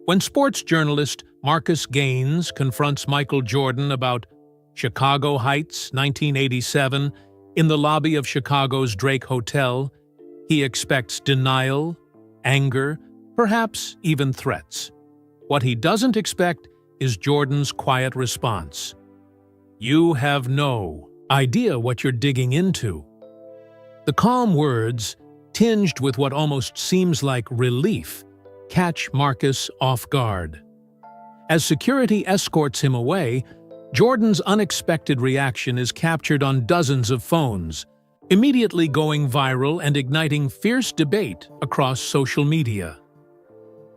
When sports journalist Marcus Gaines confronts Michael Jordan about Chicago Heights, 1987, in the lobby of Chicago's Drake Hotel, he expects denial, anger, perhaps even threats. What he doesn't expect is Jordan's quiet response. "You have no idea what you're digging into." The calm words, tinged with what almost seems like relief, catch Marcus off guard. As security escorts him away, Jordan's unexpected reaction is captured on dozens of phones, immediately going viral and igniting fierce debate across social media.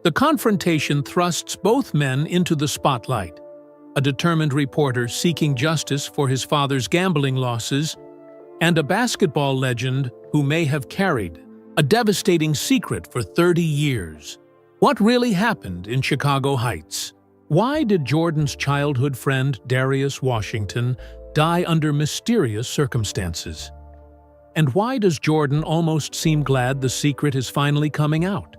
The confrontation thrusts both men into the spotlight: a determined reporter seeking justice for his father's gambling losses, and a basketball legend who may have carried a devastating secret for 30 years. What really happened in Chicago Heights? Why did Jordan's childhood friend Darius Washington die under mysterious circumstances? And why does Jordan almost seem glad the secret is finally coming out?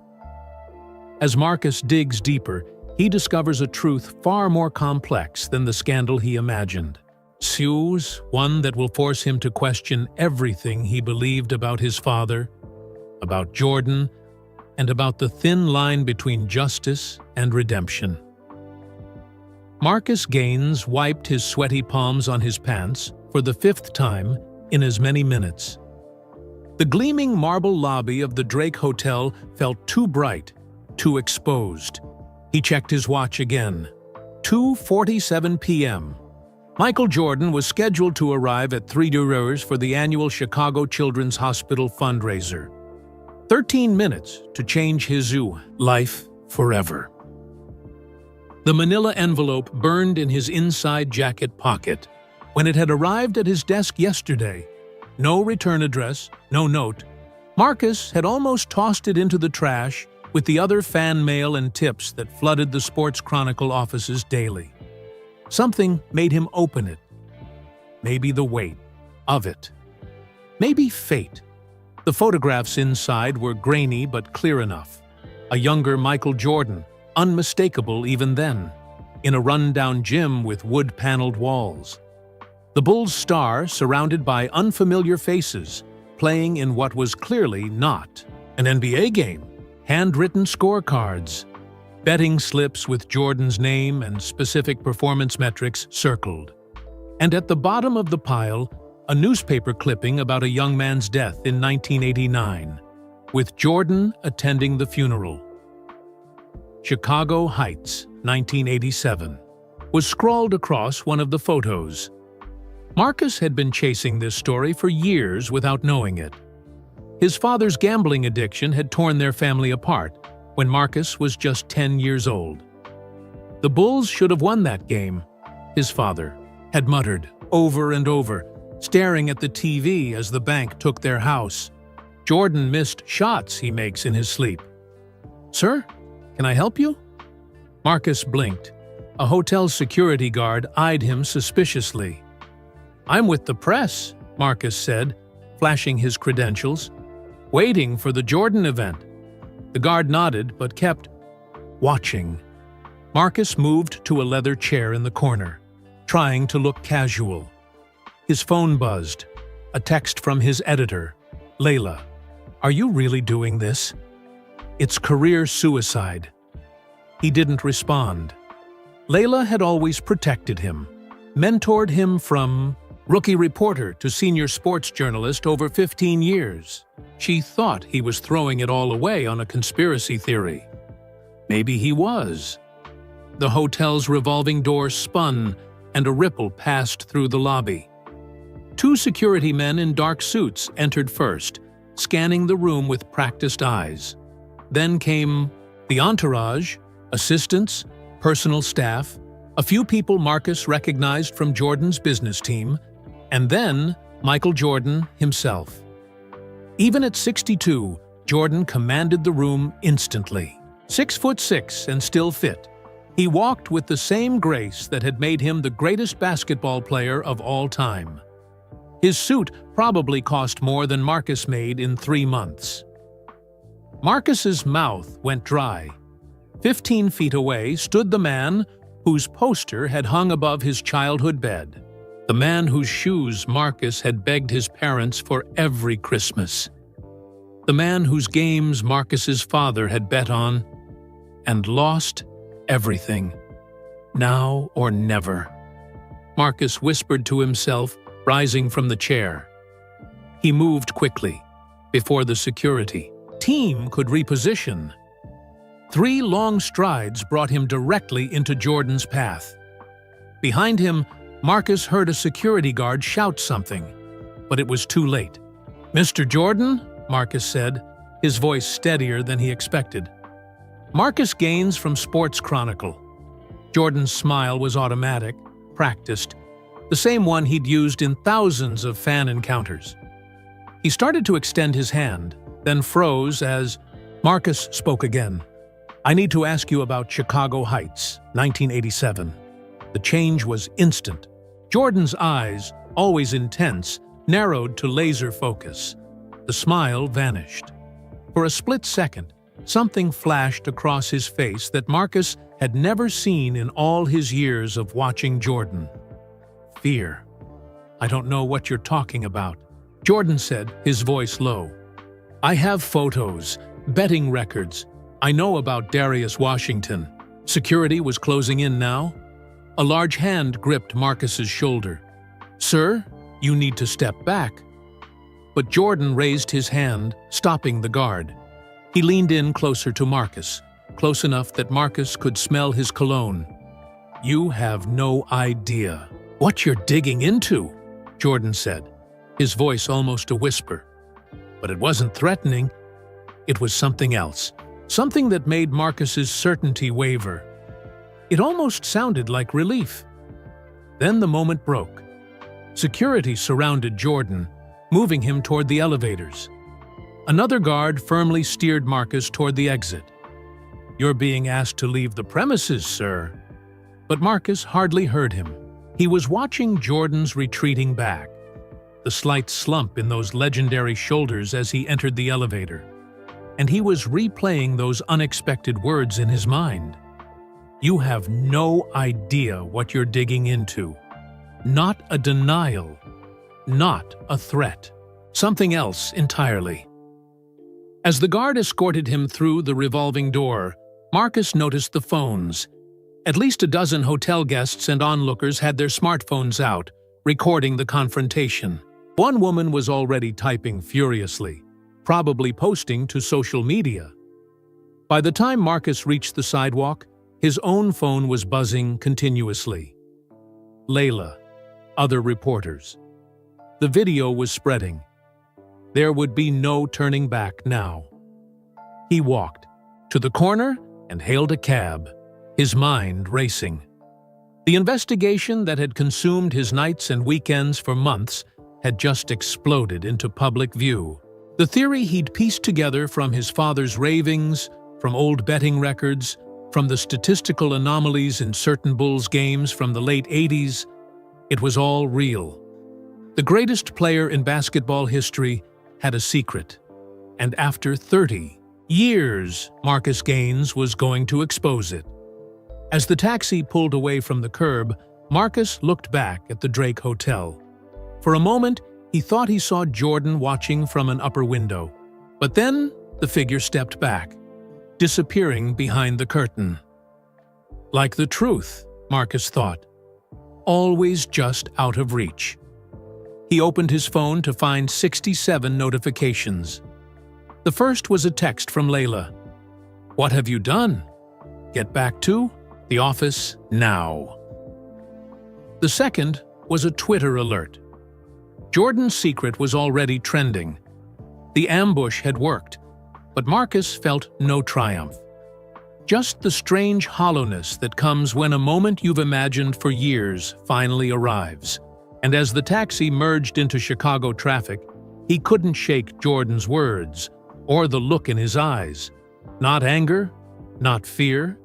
As Marcus digs deeper, he discovers a truth far more complex than the scandal he imagined. One that will force him to question everything he believed about his father, about Jordan, and about the thin line between justice and redemption. Marcus Gaines wiped his sweaty palms on his pants for the 5th time in as many minutes. The gleaming marble lobby of the Drake Hotel felt too bright, too exposed. He checked his watch again. 2:47 p.m. Michael Jordan was scheduled to arrive at 3 hours for the annual Chicago Children's Hospital fundraiser. 13 minutes to change his life forever. The manila envelope burned in his inside jacket pocket. When it had arrived at his desk yesterday, no return address, no note, Marcus had almost tossed it into the trash with the other fan mail and tips that flooded the Sports Chronicle offices daily. Something made him open it. Maybe the weight of it. Maybe fate. The photographs inside were grainy but clear enough. A younger Michael Jordan, unmistakable even then, in a run-down gym with wood-paneled walls. The Bulls' star surrounded by unfamiliar faces, playing in what was clearly not an NBA game. Handwritten scorecards, betting slips with Jordan's name and specific performance metrics circled. And at the bottom of the pile, a newspaper clipping about a young man's death in 1989, with Jordan attending the funeral. Chicago Heights, 1987, was scrawled across one of the photos. Marcus had been chasing this story for years without knowing it. His father's gambling addiction had torn their family apart when Marcus was just 10 years old. The Bulls should have won that game, his father had muttered over and over, staring at the TV as the bank took their house. Jordan missed shots he makes in his sleep. "Sir, can I help you?" Marcus blinked. A hotel security guard eyed him suspiciously. "I'm with the press," Marcus said, flashing his credentials. "Waiting for the Jordan event." The guard nodded but kept watching. Marcus moved to a leather chair in the corner, trying to look casual. His phone buzzed. A text from his editor. "Layla, are you really doing this? It's career suicide." He didn't respond. Layla had always protected him, mentored him from rookie reporter to senior sports journalist over 15 years. She thought he was throwing it all away on a conspiracy theory. Maybe he was. The hotel's revolving door spun, and a ripple passed through the lobby. 2 security men in dark suits entered first, scanning the room with practiced eyes. Then came the entourage, assistants, personal staff, a few people Marcus recognized from Jordan's business team, and then Michael Jordan himself. Even at 62, Jordan commanded the room instantly. 6'6" and still fit, he walked with the same grace that had made him the greatest basketball player of all time. His suit probably cost more than Marcus made in 3 months. Marcus's mouth went dry. 15 feet away stood the man whose poster had hung above his childhood bed. The man whose shoes Marcus had begged his parents for every Christmas. The man whose games Marcus's father had bet on and lost everything. Now or never. Marcus whispered to himself, rising from the chair. He moved quickly, before the security team could reposition. 3 long strides brought him directly into Jordan's path. Behind him, Marcus heard a security guard shout something, but it was too late. "Mr. Jordan?" Marcus said, his voice steadier than he expected. Marcus Gaines from Sports Chronicle. Jordan's smile was automatic, practiced, the same one he'd used in thousands of fan encounters. He started to extend his hand, then froze as Marcus spoke again. "I need to ask you about Chicago Heights, 1987. The change was instant. Jordan's eyes, always intense, narrowed to laser focus. The smile vanished. For a split second, something flashed across his face that Marcus had never seen in all his years of watching Jordan. Fear. "I don't know what you're talking about," Jordan said, his voice low. "I have photos, betting records. I know about Darius Washington." Security was closing in now. A large hand gripped Marcus's shoulder. "Sir, you need to step back." But Jordan raised his hand, stopping the guard. He leaned in closer to Marcus, close enough that Marcus could smell his cologne. "You have no idea what you're digging into," Jordan said, his voice almost a whisper. But it wasn't threatening. It was something else, something that made Marcus's certainty waver. It almost sounded like relief. Then the moment broke. Security surrounded Jordan, moving him toward the elevators. Another guard firmly steered Marcus toward the exit. "You're being asked to leave the premises, sir." But Marcus hardly heard him. He was watching Jordan's retreating back, the slight slump in those legendary shoulders as he entered the elevator. And he was replaying those unexpected words in his mind. "You have no idea what you're digging into." Not a denial, not a threat. Something else entirely. As the guard escorted him through the revolving door, Marcus noticed the phones. At least a dozen hotel guests and onlookers had their smartphones out, recording the confrontation. One woman was already typing furiously, probably posting to social media. By the time Marcus reached the sidewalk, his own phone was buzzing continuously. Layla, other reporters. The video was spreading. There would be no turning back now. He walked to the corner and hailed a cab, his mind racing. The investigation that had consumed his nights and weekends for months had just exploded into public view. The theory he'd pieced together from his father's ravings, from old betting records, from the statistical anomalies in certain Bulls games from the late 80s, it was all real. The greatest player in basketball history had a secret, and after 30 years, Marcus Gaines was going to expose it. As the taxi pulled away from the curb, Marcus looked back at the Drake Hotel. For a moment, he thought he saw Jordan watching from an upper window. But then, the figure stepped back, disappearing behind the curtain. Like the truth, Marcus thought. Always just out of reach. He opened his phone to find 67 notifications. The first was a text from Layla. "What have you done? Get back to the office now." The second was a Twitter alert. Jordan's secret was already trending. The ambush had worked, but Marcus felt no triumph. Just the strange hollowness that comes when a moment you've imagined for years finally arrives. And as the taxi merged into Chicago traffic, he couldn't shake Jordan's words, or the look in his eyes. Not anger, not fear.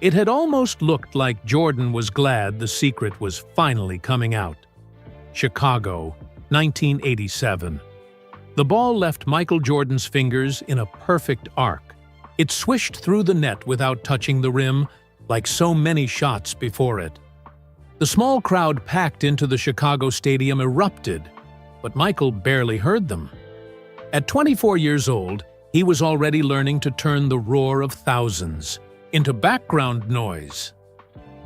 It had almost looked like Jordan was glad the secret was finally coming out. Chicago, 1987. The ball left Michael Jordan's fingers in a perfect arc, It swished through the net without touching the rim, like so many shots before it. The small crowd packed into the Chicago stadium erupted, but Michael barely heard them. At 24 years old, he was already learning to turn the roar of thousands into background noise.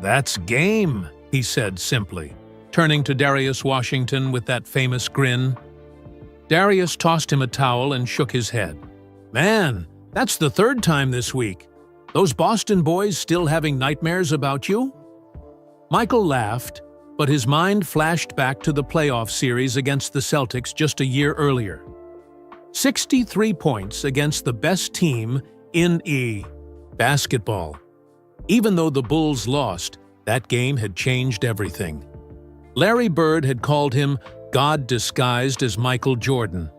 "That's game," he said simply, turning to Darius Washington with that famous grin. Darius tossed him a towel and shook his head. "Man, that's the third time this week. Those Boston boys still having nightmares about you?" Michael laughed, but his mind flashed back to the playoff series against the Celtics just a year earlier. 63 points against the best team in basketball. Even though the Bulls lost, that game had changed everything. Larry Bird had called him God disguised as Michael Jordan.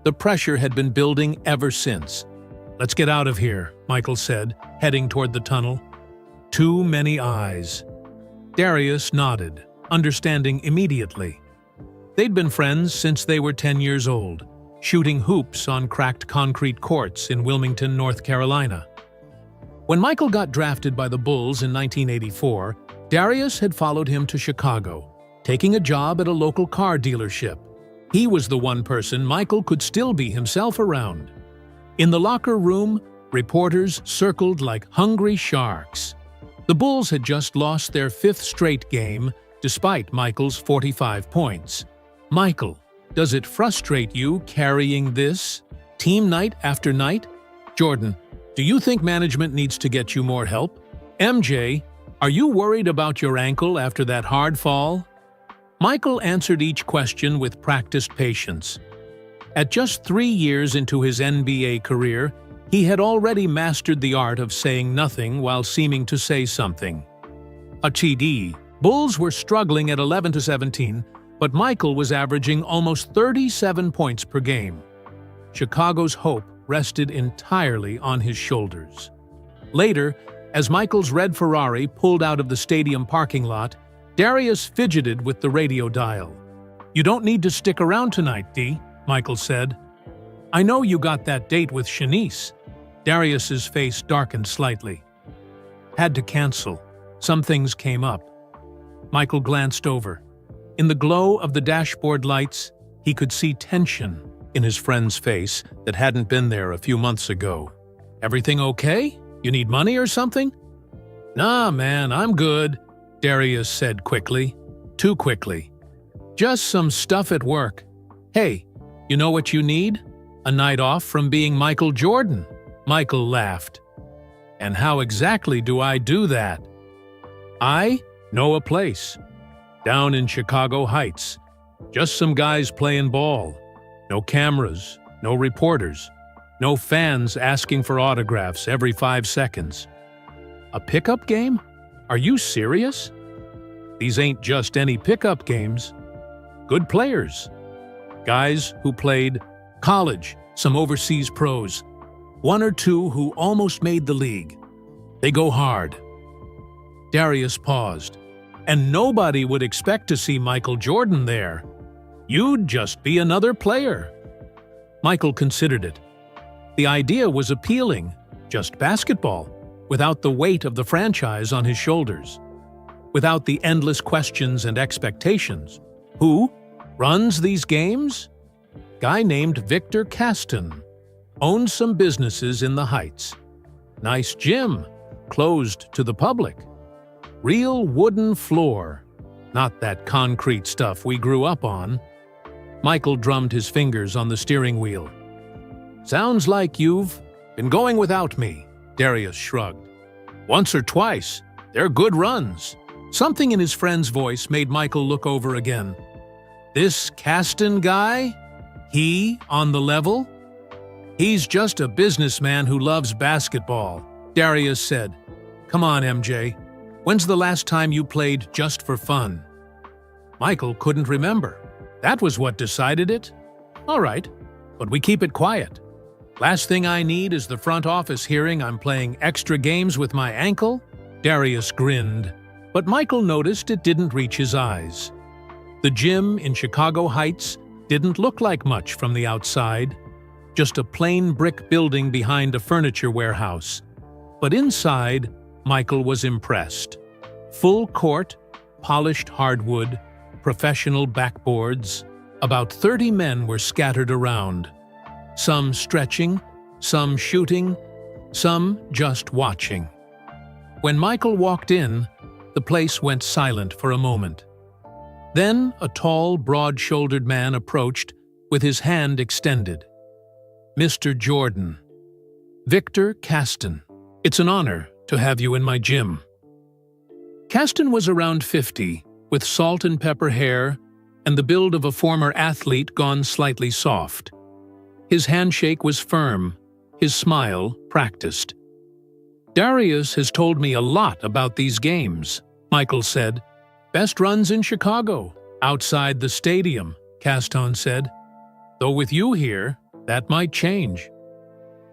The pressure had been building ever since. "Let's get out of here," Michael said, heading toward the tunnel. Too many eyes. Darius nodded, understanding immediately. They'd been friends since they were 10 years old, shooting hoops on cracked concrete courts in Wilmington, North Carolina. When Michael got drafted by the Bulls in 1984, Darius had followed him to Chicago, taking a job at a local car dealership. He was the one person Michael could still be himself around. In the locker room, reporters circled like hungry sharks. The Bulls had just lost their 5th straight game, despite Michael's 45 points. "Michael, does it frustrate you carrying this? Team night after night? Jordan, do you think management needs to get you more help? MJ, are you worried about your ankle after that hard fall?" Michael answered each question with practiced patience. At just 3 years into his NBA career, he had already mastered the art of saying nothing while seeming to say something. A TD. Bulls were struggling at 11-17, but Michael was averaging almost 37 points per game. Chicago's hope rested entirely on his shoulders. Later, as Michael's red Ferrari pulled out of the stadium parking lot, Darius fidgeted with the radio dial. "You don't need to stick around tonight, D," Michael said. "I know you got that date with Shanice." Darius's face darkened slightly. "Had to cancel. Some things came up." Michael glanced over. In the glow of the dashboard lights, he could see tension in his friend's face that hadn't been there a few months ago. "Everything okay? You need money or something?" "Nah, man, I'm good," Darius said quickly. Too quickly. "Just some stuff at work. Hey, you know what you need? A night off from being Michael Jordan." Michael laughed. "And how exactly do I do that?" "I know a place. Down in Chicago Heights. Just some guys playing ball. No cameras, no reporters, no fans asking for autographs every 5 seconds. A pickup game? Are you serious? These ain't just any pickup games. Good players. Guys who played college, some overseas pros. 1 or 2 who almost made the league. They go hard." Darius paused. "And nobody would expect to see Michael Jordan there. You'd just be another player." Michael considered it. The idea was appealing, just basketball, without the weight of the franchise on his shoulders. Without the endless questions and expectations. Who runs these games? Guy named Victor Caston. Owns some businesses in the Heights. Nice gym, closed to the public. Real wooden floor, not that concrete stuff we grew up on. Michael drummed his fingers on the steering wheel. "Sounds like you've been going without me," Darius shrugged. "Once or twice. They're good runs." Something in his friend's voice made Michael look over again. "This Caston guy? He on the level?" "He's just a businessman who loves basketball," Darius said. "Come on, MJ. When's the last time you played just for fun?" Michael couldn't remember. That was what decided it? All right, but we keep it quiet. Last thing I need is the front office hearing I'm playing extra games with my ankle. Darius grinned, but Michael noticed it didn't reach his eyes. The gym in Chicago Heights didn't look like much from the outside. just a plain brick building behind a furniture warehouse. But inside, Michael was impressed. Full court, polished hardwood, professional backboards. About 30 men were scattered around. Some stretching, some shooting, some just watching. When Michael walked in, the place went silent for a moment. Then a tall, broad-shouldered man approached with his hand extended. Mr. Jordan. Victor Caston. It's an honor to have you in my gym. Caston was around 50, with salt and pepper hair and the build of a former athlete gone slightly soft. His handshake was firm, his smile practiced. Darius has told me a lot about these games, Michael said. Best runs in Chicago, outside the stadium, Caston said. Though with you here, that might change.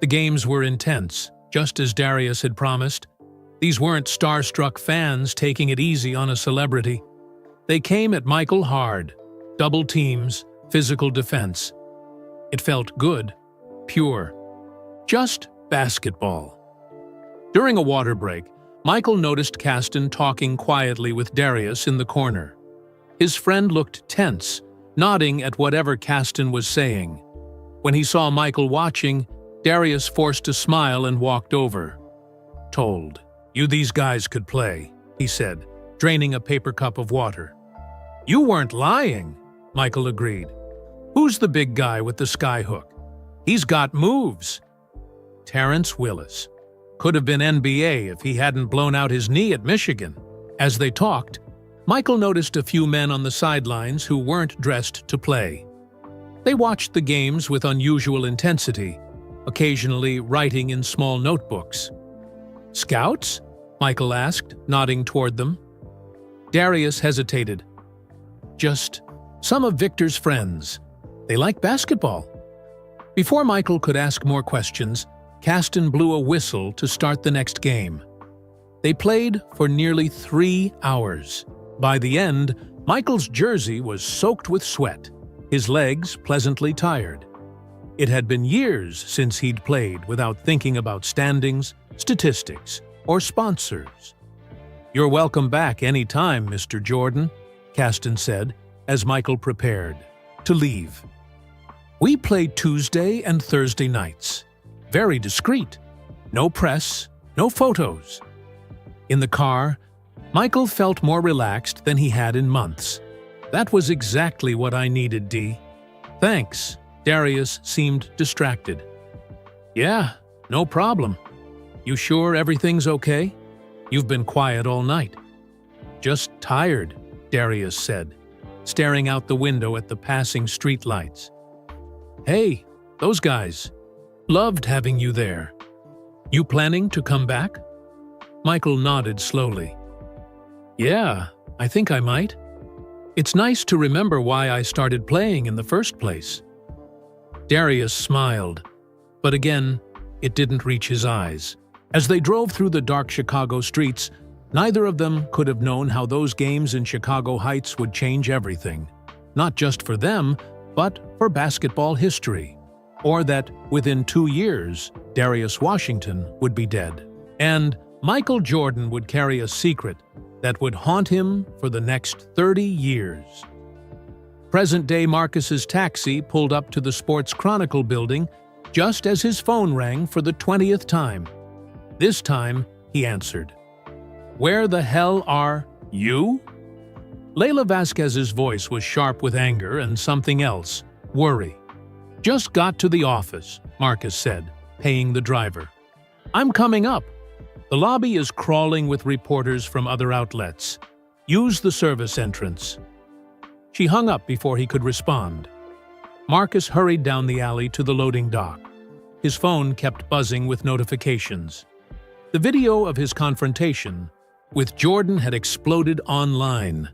The games were intense, just as Darius had promised. These weren't starstruck fans taking it easy on a celebrity. They came at Michael hard, double teams, physical defense. It felt good, pure, just basketball. During a water break, Michael noticed Caston talking quietly with Darius in the corner. His friend looked tense, nodding at whatever Caston was saying. When he saw Michael watching, Darius forced a smile and walked over. Told you these guys could play, he said, draining a paper cup of water. You weren't lying, Michael agreed. Who's the big guy with the skyhook? He's got moves. Terrence Willis. Could have been NBA if he hadn't blown out his knee at Michigan. As they talked, Michael noticed a few men on the sidelines who weren't dressed to play. They watched the games with unusual intensity, occasionally writing in small notebooks. Scouts? Michael asked, nodding toward them. Darius hesitated. Just some of Victor's friends. They like basketball. Before Michael could ask more questions, Caston blew a whistle to start the next game. They played for nearly 3 hours. By the end, Michael's jersey was soaked with sweat, his legs pleasantly tired. It had been years since he'd played without thinking about standings, statistics, or sponsors. You're welcome back any time, Mr. Jordan, Caston said, as Michael prepared to leave. We played Tuesday and Thursday nights. Very discreet. No press, no photos. In the car, Michael felt more relaxed than he had in months. That was exactly what I needed, Dee. Thanks. Darius seemed distracted. Yeah, no problem. You sure everything's okay? You've been quiet all night. Just tired, Darius said, staring out the window at the passing streetlights. Hey, those guys. Loved having you there. You planning to come back? Michael nodded slowly. Yeah, I think I might. It's nice to remember why I started playing in the first place. Darius smiled, but again, it didn't reach his eyes. As they drove through the dark Chicago streets, neither of them could have known how those games in Chicago Heights would change everything. Not just for them, but for basketball history. Or that within 2 years, Darius Washington would be dead. And Michael Jordan would carry a secret that would haunt him for the next 30 years. Present-day Marcus's taxi pulled up to the Sports Chronicle building just as his phone rang for the 20th time. This time, he answered. Where the hell are you? Layla Vasquez's voice was sharp with anger and something else, worry. Just got to the office, Marcus said, paying the driver. I'm coming up. The lobby is crawling with reporters from other outlets. Use the service entrance. She hung up before he could respond. Marcus hurried down the alley to the loading dock. His phone kept buzzing with notifications. The video of his confrontation with Jordan had exploded online.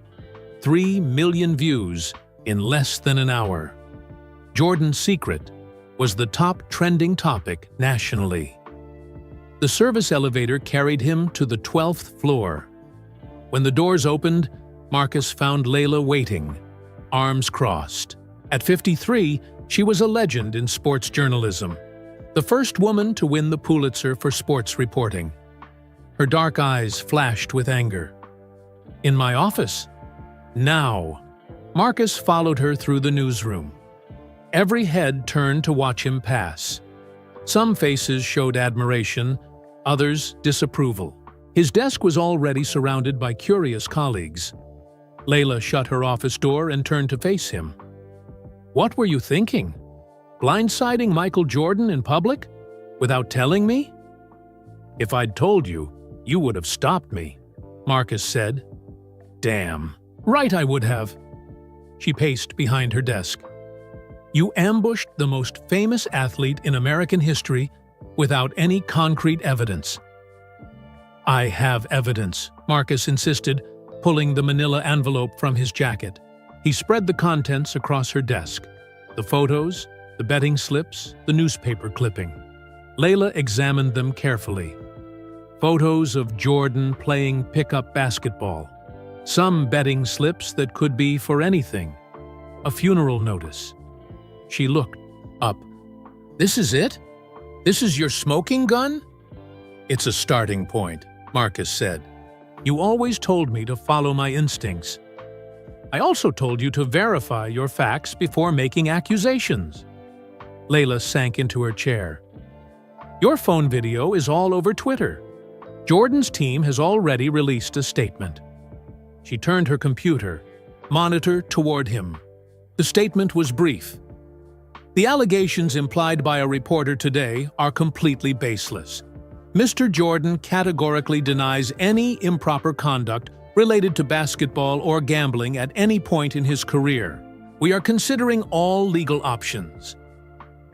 3 million views in less than an hour. Jordan's secret was the top trending topic nationally. The service elevator carried him to the 12th floor. When the doors opened, Marcus found Layla waiting, arms crossed. At 53, She was a legend in sports journalism, the first woman to win the Pulitzer for sports reporting. Her dark eyes flashed with anger. "In my office? Now." Marcus followed her through the newsroom. Every head turned to watch him pass. Some faces showed admiration, others disapproval. His desk was already surrounded by curious colleagues. Layla shut her office door and turned to face him. "What were you thinking? Blindsiding Michael Jordan in public? Without telling me?" "If I'd told you, you would have stopped me," Marcus said. "Damn. Right, I would have." She paced behind her desk. "You ambushed the most famous athlete in American history without any concrete evidence." "I have evidence," Marcus insisted, pulling the manila envelope from his jacket. He spread the contents across her desk. The photos, the betting slips, the newspaper clipping. Layla examined them carefully. Photos of Jordan playing pickup basketball. Some betting slips that could be for anything. A funeral notice. She looked up. "This is it? This is your smoking gun?" "It's a starting point," Marcus said. "You always told me to follow my instincts. I also told you to verify your facts before making accusations." Layla sank into her chair. "Your phone video is all over Twitter. Jordan's team has already released a statement." She turned her computer, monitor toward him. The statement was brief. "The allegations implied by a reporter today are completely baseless. Mr. Jordan categorically denies any improper conduct related to basketball or gambling at any point in his career. We are considering all legal options."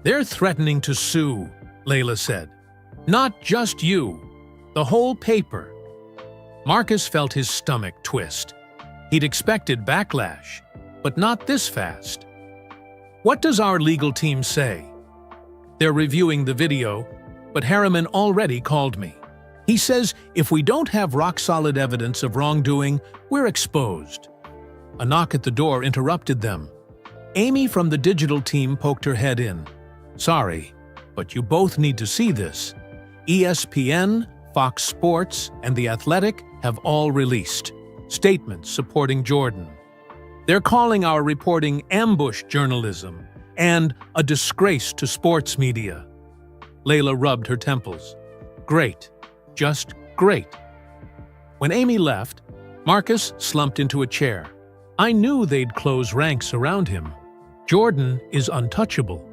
"They're threatening to sue," Layla said. "Not just you. The whole paper." Marcus felt his stomach twist. He'd expected backlash, but not this fast. "What does our legal team say?" "They're reviewing the video, but Harriman already called me. He says if we don't have rock-solid evidence of wrongdoing, we're exposed." A knock at the door interrupted them. Amy from the digital team poked her head in. "Sorry, but you both need to see this. ESPN, Fox Sports, and The Athletic have all released statements supporting Jordan. They're calling our reporting ambush journalism and a disgrace to sports media." Layla rubbed her temples. "Great. Just great." When Amy left, Marcus slumped into a chair. "I knew they'd close ranks around him. Jordan is untouchable."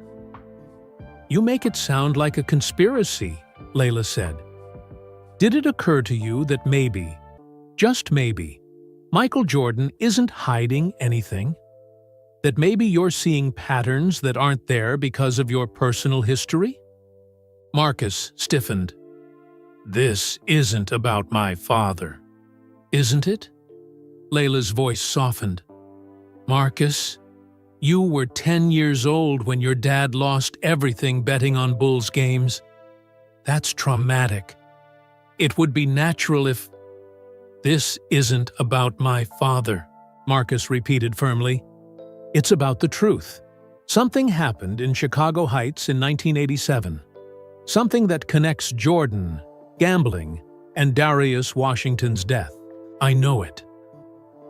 "You make it sound like a conspiracy," Layla said. "Did it occur to you that maybe, just maybe, Michael Jordan isn't hiding anything? That maybe you're seeing patterns that aren't there because of your personal history?" Marcus stiffened. "This isn't about my father." "Isn't it?" Layla's voice softened. "Marcus, you were 10 years old when your dad lost everything betting on Bulls games. That's traumatic. It would be natural if—" "This isn't about my father," Marcus repeated firmly. "It's about the truth. Something happened in Chicago Heights in 1987. Something that connects Jordan, gambling, and Darius Washington's death. I know it."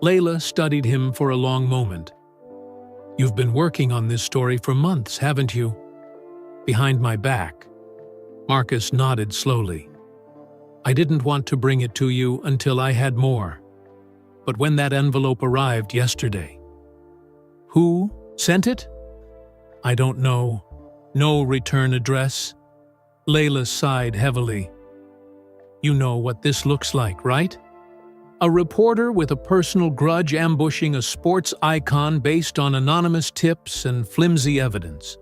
Layla studied him for a long moment. "You've been working on this story for months, haven't you?" "Behind my back." Marcus nodded slowly. "I didn't want to bring it to you until I had more. But when that envelope arrived yesterday—" "Who sent it?" "I don't know. No return address." Layla sighed heavily. "You know what this looks like, right? A reporter with a personal grudge ambushing a sports icon based on anonymous tips and flimsy evidence."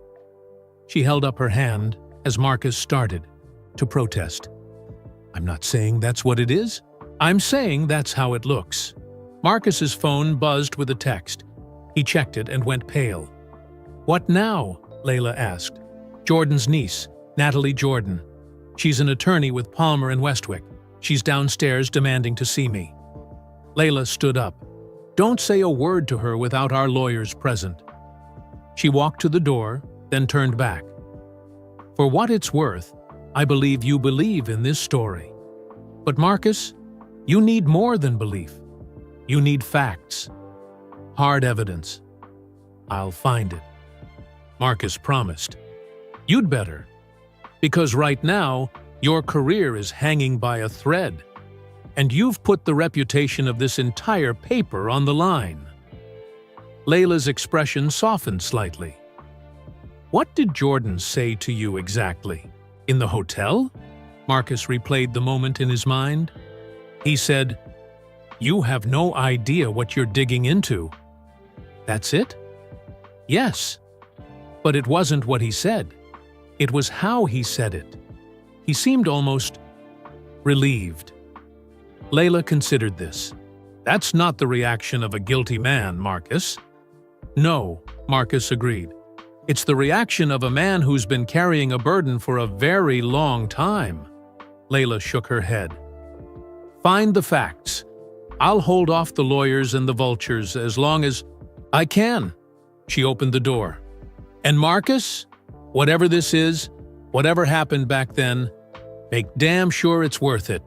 She held up her hand as Marcus started to protest. "I'm not saying that's what it is. I'm saying that's how it looks." Marcus's phone buzzed with a text. He checked it and went pale. "What now?" Layla asked. "Jordan's niece, Natalie Jordan. She's an attorney with Palmer and Westwick. She's downstairs demanding to see me." Layla stood up. "Don't say a word to her without our lawyers present." She walked to the door, then turned back. For what it's worth, I believe you believe in this story. But Marcus, you need more than belief. You need facts. Hard evidence. I'll find it. Marcus promised. You'd better. Because right now, your career is hanging by a thread. And you've put the reputation of this entire paper on the line. Layla's expression softened slightly. What did Jordan say to you exactly? In the hotel? Marcus replayed the moment in his mind. He said, "You have no idea what you're digging into." That's it? Yes. But it wasn't what he said. It was how he said it. He seemed almost relieved. Layla considered this. That's not the reaction of a guilty man, Marcus. No, Marcus agreed. It's the reaction of a man who's been carrying a burden for a very long time. Layla shook her head. Find the facts. I'll hold off the lawyers and the vultures as long as I can. She opened the door. And Marcus, whatever this is, whatever happened back then, make damn sure it's worth it.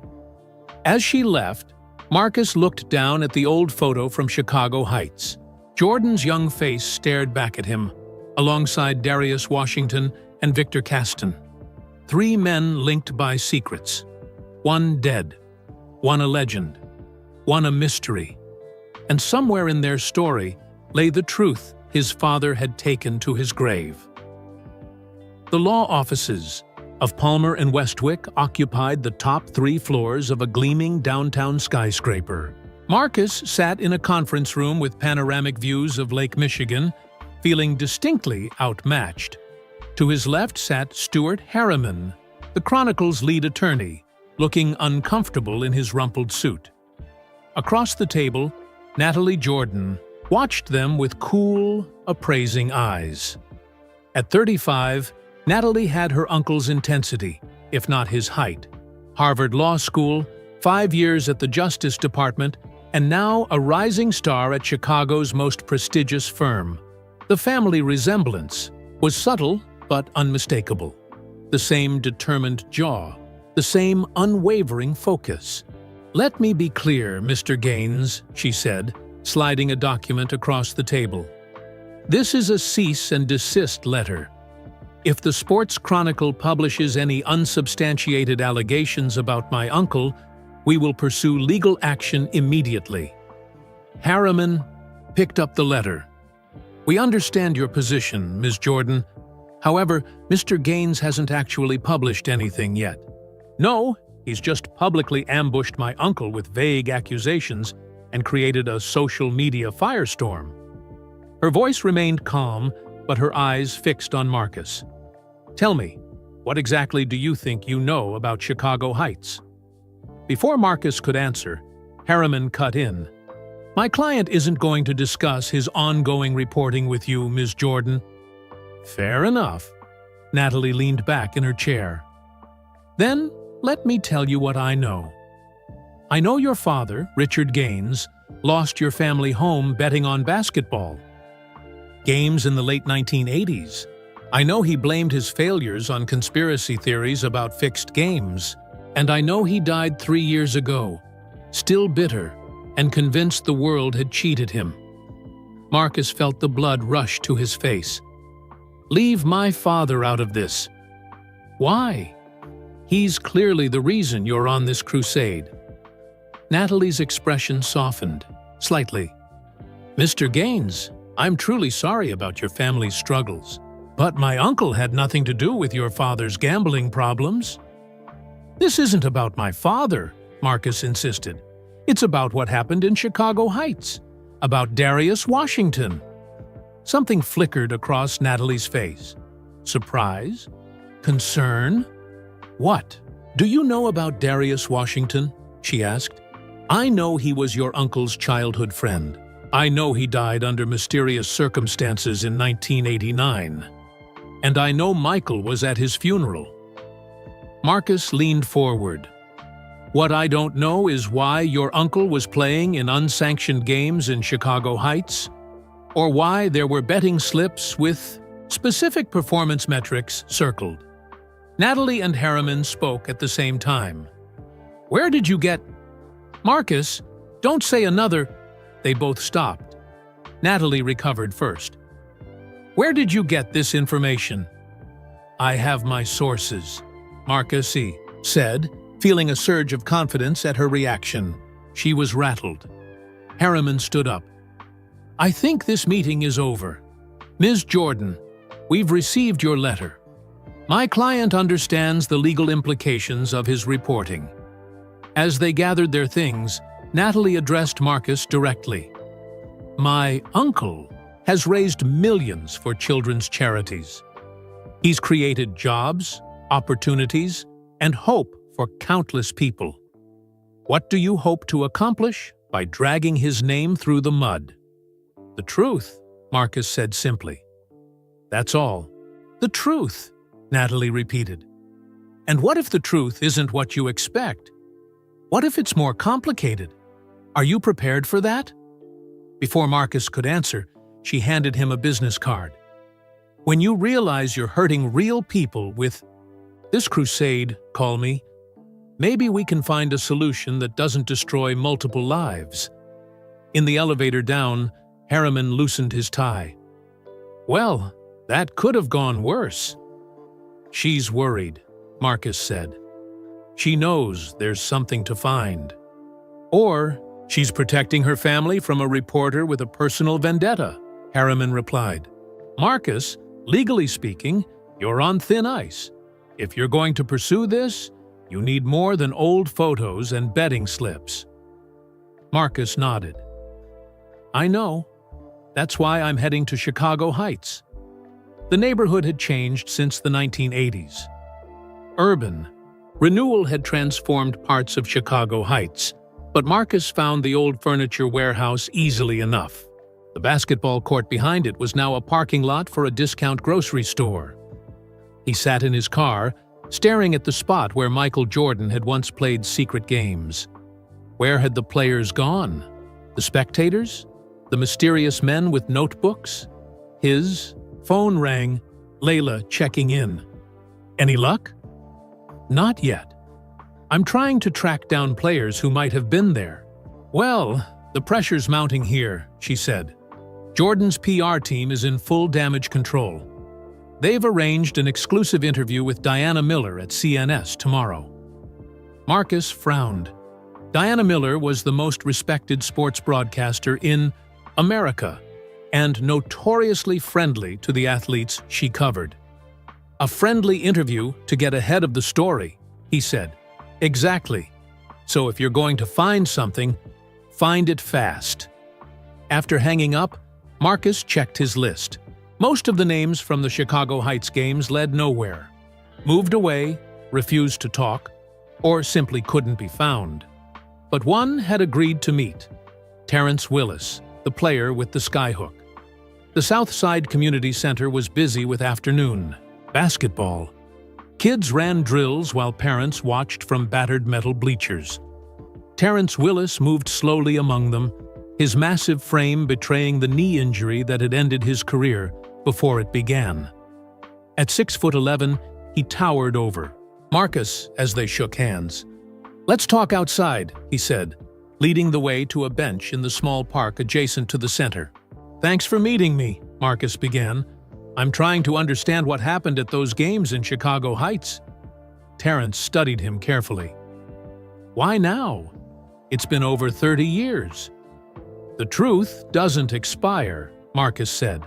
As she left, Marcus looked down at the old photo from Chicago Heights. Jordan's young face stared back at him, alongside Darius Washington and Victor Caston. 3 men linked by secrets. One dead, one a legend, one a mystery. And somewhere in their story lay the truth his father had taken to his grave. The law offices of Palmer and Westwick occupied the top 3 floors of a gleaming downtown skyscraper. Marcus sat in a conference room with panoramic views of Lake Michigan, feeling distinctly outmatched. To his left sat Stuart Harriman, the Chronicle's lead attorney, looking uncomfortable in his rumpled suit. Across the table, Natalie Jordan watched them with cool, appraising eyes. At 35, Natalie had her uncle's intensity, if not his height. Harvard Law School, 5 years at the Justice Department, and now a rising star at Chicago's most prestigious firm. The family resemblance was subtle but unmistakable. The same determined jaw, the same unwavering focus. "Let me be clear, Mr. Gaines," she said, sliding a document across the table. "This is a cease and desist letter. If the Sports Chronicle publishes any unsubstantiated allegations about my uncle, we will pursue legal action immediately." Harriman picked up the letter. "We understand your position, Ms. Jordan. However, Mr. Gaines hasn't actually published anything yet. No, he's just publicly ambushed my uncle with vague accusations and created a social media firestorm." Her voice remained calm, but her eyes fixed on Marcus. "Tell me, what exactly do you think you know about Chicago Heights?" Before Marcus could answer, Harriman cut in. "My client isn't going to discuss his ongoing reporting with you, Ms. Jordan." "Fair enough." Natalie leaned back in her chair. "Then let me tell you what I know. I know your father, Richard Gaines, lost your family home betting on basketball. Games in the late 1980s. I know he blamed his failures on conspiracy theories about fixed games. And I know he died 3 years ago, still bitter, and convinced the world had cheated him." Marcus felt the blood rush to his face. "Leave my father out of this." "Why? He's clearly the reason you're on this crusade." Natalie's expression softened, slightly. "Mr. Gaines, I'm truly sorry about your family's struggles, but my uncle had nothing to do with your father's gambling problems." "This isn't about my father," Marcus insisted. "It's about what happened in Chicago Heights, about Darius Washington." Something flickered across Natalie's face. Surprise? Concern? "What? Do you know about Darius Washington?" she asked. "I know he was your uncle's childhood friend. I know he died under mysterious circumstances in 1989. And I know Michael was at his funeral." Marcus leaned forward. "What I don't know is why your uncle was playing in unsanctioned games in Chicago Heights." or why there were betting slips with specific performance metrics circled. Natalie and Harriman spoke at the same time. "Where did you get—" "Marcus, don't say another—" They both stopped. Natalie recovered first. "Where did you get this information?" "I have my sources," Marcus said, feeling a surge of confidence at her reaction. She was rattled. Harriman stood up. "I think this meeting is over. Ms. Jordan, we've received your letter. My client understands the legal implications of his reporting." As they gathered their things, Natalie addressed Marcus directly. "My uncle has raised millions for children's charities. He's created jobs, opportunities, and hope for countless people. What do you hope to accomplish by dragging his name through the mud?" "The truth," Marcus said simply. "That's all." "The truth," Natalie repeated. "And what if the truth isn't what you expect? What if it's more complicated? Are you prepared for that?" Before Marcus could answer, she handed him a business card. "When you realize you're hurting real people with this crusade, call me. Maybe we can find a solution that doesn't destroy multiple lives." In the elevator down, Harriman loosened his tie. "Well, that could have gone worse." "She's worried," Marcus said. "She knows there's something to find. Or she's protecting her family from a reporter with a personal vendetta," Harriman replied. "Marcus, legally speaking, you're on thin ice. If you're going to pursue this, you need more than old photos and betting slips." Marcus nodded. "I know. That's why I'm heading to Chicago Heights." The neighborhood had changed since the 1980s. Urban renewal had transformed parts of Chicago Heights, but Marcus found the old furniture warehouse easily enough. The basketball court behind it was now a parking lot for a discount grocery store. He sat in his car, staring at the spot where Michael Jordan had once played secret games. Where had the players gone? The spectators? The mysterious men with notebooks? His phone rang, Layla checking in. "Any luck?" "Not yet. I'm trying to track down players who might have been there." "Well, the pressure's mounting here," she said. "Jordan's PR team is in full damage control. They've arranged an exclusive interview with Diana Miller at CNS tomorrow." Marcus frowned. Diana Miller was the most respected sports broadcaster in America and notoriously friendly to the athletes she covered. "A friendly interview to get ahead of the story," he said. "Exactly. So if you're going to find something, find it fast." After hanging up, Marcus checked his list. Most of the names from the Chicago Heights games led nowhere, moved away, refused to talk, or simply couldn't be found. But one had agreed to meet: Terrence Willis, the player with the skyhook. The Southside Community Center was busy with afternoon basketball. Kids ran drills while parents watched from battered metal bleachers. Terrence Willis moved slowly among them, his massive frame betraying the knee injury that had ended his career before it began. At 6'11", he towered over Marcus as they shook hands. "Let's talk outside," he said, leading the way to a bench in the small park adjacent to the center. "Thanks for meeting me," Marcus began. "I'm trying to understand what happened at those games in Chicago Heights." Terrence studied him carefully. "Why now? It's been over 30 years. "The truth doesn't expire," Marcus said.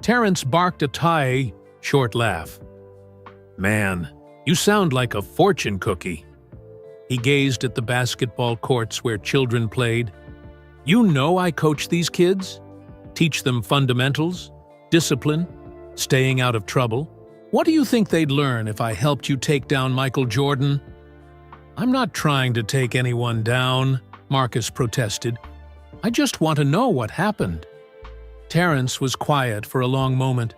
Terrence barked a short laugh. "Man, you sound like a fortune cookie." He gazed at the basketball courts where children played. "You know I coach these kids? Teach them fundamentals, discipline, staying out of trouble. What do you think they'd learn if I helped you take down Michael Jordan?" "I'm not trying to take anyone down," Marcus protested. "I just want to know what happened." Terrence was quiet for a long moment.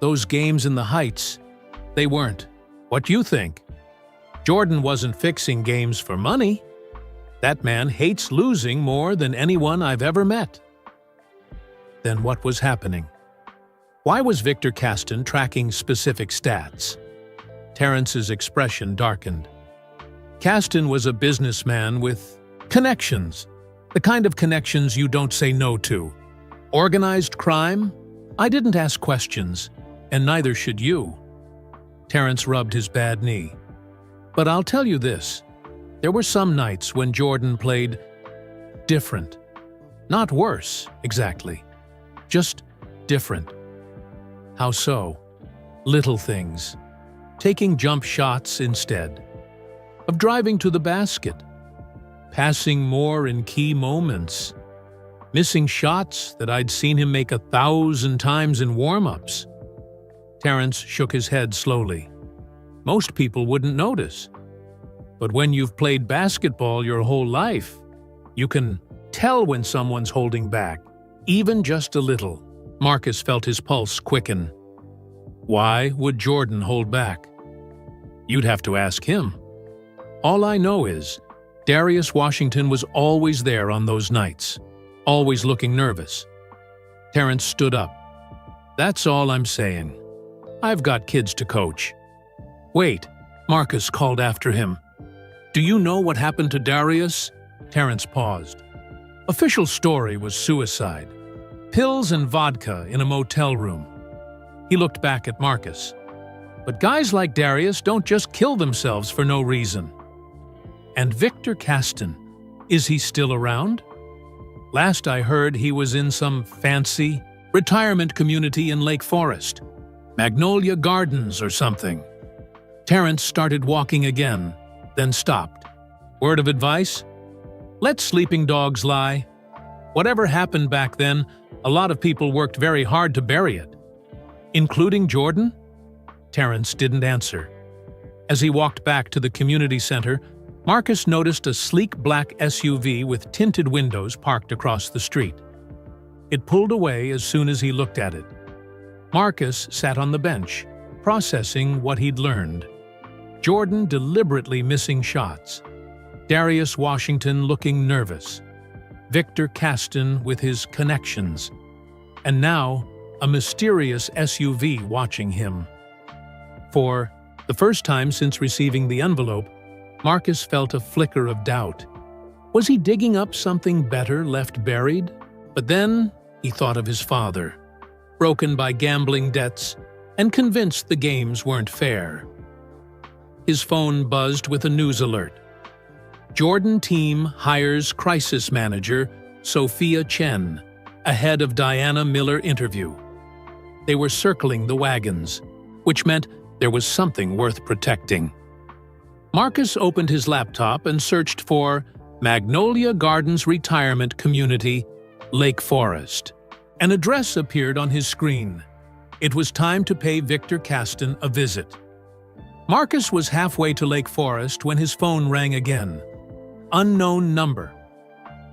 "Those games in the Heights, they weren't. What you think? Jordan wasn't fixing games for money. That man hates losing more than anyone I've ever met." then what was happening? Why was Victor Caston tracking specific stats? Terrence's expression darkened. Caston was a businessman with connections. The kind of connections you don't say no to. Organized crime? I didn't ask questions, and neither should you. Terrence rubbed his bad knee. But I'll tell you this. There were some nights when Jordan played different. Not worse, exactly. Just different. How so? Little things. Taking jump shots instead. Of driving to the basket. Passing more in key moments. Missing shots that I'd seen him make 1,000 times in warm-ups. Terrence shook his head slowly. Most people wouldn't notice. But when you've played basketball your whole life, you can tell when someone's holding back, even just a little. Marcus felt his pulse quicken. Why would Jordan hold back? You'd have to ask him. All I know is, Darius Washington was always there on those nights, always looking nervous. Terrence stood up. That's all I'm saying. I've got kids to coach. Wait, Marcus called after him. Do you know what happened to Darius? Terrence paused. Official story was suicide. Pills and vodka in a motel room. He looked back at Marcus. But guys like Darius don't just kill themselves for no reason. And Victor Caston, is he still around? Last I heard, he was in some fancy retirement community in Lake Forest. Magnolia Gardens or something. Terrence started walking again, then stopped. Word of advice? Let sleeping dogs lie. Whatever happened back then, a lot of people worked very hard to bury it. Including Jordan? Terrence didn't answer. As he walked back to the community center, Marcus noticed a sleek black SUV with tinted windows parked across the street. It pulled away as soon as he looked at it. Marcus sat on the bench, processing what he'd learned. Jordan deliberately missing shots. Darius Washington looking nervous. Victor Caston with his connections. And now, a mysterious SUV watching him. For the first time since receiving the envelope, Marcus felt a flicker of doubt. Was he digging up something better left buried? But then he thought of his father, broken by gambling debts and convinced the games weren't fair. His phone buzzed with a news alert. Jordan team hires crisis manager Sophia Chen ahead of Diana Miller interview. They were circling the wagons, which meant there was something worth protecting. Marcus opened his laptop and searched for Magnolia Gardens Retirement Community, Lake Forest. An address appeared on his screen. It was time to pay Victor Caston a visit. Marcus was halfway to Lake Forest when his phone rang again. Unknown number.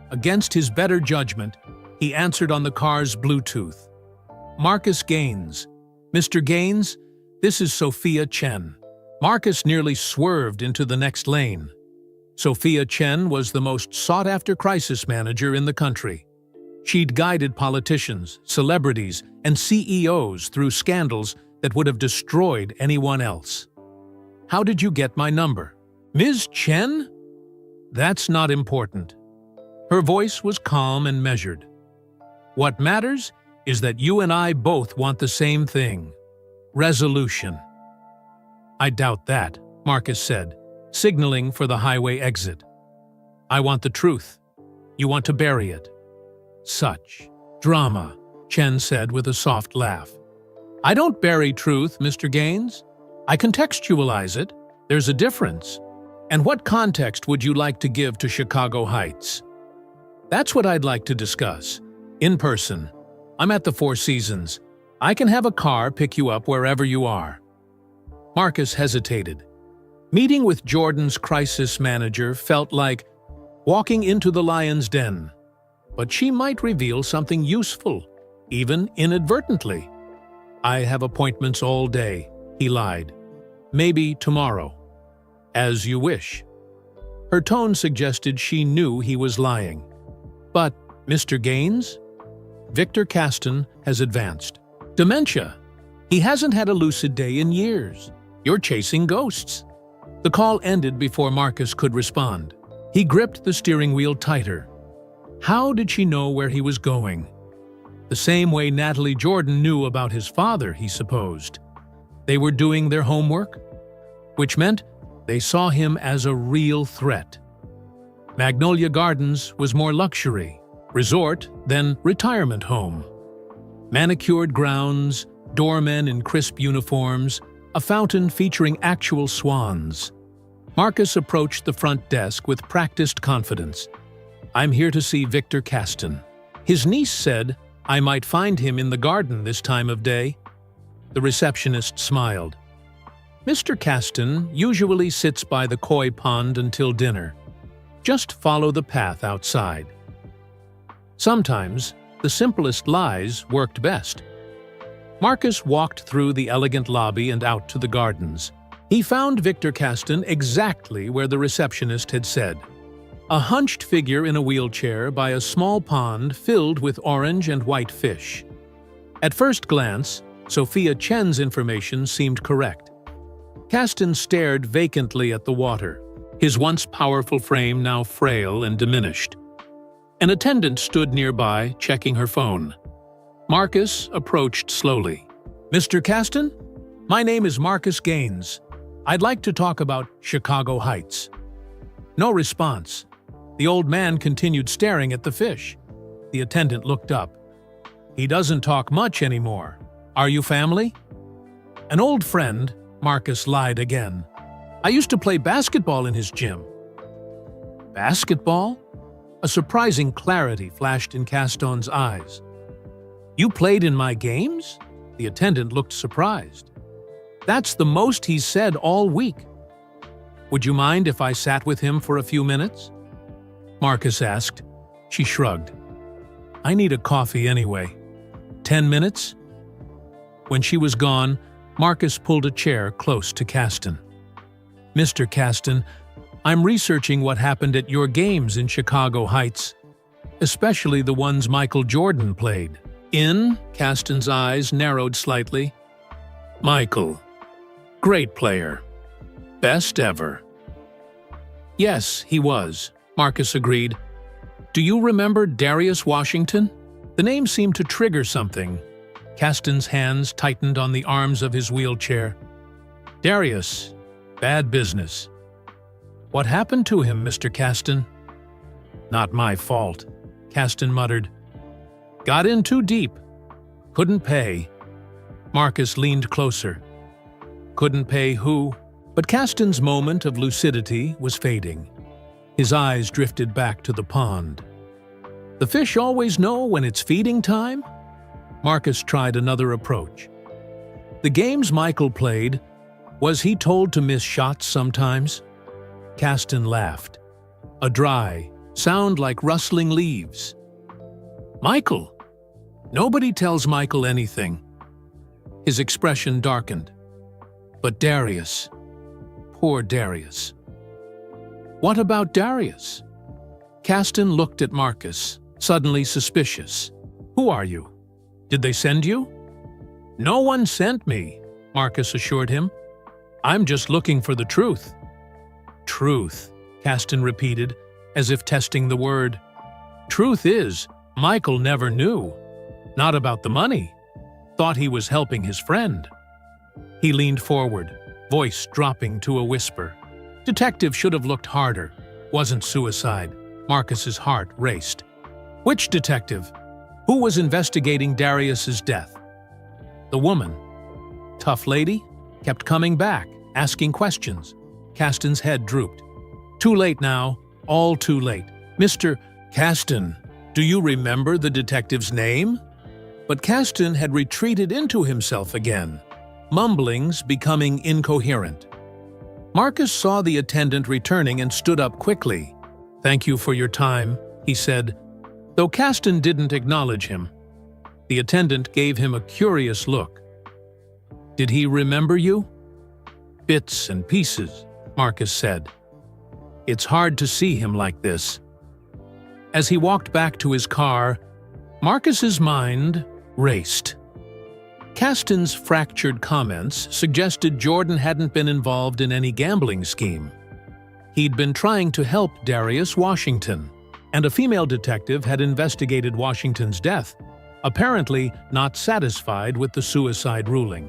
Against his better judgment, he answered on the car's Bluetooth. Marcus Gaines. Mr. Gaines, this is Sophia Chen. Marcus nearly swerved into the next lane. Sophia Chen was the most sought-after crisis manager in the country. She'd guided politicians, celebrities, and CEOs through scandals that would have destroyed anyone else. How did you get my number? Ms. Chen? That's not important. Her voice was calm and measured. What matters is that you and I both want the same thing. Resolution. I doubt that, Marcus said, signaling for the highway exit. I want the truth. You want to bury it. Such drama, Chen said with a soft laugh. I don't bury truth, Mr. Gaines. I contextualize it. There's a difference. And what context would you like to give to Chicago Heights? That's what I'd like to discuss. In person. I'm at the Four Seasons. I can have a car pick you up wherever you are. Marcus hesitated. Meeting with Jordan's crisis manager felt like walking into the lion's den. But she might reveal something useful, even inadvertently. I have appointments all day, he lied. Maybe tomorrow. As you wish. Her tone suggested she knew he was lying. But, Mr. Gaines? Victor Caston has advanced. Dementia. He hasn't had a lucid day in years. You're chasing ghosts. The call ended before Marcus could respond. He gripped the steering wheel tighter. How did she know where he was going? The same way Natalie Jordan knew about his father, he supposed. They were doing their homework, which meant they saw him as a real threat. Magnolia Gardens was more luxury, resort than retirement home. Manicured grounds, doormen in crisp uniforms, a fountain featuring actual swans. Marcus approached the front desk with practiced confidence. "I'm here to see Victor Caston." His niece said, "I might find him in the garden this time of day." The receptionist smiled. "Mr. Caston usually sits by the koi pond until dinner. Just follow the path outside." Sometimes, the simplest lies worked best. Marcus walked through the elegant lobby and out to the gardens. He found Victor Caston exactly where the receptionist had said. A hunched figure in a wheelchair by a small pond filled with orange and white fish. At first glance, Sophia Chen's information seemed correct. Caston stared vacantly at the water, his once powerful frame now frail and diminished. An attendant stood nearby, checking her phone. Marcus approached slowly. "Mr. Caston? My name is Marcus Gaines. I'd like to talk about Chicago Heights." No response. The old man continued staring at the fish. The attendant looked up. "He doesn't talk much anymore. Are you family?" "An old friend," Marcus lied again. "I used to play basketball in his gym." "Basketball?" A surprising clarity flashed in Caston's eyes. "You played in my games?" The attendant looked surprised. "That's the most he's said all week." "Would you mind if I sat with him for a few minutes?" Marcus asked. She shrugged. "I need a coffee anyway. 10 minutes?" When she was gone, Marcus pulled a chair close to Caston. "Mr. Caston, I'm researching what happened at your games in Chicago Heights, especially the ones Michael Jordan played." "In?" Caston's eyes narrowed slightly. "Michael. Great player. Best ever." "Yes, he was," Marcus agreed. "Do you remember Darius Washington?" The name seemed to trigger something. Caston's hands tightened on the arms of his wheelchair. "Darius. Bad business." "What happened to him, Mr. Caston?" "Not my fault," Caston muttered. "Got in too deep. Couldn't pay." Marcus leaned closer. "Couldn't pay who?" But Caston's moment of lucidity was fading. His eyes drifted back to the pond. "The fish always know when it's feeding time?" Marcus tried another approach. "The games Michael played, was he told to miss shots sometimes?" Caston laughed. A dry sound like rustling leaves. "Michael? Nobody tells Michael anything." His expression darkened. "But Darius. Poor Darius." "What about Darius?" Caston looked at Marcus, suddenly suspicious. "Who are you? Did they send you?" "No one sent me," Marcus assured him. "I'm just looking for the truth." "Truth," Caston repeated, as if testing the word. "Truth is, Michael never knew. Not about the money. Thought he was helping his friend." He leaned forward, voice dropping to a whisper. Detective should have looked harder. Wasn't suicide. Marcus's heart raced. "Which detective? Who was investigating Darius's death?" "The woman. Tough lady? Kept coming back, asking questions." Caston's head drooped. "Too late now. All too late. Mr. Caston, do you remember the detective's name?" But Caston had retreated into himself again, mumblings becoming incoherent. Marcus saw the attendant returning and stood up quickly. "Thank you for your time," he said, though Caston didn't acknowledge him. The attendant gave him a curious look. "Did he remember you?" "Bits and pieces," Marcus said. "It's hard to see him like this." As he walked back to his car, Marcus's mind raced. Kasten's fractured comments suggested Jordan hadn't been involved in any gambling scheme. He'd been trying to help Darius Washington, and a female detective had investigated Washington's death, apparently not satisfied with the suicide ruling.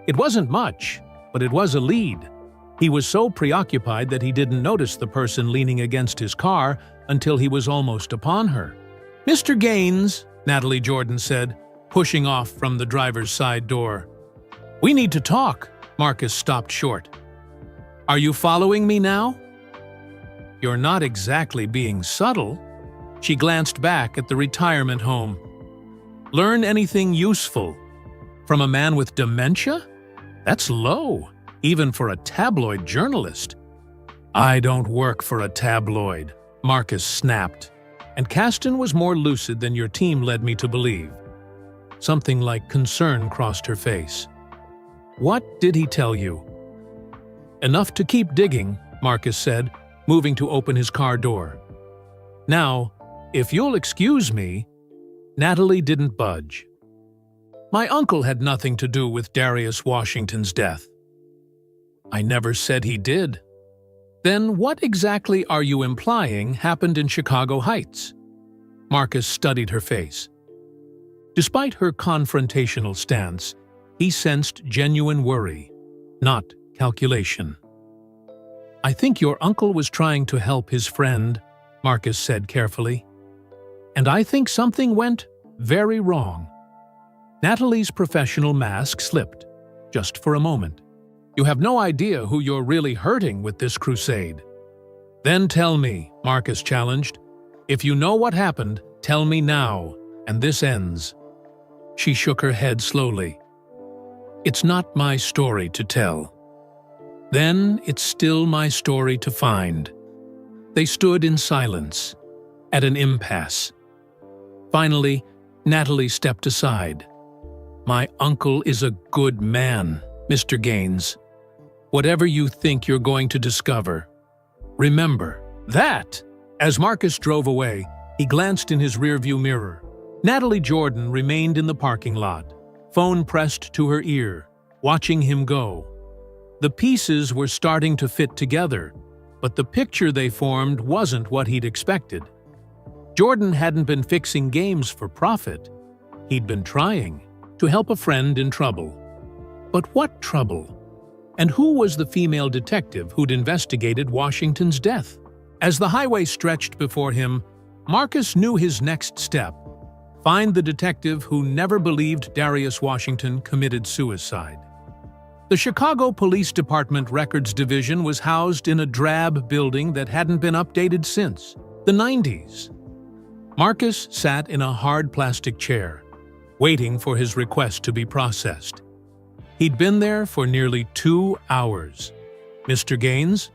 It wasn't much, but it was a lead. He was so preoccupied that he didn't notice the person leaning against his car until he was almost upon her. "Mr. Gaines," Natalie Jordan said, pushing off from the driver's side door. "We need to talk." Marcus stopped short. "Are you following me now?" "You're not exactly being subtle." She glanced back at the retirement home. "Learn anything useful? From a man with dementia? That's low, even for a tabloid journalist." "I don't work for a tabloid," Marcus snapped, "and Kasten was more lucid than your team led me to believe." Something like concern crossed her face. "What did he tell you?" "Enough to keep digging," Marcus said, moving to open his car door. "Now, if you'll excuse me..." Natalie didn't budge. "My uncle had nothing to do with Darius Washington's death." "I never said he did." "Then what exactly are you implying happened in Chicago Heights?" Marcus studied her face. Despite her confrontational stance, he sensed genuine worry, not calculation. "I think your uncle was trying to help his friend," Marcus said carefully. "And I think something went very wrong." Natalie's professional mask slipped, just for a moment. "You have no idea who you're really hurting with this crusade." "Then tell me," Marcus challenged. "If you know what happened, tell me now, and this ends." She shook her head slowly. "It's not my story to tell." "Then it's still my story to find." They stood in silence, at an impasse. Finally, Natalie stepped aside. "My uncle is a good man, Mr. Gaines. Whatever you think you're going to discover, remember that." As Marcus drove away, he glanced in his rearview mirror. Natalie Jordan remained in the parking lot, phone pressed to her ear, watching him go. The pieces were starting to fit together, but the picture they formed wasn't what he'd expected. Jordan hadn't been fixing games for profit. He'd been trying to help a friend in trouble. But what trouble? And who was the female detective who'd investigated Washington's death? As the highway stretched before him, Marcus knew his next step: find the detective who never believed Darius Washington committed suicide. The Chicago Police Department Records Division was housed in a drab building that hadn't been updated since the 90s. Marcus sat in a hard plastic chair, waiting for his request to be processed. He'd been there for nearly 2 hours. "Mr. Gaines?"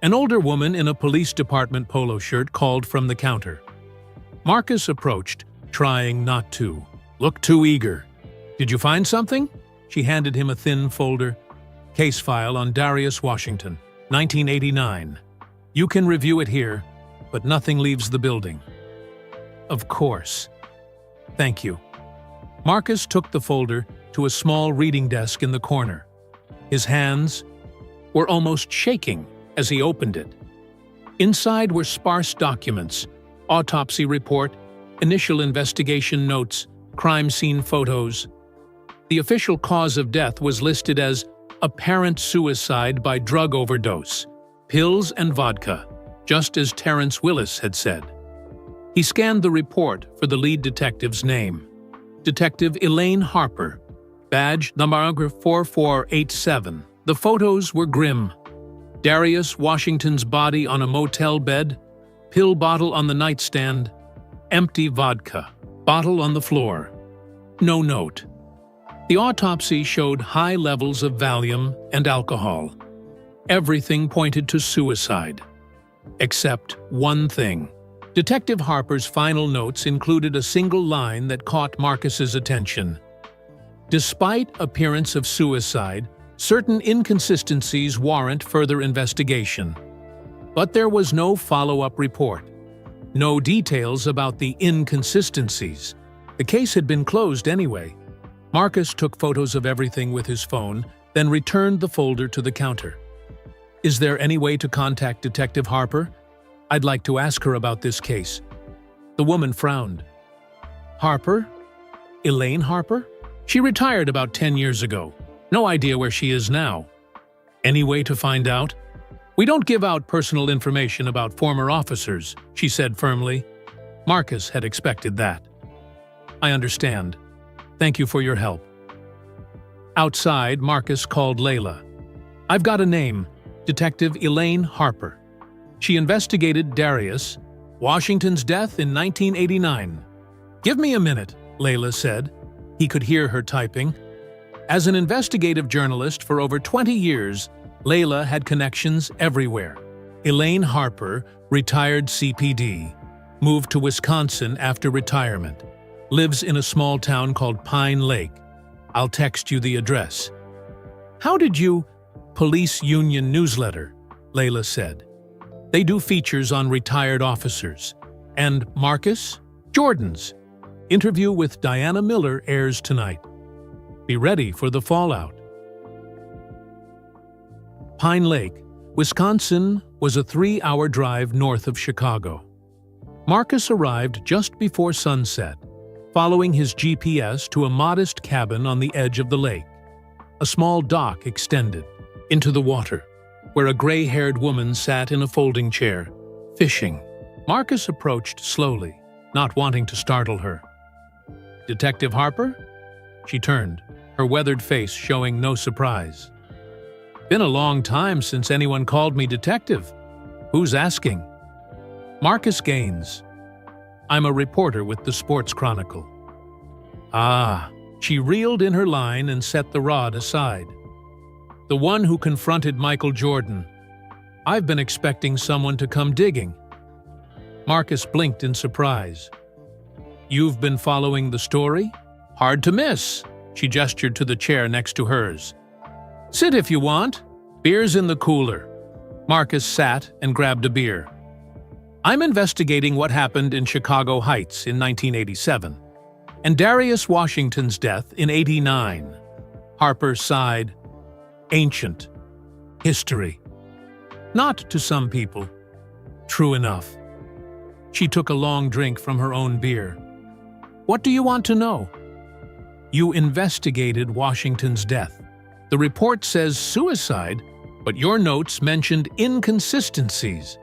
An older woman in a police department polo shirt called from the counter. Marcus approached, trying not to look too eager. "Did you find something?" She handed him a thin folder. "Case file on Darius Washington, 1989. You can review it here, but nothing leaves the building." "Of course. Thank you." Marcus took the folder to a small reading desk in the corner. His hands were almost shaking as he opened it. Inside were sparse documents: autopsy report, initial investigation notes, crime scene photos. The official cause of death was listed as apparent suicide by drug overdose, pills and vodka, just as Terrence Willis had said. He scanned the report for the lead detective's name. Detective Elaine Harper, badge number 4487. The photos were grim. Darius Washington's body on a motel bed, pill bottle on the nightstand, empty vodka, bottle on the floor. No note. The autopsy showed high levels of Valium and alcohol. Everything pointed to suicide. Except one thing. Detective Harper's final notes included a single line that caught Marcus's attention. Despite appearance of suicide, certain inconsistencies warrant further investigation. But there was no follow-up report. No details about the inconsistencies. The case had been closed anyway. Marcus took photos of everything with his phone, then returned the folder to the counter. Is there any way to contact Detective Harper? I'd like to ask her about this case. The woman frowned. Harper? Elaine Harper? She retired about 10 years ago. No idea where she is now. Any way to find out? We don't give out personal information about former officers, she said firmly. Marcus had expected that. I understand. Thank you for your help. Outside, Marcus called Layla. I've got a name, Detective Elaine Harper. She investigated Darius, Washington's death in 1989. Give me a minute, Layla said. He could hear her typing. As an investigative journalist for over 20 years, Layla had connections everywhere. Elaine Harper, retired CPD, moved to Wisconsin after retirement. Lives in a small town called Pine Lake. I'll text you the address. How did you... Police Union newsletter, Layla said. They do features on retired officers. And Marcus? Jordan's. Interview with Diana Miller airs tonight. Be ready for the fallout. Pine Lake, Wisconsin was a 3-hour drive north of Chicago. Marcus arrived just before sunset, following his GPS to a modest cabin on the edge of the lake. A small dock extended into the water, where a gray-haired woman sat in a folding chair, fishing. Marcus approached slowly, not wanting to startle her. Detective Harper? She turned, her weathered face showing no surprise. Been a long time since anyone called me detective. Who's asking? Marcus Gaines. I'm a reporter with the Sports Chronicle. Ah, she reeled in her line and set the rod aside. The one who confronted Michael Jordan. I've been expecting someone to come digging. Marcus blinked in surprise. You've been following the story? Hard to miss. She gestured to the chair next to hers. Sit if you want. Beer's in the cooler. Marcus sat and grabbed a beer. I'm investigating what happened in Chicago Heights in 1987, and Darius Washington's death in '89. Harper sighed. Ancient. History. Not to some people. True enough. She took a long drink from her own beer. What do you want to know? You investigated Washington's death. The report says suicide, but your notes mentioned inconsistencies.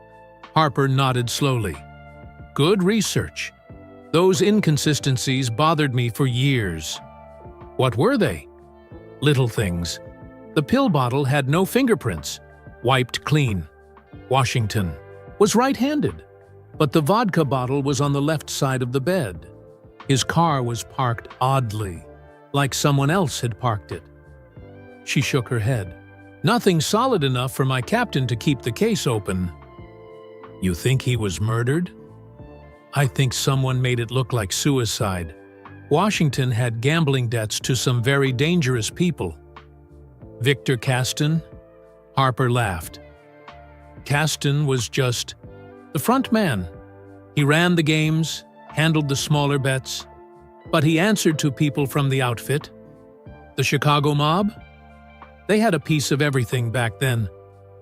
Harper nodded slowly. Good research. Those inconsistencies bothered me for years. What were they? Little things. The pill bottle had no fingerprints, wiped clean. Washington was right-handed, but the vodka bottle was on the left side of the bed. His car was parked oddly, like someone else had parked it. She shook her head. Nothing solid enough for my captain to keep the case open. You think he was murdered? I think someone made it look like suicide. Washington had gambling debts to some very dangerous people. Victor Caston? Harper laughed. Caston was just the front man. He ran the games, handled the smaller bets, but he answered to people from the outfit. The Chicago mob? They had a piece of everything back then,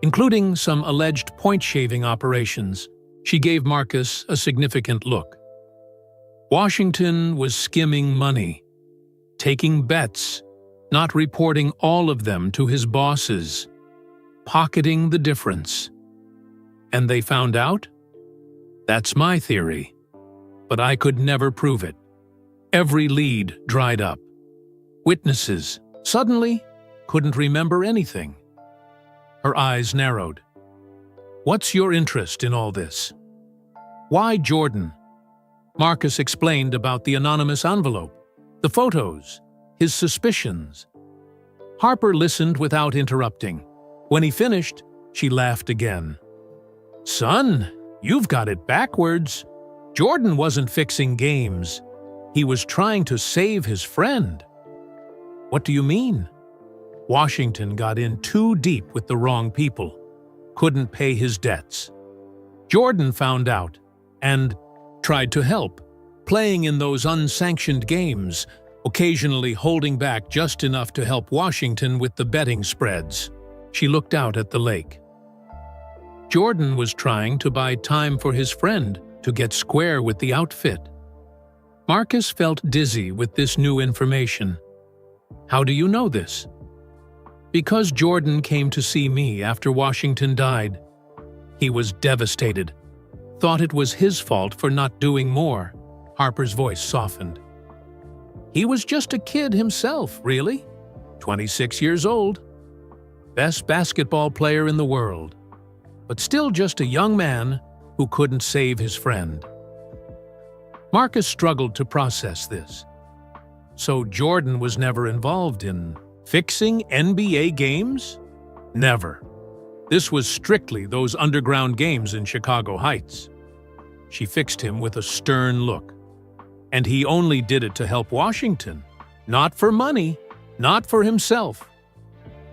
including some alleged point-shaving operations. She gave Marcus a significant look. Washington was skimming money, taking bets, not reporting all of them to his bosses, pocketing the difference. And they found out? That's my theory, but I could never prove it. Every lead dried up. Witnesses, suddenly, couldn't remember anything. Her eyes narrowed. What's your interest in all this? Why Jordan? Marcus explained about the anonymous envelope, the photos, his suspicions. Harper listened without interrupting. When he finished, she laughed again. Son, you've got it backwards. Jordan wasn't fixing games. He was trying to save his friend. What do you mean? Washington got in too deep with the wrong people. Couldn't pay his debts. Jordan found out, and tried to help, playing in those unsanctioned games, occasionally holding back just enough to help Washington with the betting spreads. She looked out at the lake. Jordan was trying to buy time for his friend to get square with the outfit. Marcus felt dizzy with this new information. How do you know this? Because Jordan came to see me after Washington died. He was devastated, thought it was his fault for not doing more. Harper's voice softened. He was just a kid himself, really. 26 years old. Best basketball player in the world. But still just a young man who couldn't save his friend. Marcus struggled to process this. So Jordan was never involved in fixing NBA games? Never. This was strictly those underground games in Chicago Heights. She fixed him with a stern look. And he only did it to help Washington. Not for money, not for himself.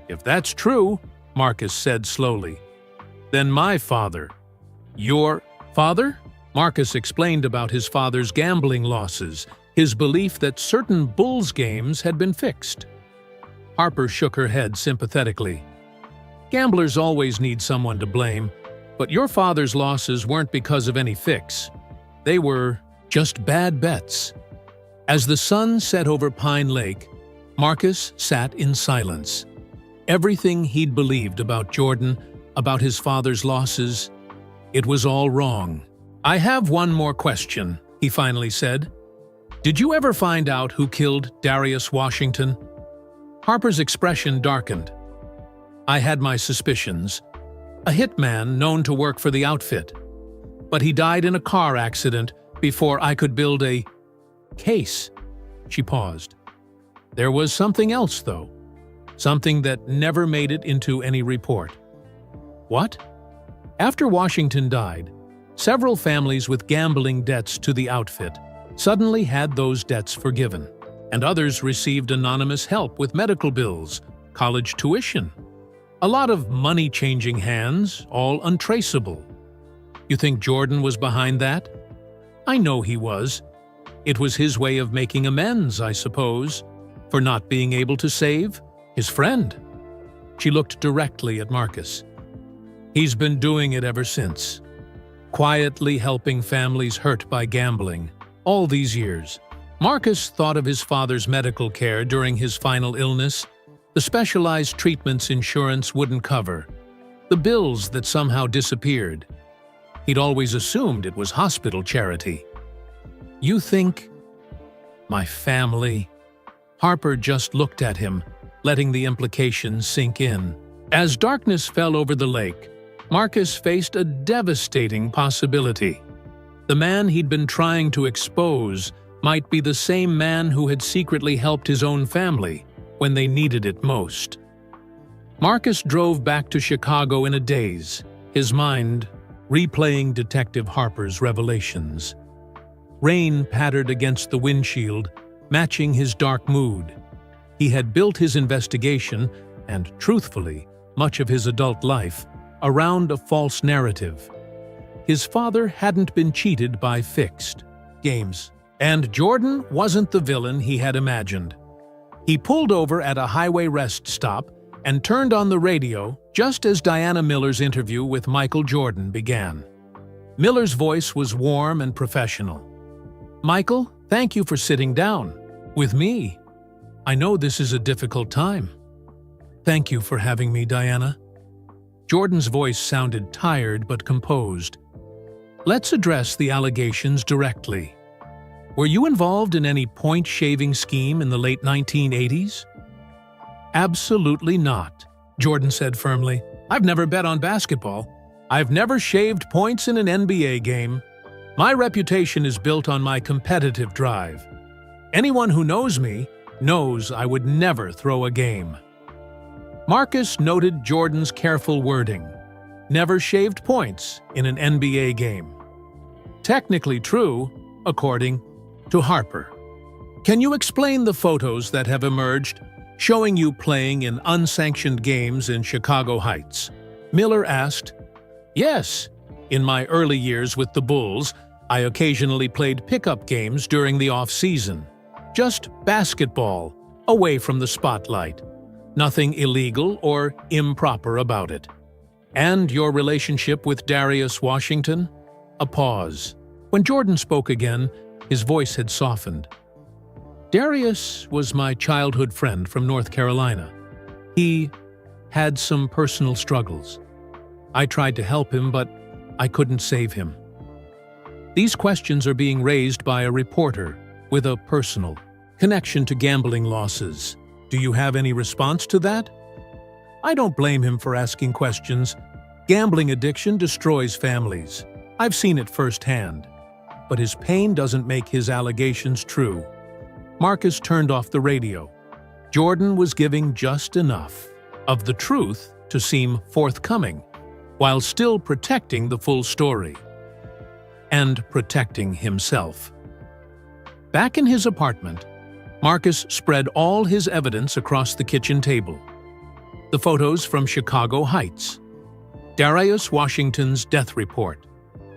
If that's true, Marcus said slowly, then my father. Your father? Marcus explained about his father's gambling losses, his belief that certain Bulls games had been fixed. Harper shook her head sympathetically. Gamblers always need someone to blame, but your father's losses weren't because of any fix. They were just bad bets. As the sun set over Pine Lake, Marcus sat in silence. Everything he'd believed about Jordan, about his father's losses, it was all wrong. I have one more question, he finally said. Did you ever find out who killed Darius Washington? Harper's expression darkened. I had my suspicions. A hitman known to work for the outfit. But he died in a car accident before I could build a case. She paused. There was something else, though. Something that never made it into any report. What? After Washington died, several families with gambling debts to the outfit suddenly had those debts forgiven, and others received anonymous help with medical bills, college tuition. A lot of money changing hands, all untraceable. You think Jordan was behind that? I know he was. It was his way of making amends, I suppose, for not being able to save his friend. She looked directly at Marcus. He's been doing it ever since, quietly helping families hurt by gambling, all these years. Marcus thought of his father's medical care during his final illness, the specialized treatments insurance wouldn't cover, the bills that somehow disappeared. He'd always assumed it was hospital charity. You think? My family? Harper just looked at him, letting the implications sink in. As darkness fell over the lake, Marcus faced a devastating possibility. The man he'd been trying to expose might be the same man who had secretly helped his own family when they needed it most. Marcus drove back to Chicago in a daze, his mind replaying Detective Harper's revelations. Rain pattered against the windshield, matching his dark mood. He had built his investigation, and truthfully, much of his adult life, around a false narrative. His father hadn't been cheated by fixed games, and Jordan wasn't the villain he had imagined. He pulled over at a highway rest stop and turned on the radio just as Diana Miller's interview with Michael Jordan began. Miller's voice was warm and professional. Michael, thank you for sitting down with me. I know this is a difficult time. Thank you for having me, Diana. Jordan's voice sounded tired but composed. Let's address the allegations directly. Were you involved in any point-shaving scheme in the late 1980s? Absolutely not, Jordan said firmly. I've never bet on basketball. I've never shaved points in an NBA game. My reputation is built on my competitive drive. Anyone who knows me knows I would never throw a game. Marcus noted Jordan's careful wording. Never shaved points in an NBA game. Technically true, according to Harper. Can you explain the photos that have emerged showing you playing in unsanctioned games in Chicago Heights? Miller asked. Yes. In my early years with the Bulls, I occasionally played pickup games during the off-season. Just basketball, away from the spotlight. Nothing illegal or improper about it. And your relationship with Darius Washington? A pause. When Jordan spoke again, his voice had softened. Darius was my childhood friend from North Carolina. He had some personal struggles. I tried to help him, but I couldn't save him. These questions are being raised by a reporter with a personal connection to gambling losses. Do you have any response to that? I don't blame him for asking questions. Gambling addiction destroys families. I've seen it firsthand. But his pain doesn't make his allegations true. Marcus turned off the radio. Jordan was giving just enough of the truth to seem forthcoming, while still protecting the full story. And protecting himself. Back in his apartment, Marcus spread all his evidence across the kitchen table. The photos from Chicago Heights, Darius Washington's death report,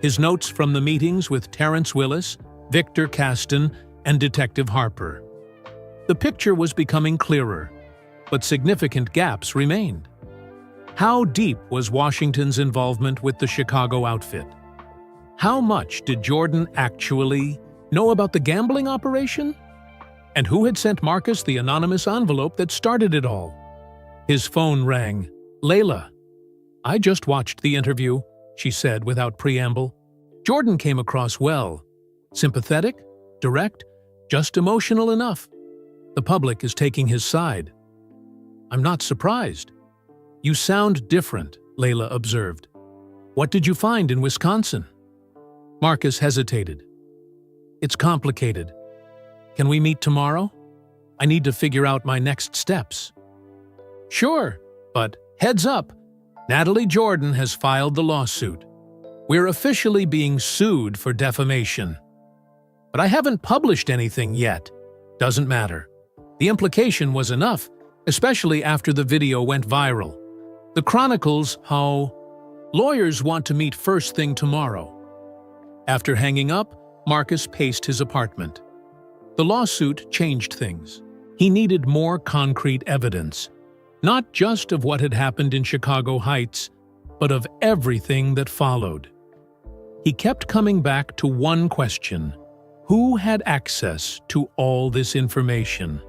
his notes from the meetings with Terrence Willis, Victor Caston, and Detective Harper. The picture was becoming clearer, but significant gaps remained. How deep was Washington's involvement with the Chicago outfit? How much did Jordan actually know about the gambling operation? And who had sent Marcus the anonymous envelope that started it all? His phone rang. Layla. I just watched the interview, she said without preamble. Jordan came across well. Sympathetic, direct, just emotional enough. The public is taking his side. I'm not surprised. You sound different, Layla observed. What did you find in Wisconsin? Marcus hesitated. It's complicated. Can we meet tomorrow? I need to figure out my next steps. Sure, but heads up, Natalie Jordan has filed the lawsuit. We're officially being sued for defamation. But I haven't published anything yet. Doesn't matter. The implication was enough, especially after the video went viral. The chronicles how lawyers want to meet first thing tomorrow. After hanging up, Marcus paced his apartment. The lawsuit changed things. He needed more concrete evidence, not just of what had happened in Chicago Heights, but of everything that followed. He kept coming back to one question: who had access to all this information?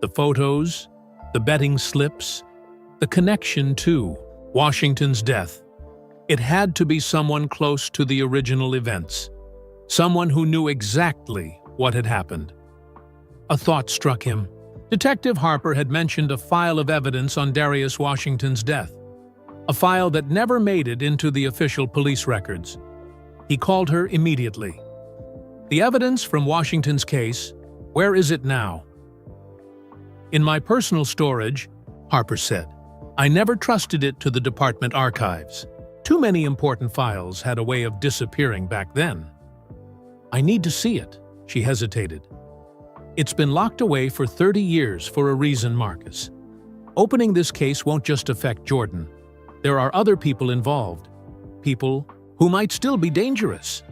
The photos, the betting slips, the connection to Washington's death. It had to be someone close to the original events, someone who knew exactly what had happened. A thought struck him. Detective Harper had mentioned a file of evidence on Darius Washington's death, a file that never made it into the official police records. He called her immediately. The evidence from Washington's case, where is it now? In my personal storage, Harper said. I never trusted it to the department archives. Too many important files had a way of disappearing back then. I need to see it, she hesitated. It's been locked away for 30 years for a reason, Marcus. Opening this case won't just affect Jordan. There are other people involved. People who might still be dangerous.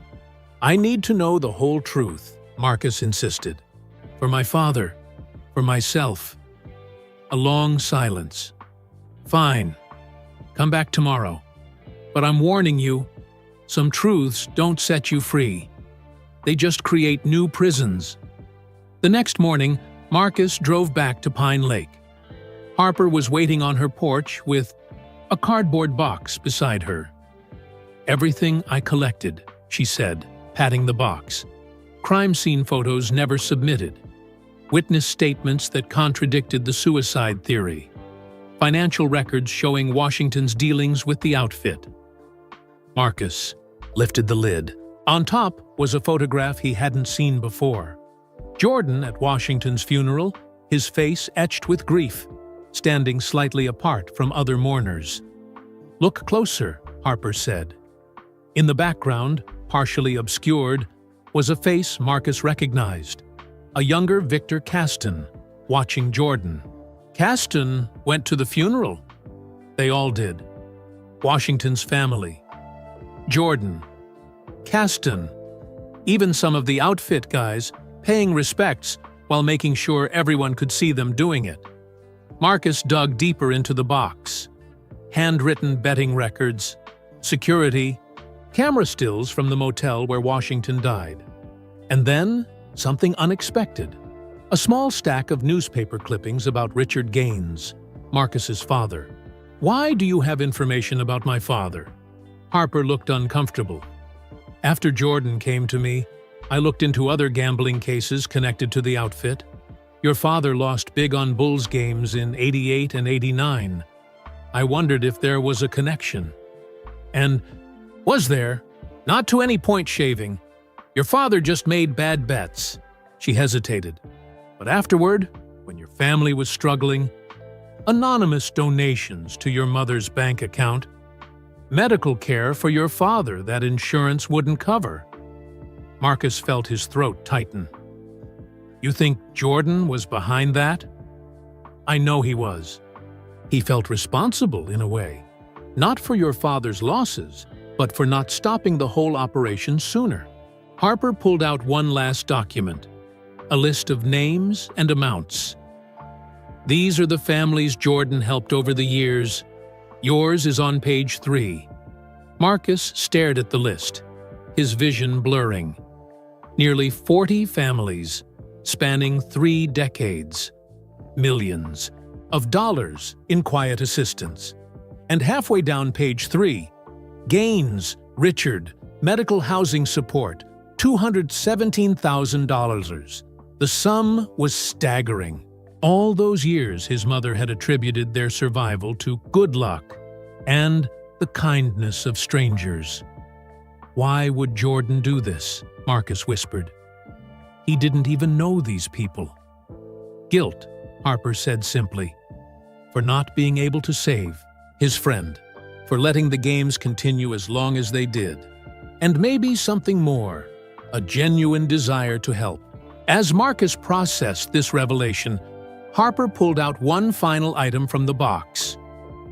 I need to know the whole truth, Marcus insisted. For my father, for myself. A long silence. Fine. Come back tomorrow. But I'm warning you, some truths don't set you free. They just create new prisons. The next morning, Marcus drove back to Pine Lake. Harper was waiting on her porch with a cardboard box beside her. Everything I collected, she said, patting the box. Crime scene photos never submitted. Witness statements that contradicted the suicide theory. Financial records showing Washington's dealings with the outfit. Marcus lifted the lid. On top was a photograph he hadn't seen before. Jordan at Washington's funeral, his face etched with grief, standing slightly apart from other mourners. Look closer, Harper said. In the background, partially obscured, was a face Marcus recognized. A younger Victor Caston, watching Jordan. Caston went to the funeral. They all did. Washington's family. Jordan. Caston. even some of the outfit guys paying respects while making sure everyone could see them doing it. Marcus dug deeper into the box. Handwritten betting records, security, camera stills from the motel where Washington died. And then, something unexpected. A small stack of newspaper clippings about Richard Gaines, Marcus's father. "Why do you have information about my father?" Harper looked uncomfortable. "After Jordan came to me, I looked into other gambling cases connected to the outfit. Your father lost big on Bulls games in '88 and '89. I wondered if there was a connection. And was there? Not to any point shaving. Your father just made bad bets." She hesitated. "But afterward, when your family was struggling, anonymous donations to your mother's bank account, medical care for your father that insurance wouldn't cover." Marcus felt his throat tighten. "You think Jordan was behind that?" "I know he was. He felt responsible in a way, not for your father's losses, but for not stopping the whole operation sooner." Harper pulled out one last document, a list of names and amounts. "These are the families Jordan helped over the years. Yours is on page 3. Marcus stared at the list, his vision blurring. Nearly 40 families, spanning 3 decades. Millions of dollars in quiet assistance. And halfway down page 3, Gaines, Richard, medical housing support, $217,000. The sum was staggering. All those years his mother had attributed their survival to good luck and the kindness of strangers. "Why would Jordan do this?" Marcus whispered. "He didn't even know these people." "Guilt," Harper said simply, "for not being able to save his friend, for letting the games continue as long as they did. And maybe something more, a genuine desire to help." As Marcus processed this revelation, Harper pulled out one final item from the box,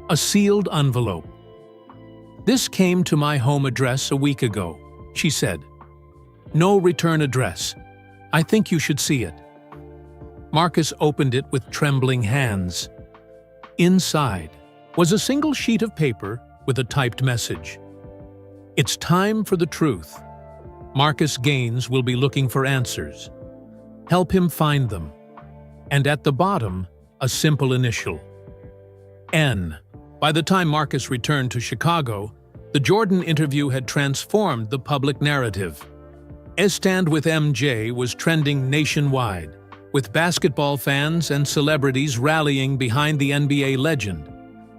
a sealed envelope. "This came to my home address a week ago," she said. "No return address. I think you should see it." Marcus opened it with trembling hands. Inside was a single sheet of paper with a typed message. "It's time for the truth. Marcus Gaines will be looking for answers. Help him find them." And at the bottom, a simple initial. N. By the time Marcus returned to Chicago, the Jordan interview had transformed the public narrative. "A Stand with MJ" was trending nationwide, with basketball fans and celebrities rallying behind the NBA legend.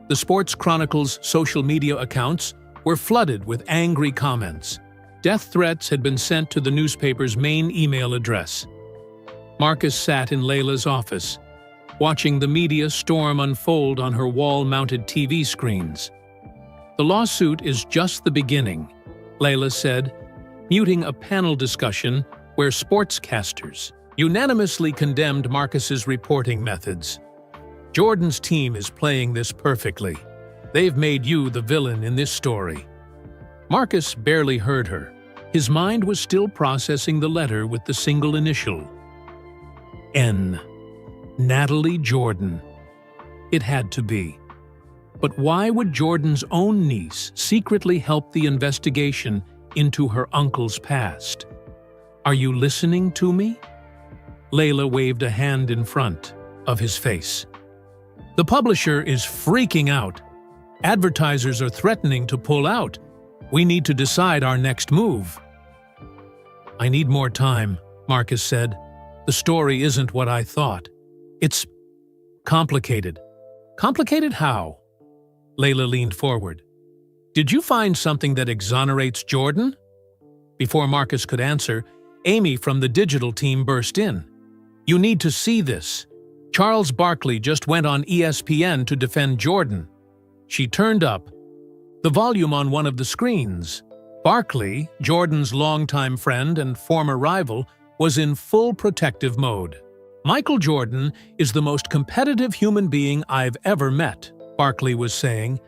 The Sports Chronicle's social media accounts were flooded with angry comments. Death threats had been sent to the newspaper's main email address. Marcus sat in Layla's office, watching the media storm unfold on her wall-mounted TV screens. "The lawsuit is just the beginning," Layla said, muting a panel discussion where sportscasters unanimously condemned Marcus's reporting methods. "Jordan's team is playing this perfectly. They've made you the villain in this story." Marcus barely heard her. His mind was still processing the letter with the single initial. N. Natalie Jordan. It had to be. But why would Jordan's own niece secretly help the investigation into her uncle's past? "Are you listening to me?" Layla waved a hand in front of his face. "The publisher is freaking out. Advertisers are threatening to pull out. We need to decide our next move." "I need more time," Marcus said. "The story isn't what I thought. It's complicated." "Complicated how?" Layla leaned forward. "Did you find something that exonerates Jordan?" Before Marcus could answer, Amy from the digital team burst in. "You need to see this. Charles Barkley just went on ESPN to defend Jordan." She turned up the volume on one of the screens. Barkley, Jordan's longtime friend and former rival, was in full protective mode. "Michael Jordan is the most competitive human being I've ever met," Barkley was saying.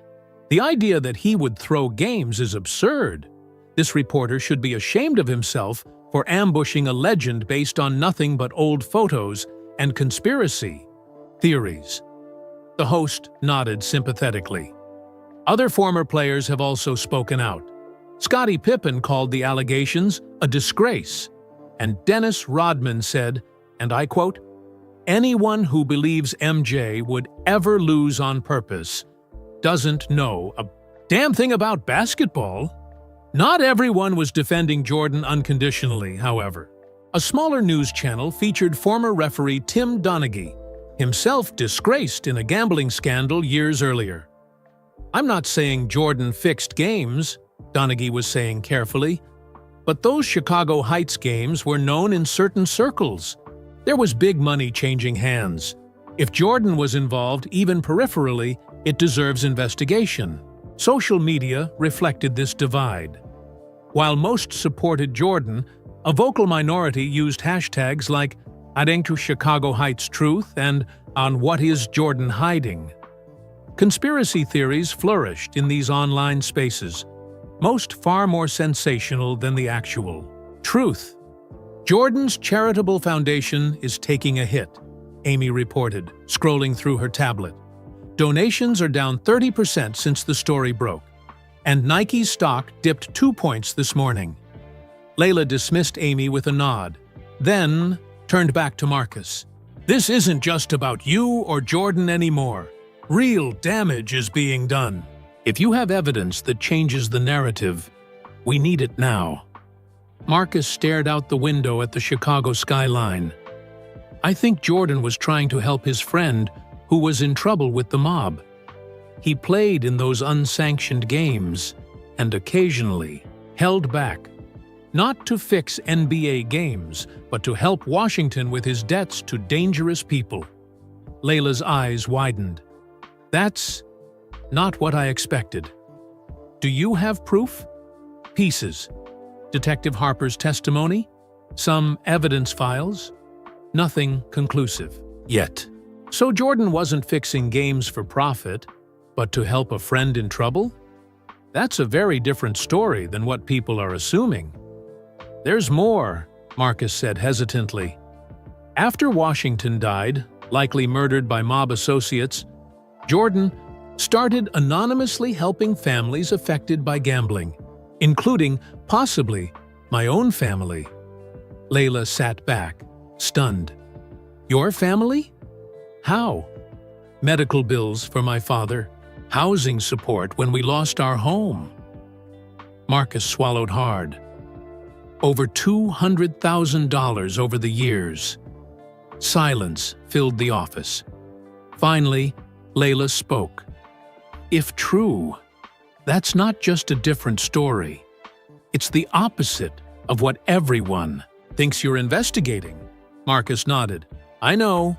"The idea that he would throw games is absurd. This reporter should be ashamed of himself for ambushing a legend based on nothing but old photos and conspiracy theories. The host nodded sympathetically. Other former players have also spoken out. Scottie Pippen called the allegations a disgrace, and Dennis Rodman said, and I quote, "Anyone who believes MJ would ever lose on purpose doesn't know a damn thing about basketball." Not everyone was defending Jordan unconditionally, however. A smaller news channel featured former referee Tim Donaghy, himself disgraced in a gambling scandal years earlier. "I'm not saying Jordan fixed games," Donaghy was saying carefully, "but those Chicago Heights games were known in certain circles. There was big money changing hands. If Jordan was involved, even peripherally, it deserves investigation." Social media reflected this divide. While most supported Jordan, a vocal minority used hashtags like "adding to Chicago Heights truth" and "on what is Jordan hiding." Conspiracy theories flourished in these online spaces, most far more sensational than the actual truth. "Jordan's charitable foundation is taking a hit," Amy reported, scrolling through her tablet. "Donations are down 30% since the story broke, and Nike's stock dipped 2 points this morning." Layla dismissed Amy with a nod, then turned back to Marcus. "This isn't just about you or Jordan anymore. Real damage is being done. If you have evidence that changes the narrative, we need it now." Marcus stared out the window at the Chicago skyline. "I think Jordan was trying to help his friend who was in trouble with the mob. He played in those unsanctioned games and occasionally held back, not to fix NBA games, but to help Washington with his debts to dangerous people." Layla's eyes widened. "That's not what I expected. Do you have proof?" "Pieces. Detective Harper's testimony? Some evidence files? Nothing conclusive. Yet." "So Jordan wasn't fixing games for profit, but to help a friend in trouble? That's a very different story than what people are assuming." "There's more," Marcus said hesitantly. "After Washington died, likely murdered by mob associates, Jordan started anonymously helping families affected by gambling, including, possibly, my own family." Layla sat back, stunned. "Your family? How?" "Medical bills for my father, housing support when we lost our home." Marcus swallowed hard. "Over $200,000 over the years." Silence filled the office. Finally, Layla spoke. "If true, that's not just a different story. It's the opposite of what everyone thinks you're investigating." Marcus nodded. "I know.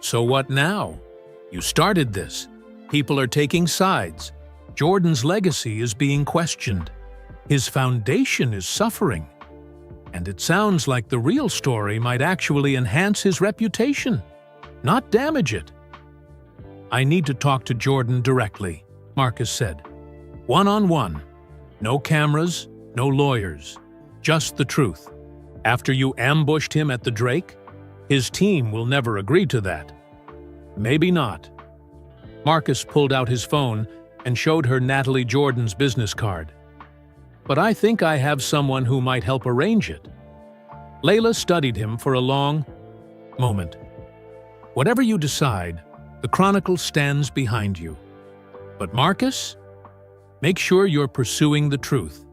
So what now? You started this. People are taking sides. Jordan's legacy is being questioned. His foundation is suffering. And it sounds like the real story might actually enhance his reputation, not damage it." "I need to talk to Jordan directly," Marcus said. "One-on-one. No cameras, no lawyers. Just the truth. After you ambushed him at the Drake, his team will never agree to that." "Maybe not." Marcus pulled out his phone and showed her Natalie Jordan's business card. "But I think I have someone who might help arrange it." Layla studied him for a long moment. "Whatever you decide, the Chronicle stands behind you. But Marcus, make sure you're pursuing the truth,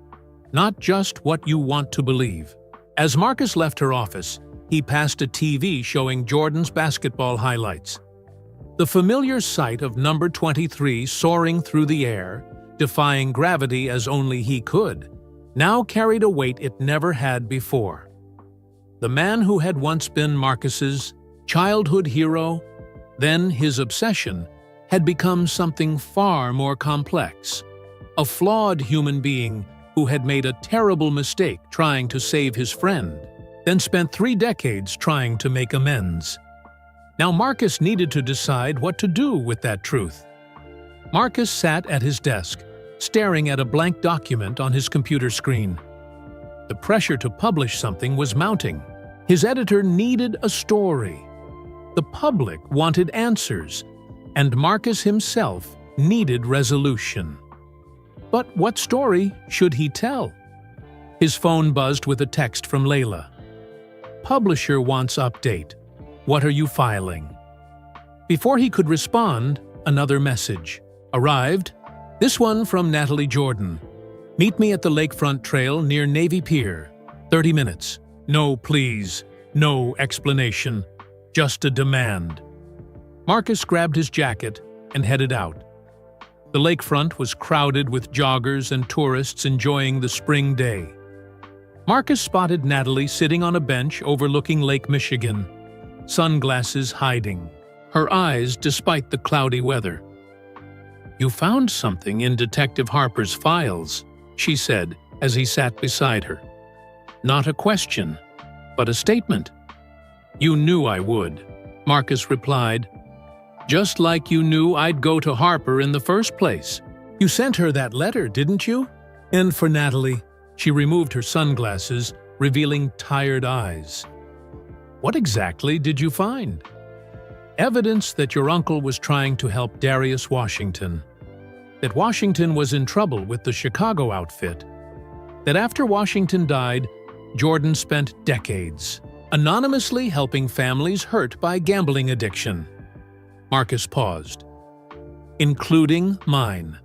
not just what you want to believe." As Marcus left her office, he passed a TV showing Jordan's basketball highlights. The familiar sight of number 23 soaring through the air, defying gravity as only he could, now carried a weight it never had before. The man who had once been Marcus's childhood hero, then his obsession, had become something far more complex. A flawed human being who had made a terrible mistake trying to save his friend, then spent 3 decades trying to make amends. Now Marcus needed to decide what to do with that truth. Marcus sat at his desk, staring at a blank document on his computer screen. The pressure to publish something was mounting. His editor needed a story. The public wanted answers, and Marcus himself needed resolution. But what story should he tell? His phone buzzed with a text from Layla. "Publisher wants update. What are you filing?" Before he could respond, another message arrived. This one from Natalie Jordan. "Meet me at the lakefront trail near Navy Pier. 30 minutes. No please, no explanation. Just a demand." Marcus grabbed his jacket and headed out. The lakefront was crowded with joggers and tourists enjoying the spring day. Marcus spotted Natalie sitting on a bench overlooking Lake Michigan, sunglasses hiding her eyes despite the cloudy weather. "You found something in Detective Harper's files," she said as he sat beside her. "Not a question, but a statement." "You knew I would," Marcus replied. "Just like you knew I'd go to Harper in the first place. You sent her that letter, didn't you?" And for Natalie, she removed her sunglasses, revealing tired eyes. "What exactly did you find?" "Evidence that your uncle was trying to help Darius Washington. That Washington was in trouble with the Chicago outfit. That after Washington died, Jordan spent decades anonymously helping families hurt by gambling addiction." Marcus paused. "Including mine."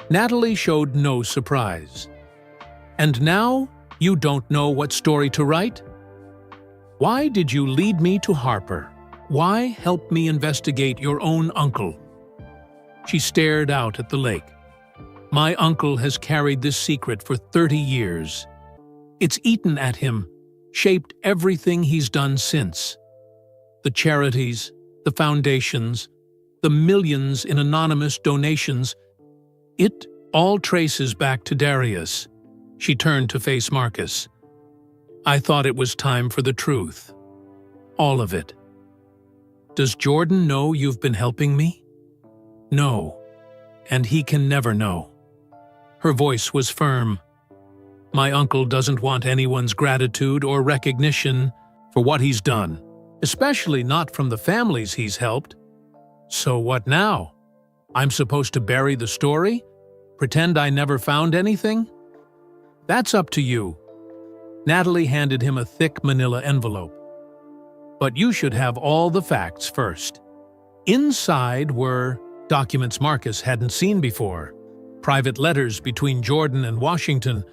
Natalie showed no surprise. "And now you don't know what story to write? Why did you lead me to Harper? Why help me investigate your own uncle?" She stared out at the lake. "My uncle has carried this secret for 30 years. It's eaten at him, shaped everything he's done since. The charities, the foundations, the millions in anonymous donations. It all traces back to Darius." She turned to face Marcus. "I thought it was time for the truth. All of it." "Does Jordan know you've been helping me?" "No, and he can never know." Her voice was firm. "My uncle doesn't want anyone's gratitude or recognition for what he's done, especially not from the families he's helped. So what now? I'm supposed to bury the story? Pretend I never found anything?" "That's up to you." Natalie handed him a thick manila envelope. "But you should have all the facts first." Inside were documents Marcus hadn't seen before, private letters between Jordan and Washington,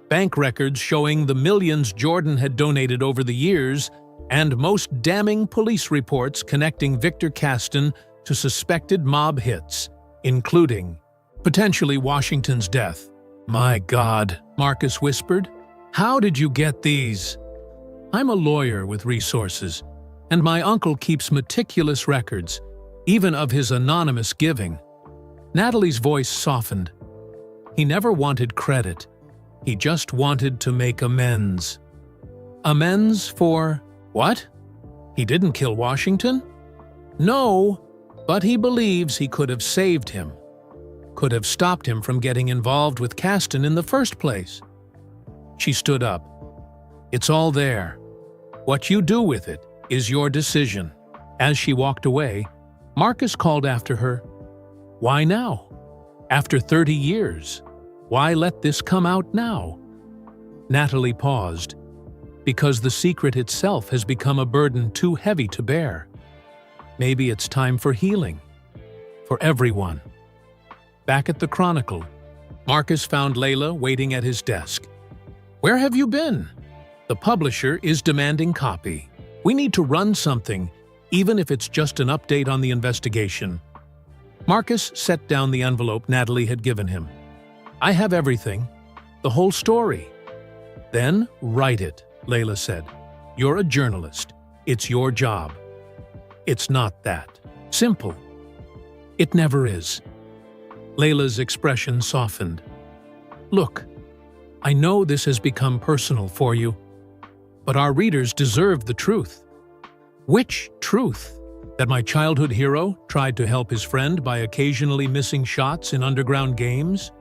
bank records showing the millions Jordan had donated over the years, and most damning police reports connecting Victor Caston to suspected mob hits, including potentially Washington's death. "My God," Marcus whispered. "How did you get these?" "I'm a lawyer with resources, and my uncle keeps meticulous records, even of his anonymous giving." Natalie's voice softened. "He never wanted credit. He just wanted to make amends." "Amends for what? He didn't kill Washington?" "No, but he believes he could have saved him. Could have stopped him from getting involved with Caston in the first place." She stood up. "It's all there. What you do with it is your decision." As she walked away, Marcus called after her. "Why now? After 30 years? Why let this come out now?" Natalie paused. "Because the secret itself has become a burden too heavy to bear. Maybe it's time for healing. For everyone." Back at the Chronicle, Marcus found Layla waiting at his desk. "Where have you been?" "The publisher is demanding copy. We need to run something, even if it's just an update on the investigation." Marcus set down the envelope Natalie had given him. "I have everything, the whole story." "Then write it," Layla said. "You're a journalist. It's your job." "It's not that simple." "It never is." Layla's expression softened. "Look, I know this has become personal for you, but our readers deserve the truth." "Which truth? That my childhood hero tried to help his friend by occasionally missing shots in underground games?"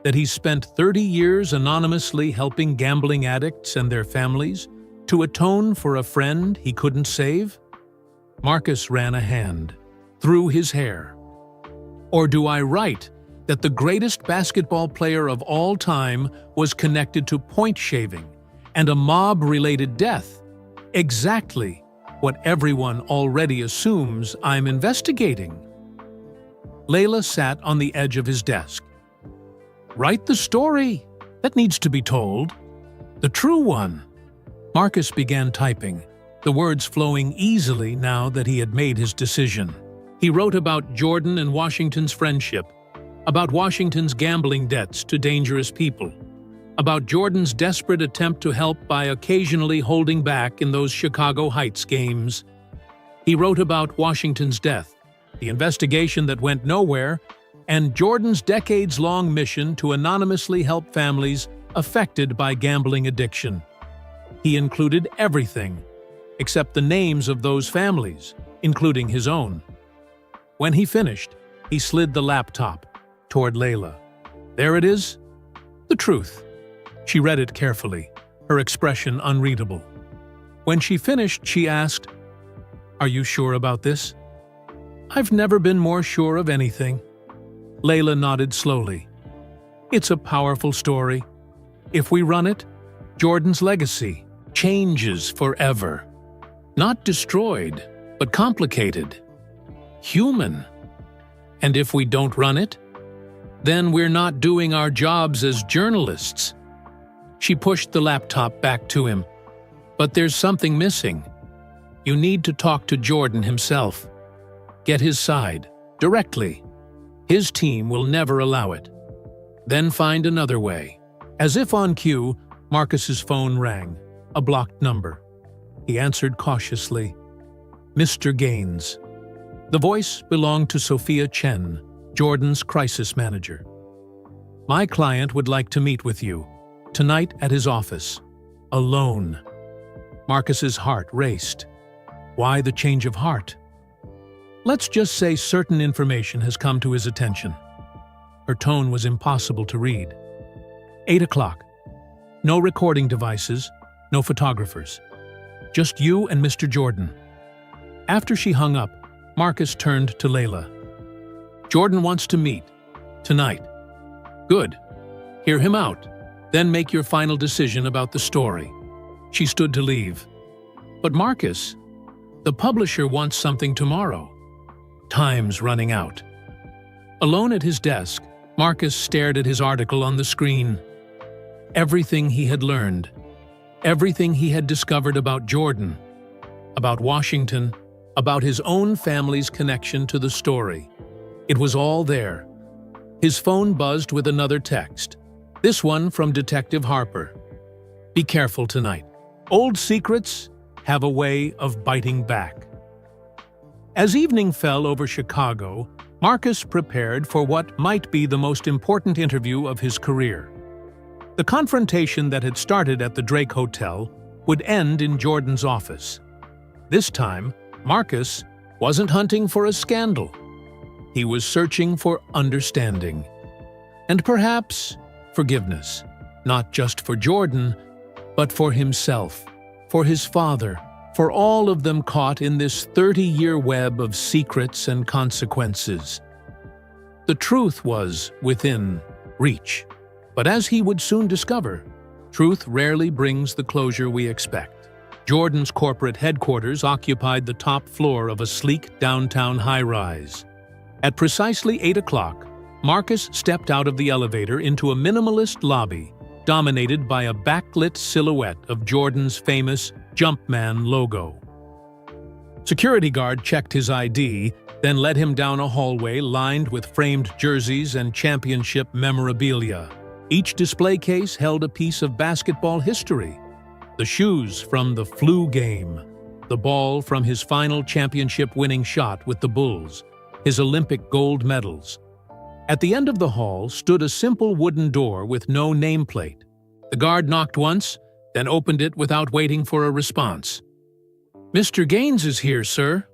That he spent 30 years anonymously helping gambling addicts and their families to atone for a friend he couldn't save? Marcus ran a hand through his hair. Or do I write that the greatest basketball player of all time was connected to point shaving and a mob-related death? Exactly what everyone already assumes I'm investigating. Layla sat on the edge of his desk. Write the story that needs to be told. The true one. Marcus began typing, the words flowing easily now that he had made his decision. He wrote about Jordan and Washington's friendship, about Washington's gambling debts to dangerous people, about Jordan's desperate attempt to help by occasionally holding back in those Chicago Heights games. He wrote about Washington's death, the investigation that went nowhere, and Jordan's decades-long mission to anonymously help families affected by gambling addiction. He included everything, except the names of those families, including his own. When he finished, he slid the laptop toward Layla. There it is, the truth. She read it carefully, her expression unreadable. When she finished, she asked, "Are you sure about this?" "I've never been more sure of anything." Layla nodded slowly. "It's a powerful story. If we run it, Jordan's legacy changes forever. Not destroyed, but complicated. Human. And if we don't run it, then we're not doing our jobs as journalists." She pushed the laptop back to him. "But there's something missing. You need to talk to Jordan himself. Get his side, directly. His team will never allow it. Then find another way." As if on cue, Marcus's phone rang, a blocked number. He answered cautiously. "Mr. Gaines." The voice belonged to Sophia Chen, Jordan's crisis manager. "My client would like to meet with you, tonight at his office. Alone." Marcus's heart raced. Why the change of heart? Let's just say certain information has come to his attention. Her tone was impossible to read. 8 o'clock. No recording devices, no photographers. Just you and Mr. Jordan. After she hung up, Marcus turned to Layla. "Jordan wants to meet. Tonight." "Good. Hear him out. Then make your final decision about the story." She stood to leave. "But Marcus, the publisher wants something tomorrow. Time's running out." Alone at his desk, Marcus stared at his article on the screen. Everything he had learned, everything he had discovered about Jordan, about Washington, about his own family's connection to the story. It was all there. His phone buzzed with another text. This one from Detective Harper. "Be careful tonight. Old secrets have a way of biting back." As evening fell over Chicago, Marcus prepared for what might be the most important interview of his career. The confrontation that had started at the Drake Hotel would end in Jordan's office. This time, Marcus wasn't hunting for a scandal. He was searching for understanding. And perhaps forgiveness, not just for Jordan, but for himself, for his father, for all of them caught in this 30-year web of secrets and consequences. The truth was within reach. But as he would soon discover, truth rarely brings the closure we expect. Jordan's corporate headquarters occupied the top floor of a sleek downtown high-rise. At precisely 8 o'clock, Marcus stepped out of the elevator into a minimalist lobby dominated by a backlit silhouette of Jordan's famous Jumpman logo. Security guard checked his ID, then led him down a hallway lined with framed jerseys and championship memorabilia. Each display case held a piece of basketball history. The shoes from the flu game, the ball from his final championship-winning shot with the Bulls, his Olympic gold medals. At the end of the hall stood a simple wooden door with no nameplate. The guard knocked once, then opened it without waiting for a response. "Mr. Gaines is here, sir."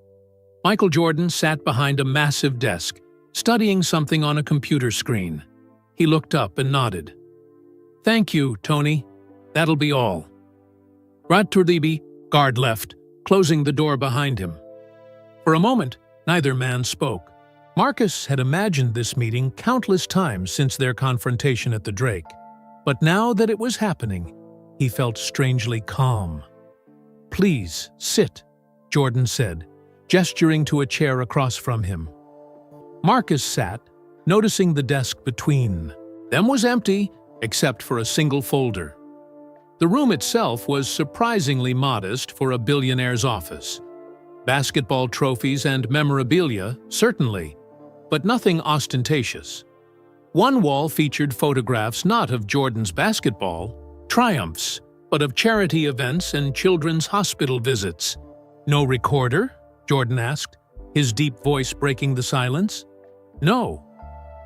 Michael Jordan sat behind a massive desk, studying something on a computer screen. He looked up and nodded. "Thank you, Tony. That'll be all." Ratturdibi, guard left, closing the door behind him. For a moment, neither man spoke. Marcus had imagined this meeting countless times since their confrontation at the Drake. But now that it was happening, he felt strangely calm. "Please, sit," Jordan said, gesturing to a chair across from him. Marcus sat, noticing the desk between them was empty, except for a single folder. The room itself was surprisingly modest for a billionaire's office. Basketball trophies and memorabilia, certainly, but nothing ostentatious. One wall featured photographs not of Jordan's basketball triumphs, but of charity events and children's hospital visits. "No recorder?" Jordan asked, his deep voice breaking the silence. "No,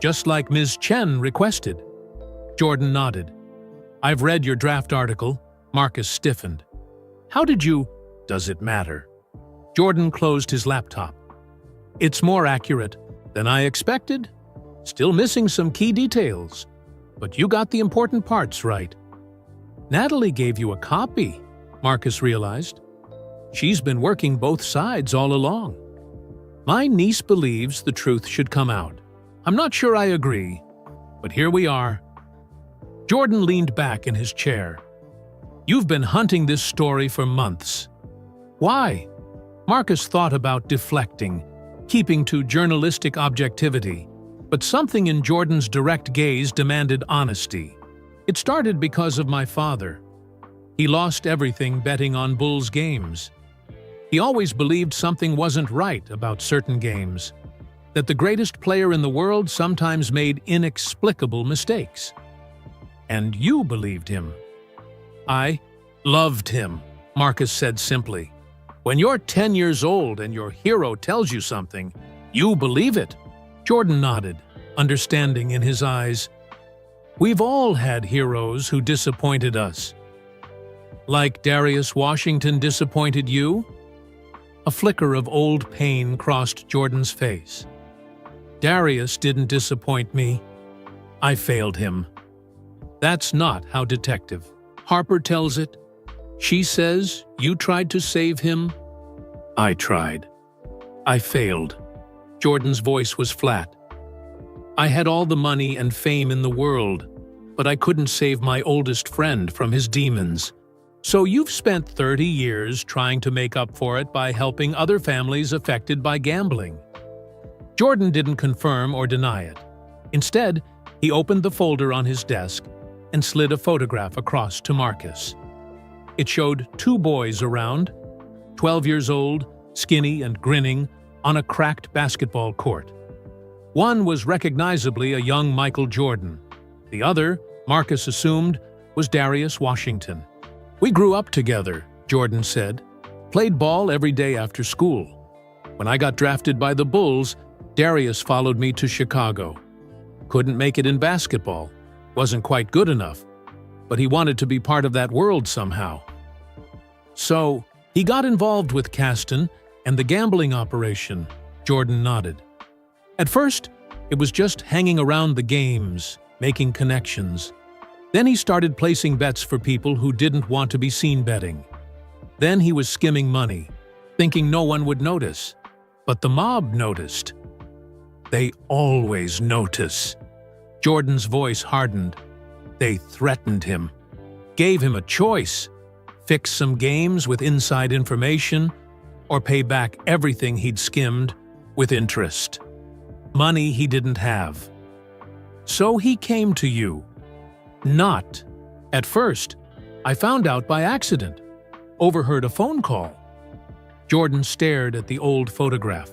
just like Ms. Chen requested." Jordan nodded. "I've read your draft article." Marcus stiffened. "How did you—" "Does it matter?" Jordan closed his laptop. "It's more accurate than I expected. Still missing some key details, but you got the important parts right." "Natalie gave you a copy," Marcus realized. "She's been working both sides all along." "My niece believes the truth should come out. I'm not sure I agree, but here we are." Jordan leaned back in his chair. "You've been hunting this story for months." "Why?" Marcus thought about deflecting, keeping to journalistic objectivity, but something in Jordan's direct gaze demanded honesty. "It started because of my father. He lost everything betting on Bulls games. He always believed something wasn't right about certain games, that the greatest player in the world sometimes made inexplicable mistakes. And you believed him." "I loved him," Marcus said simply. "When you're 10 years old and your hero tells you something, you believe it." Jordan nodded, understanding in his eyes. "We've all had heroes who disappointed us." "Like Darius Washington disappointed you?" A flicker of old pain crossed Jordan's face. "Darius didn't disappoint me. I failed him." "That's not how Detective Harper tells it. She says you tried to save him." "I tried. I failed." Jordan's voice was flat. "I had all the money and fame in the world, but I couldn't save my oldest friend from his demons. So you've spent 30 years trying to make up for it by helping other families affected by gambling." Jordan didn't confirm or deny it. Instead, he opened the folder on his desk and slid a photograph across to Marcus. It showed two boys around, 12 years old, skinny and grinning, on a cracked basketball court. One was recognizably a young Michael Jordan. The other, Marcus assumed, was Darius Washington. "We grew up together," Jordan said. "Played ball every day after school. When I got drafted by the Bulls, Darius followed me to Chicago. Couldn't make it in basketball. Wasn't quite good enough. But he wanted to be part of that world somehow. So, he got involved with Caston and the gambling operation." Jordan nodded. "At first, it was just hanging around the games, making connections. Then he started placing bets for people who didn't want to be seen betting. Then he was skimming money, thinking no one would notice. But the mob noticed. They always notice." Jordan's voice hardened. "They threatened him, gave him a choice: fix some games with inside information, or pay back everything he'd skimmed with interest. Money he didn't have. So he came to you." "Not. At first, I found out by accident. Overheard a phone call." Jordan stared at the old photograph.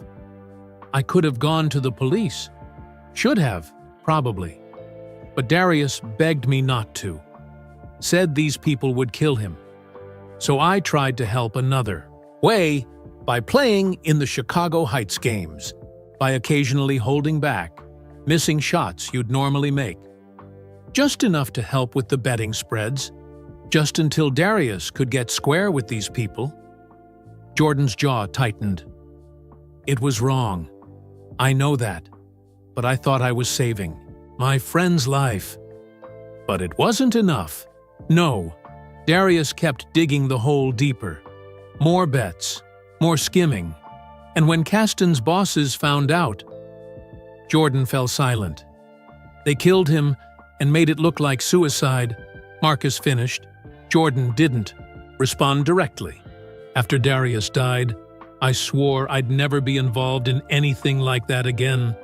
"I could have gone to the police. Should have, probably. But Darius begged me not to. Said these people would kill him. So I tried to help another way by playing in the Chicago Heights games, by occasionally holding back, missing shots you'd normally make. Just enough to help with the betting spreads, just until Darius could get square with these people." Jordan's jaw tightened. "It was wrong. I know that, but I thought I was saving." my friend's life. But it wasn't enough. No, Darius kept digging the hole deeper. More bets, more skimming. And when Kasten's bosses found out, Jordan fell silent. They killed him and made it look like suicide. Marcus finished. Jordan didn't respond directly. After Darius died, I swore I'd never be involved in anything like that again.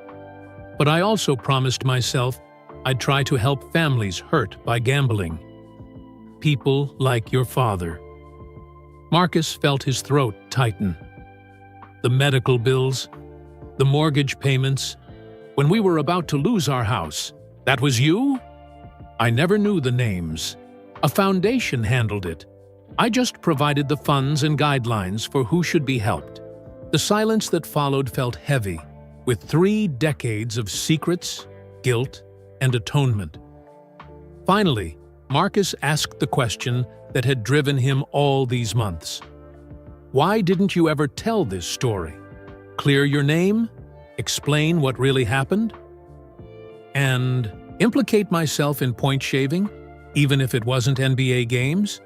But I also promised myself I'd try to help families hurt by gambling. People like your father. Marcus felt his throat tighten. The medical bills, the mortgage payments, when we were about to lose our house. That was you? I never knew the names. A foundation handled it. I just provided the funds and guidelines for who should be helped. The silence that followed felt heavy, with 3 decades of secrets, guilt, and atonement. Finally, Marcus asked the question that had driven him all these months. Why didn't you ever tell this story? Clear your name? Explain what really happened? And implicate myself in point shaving, even if it wasn't NBA games?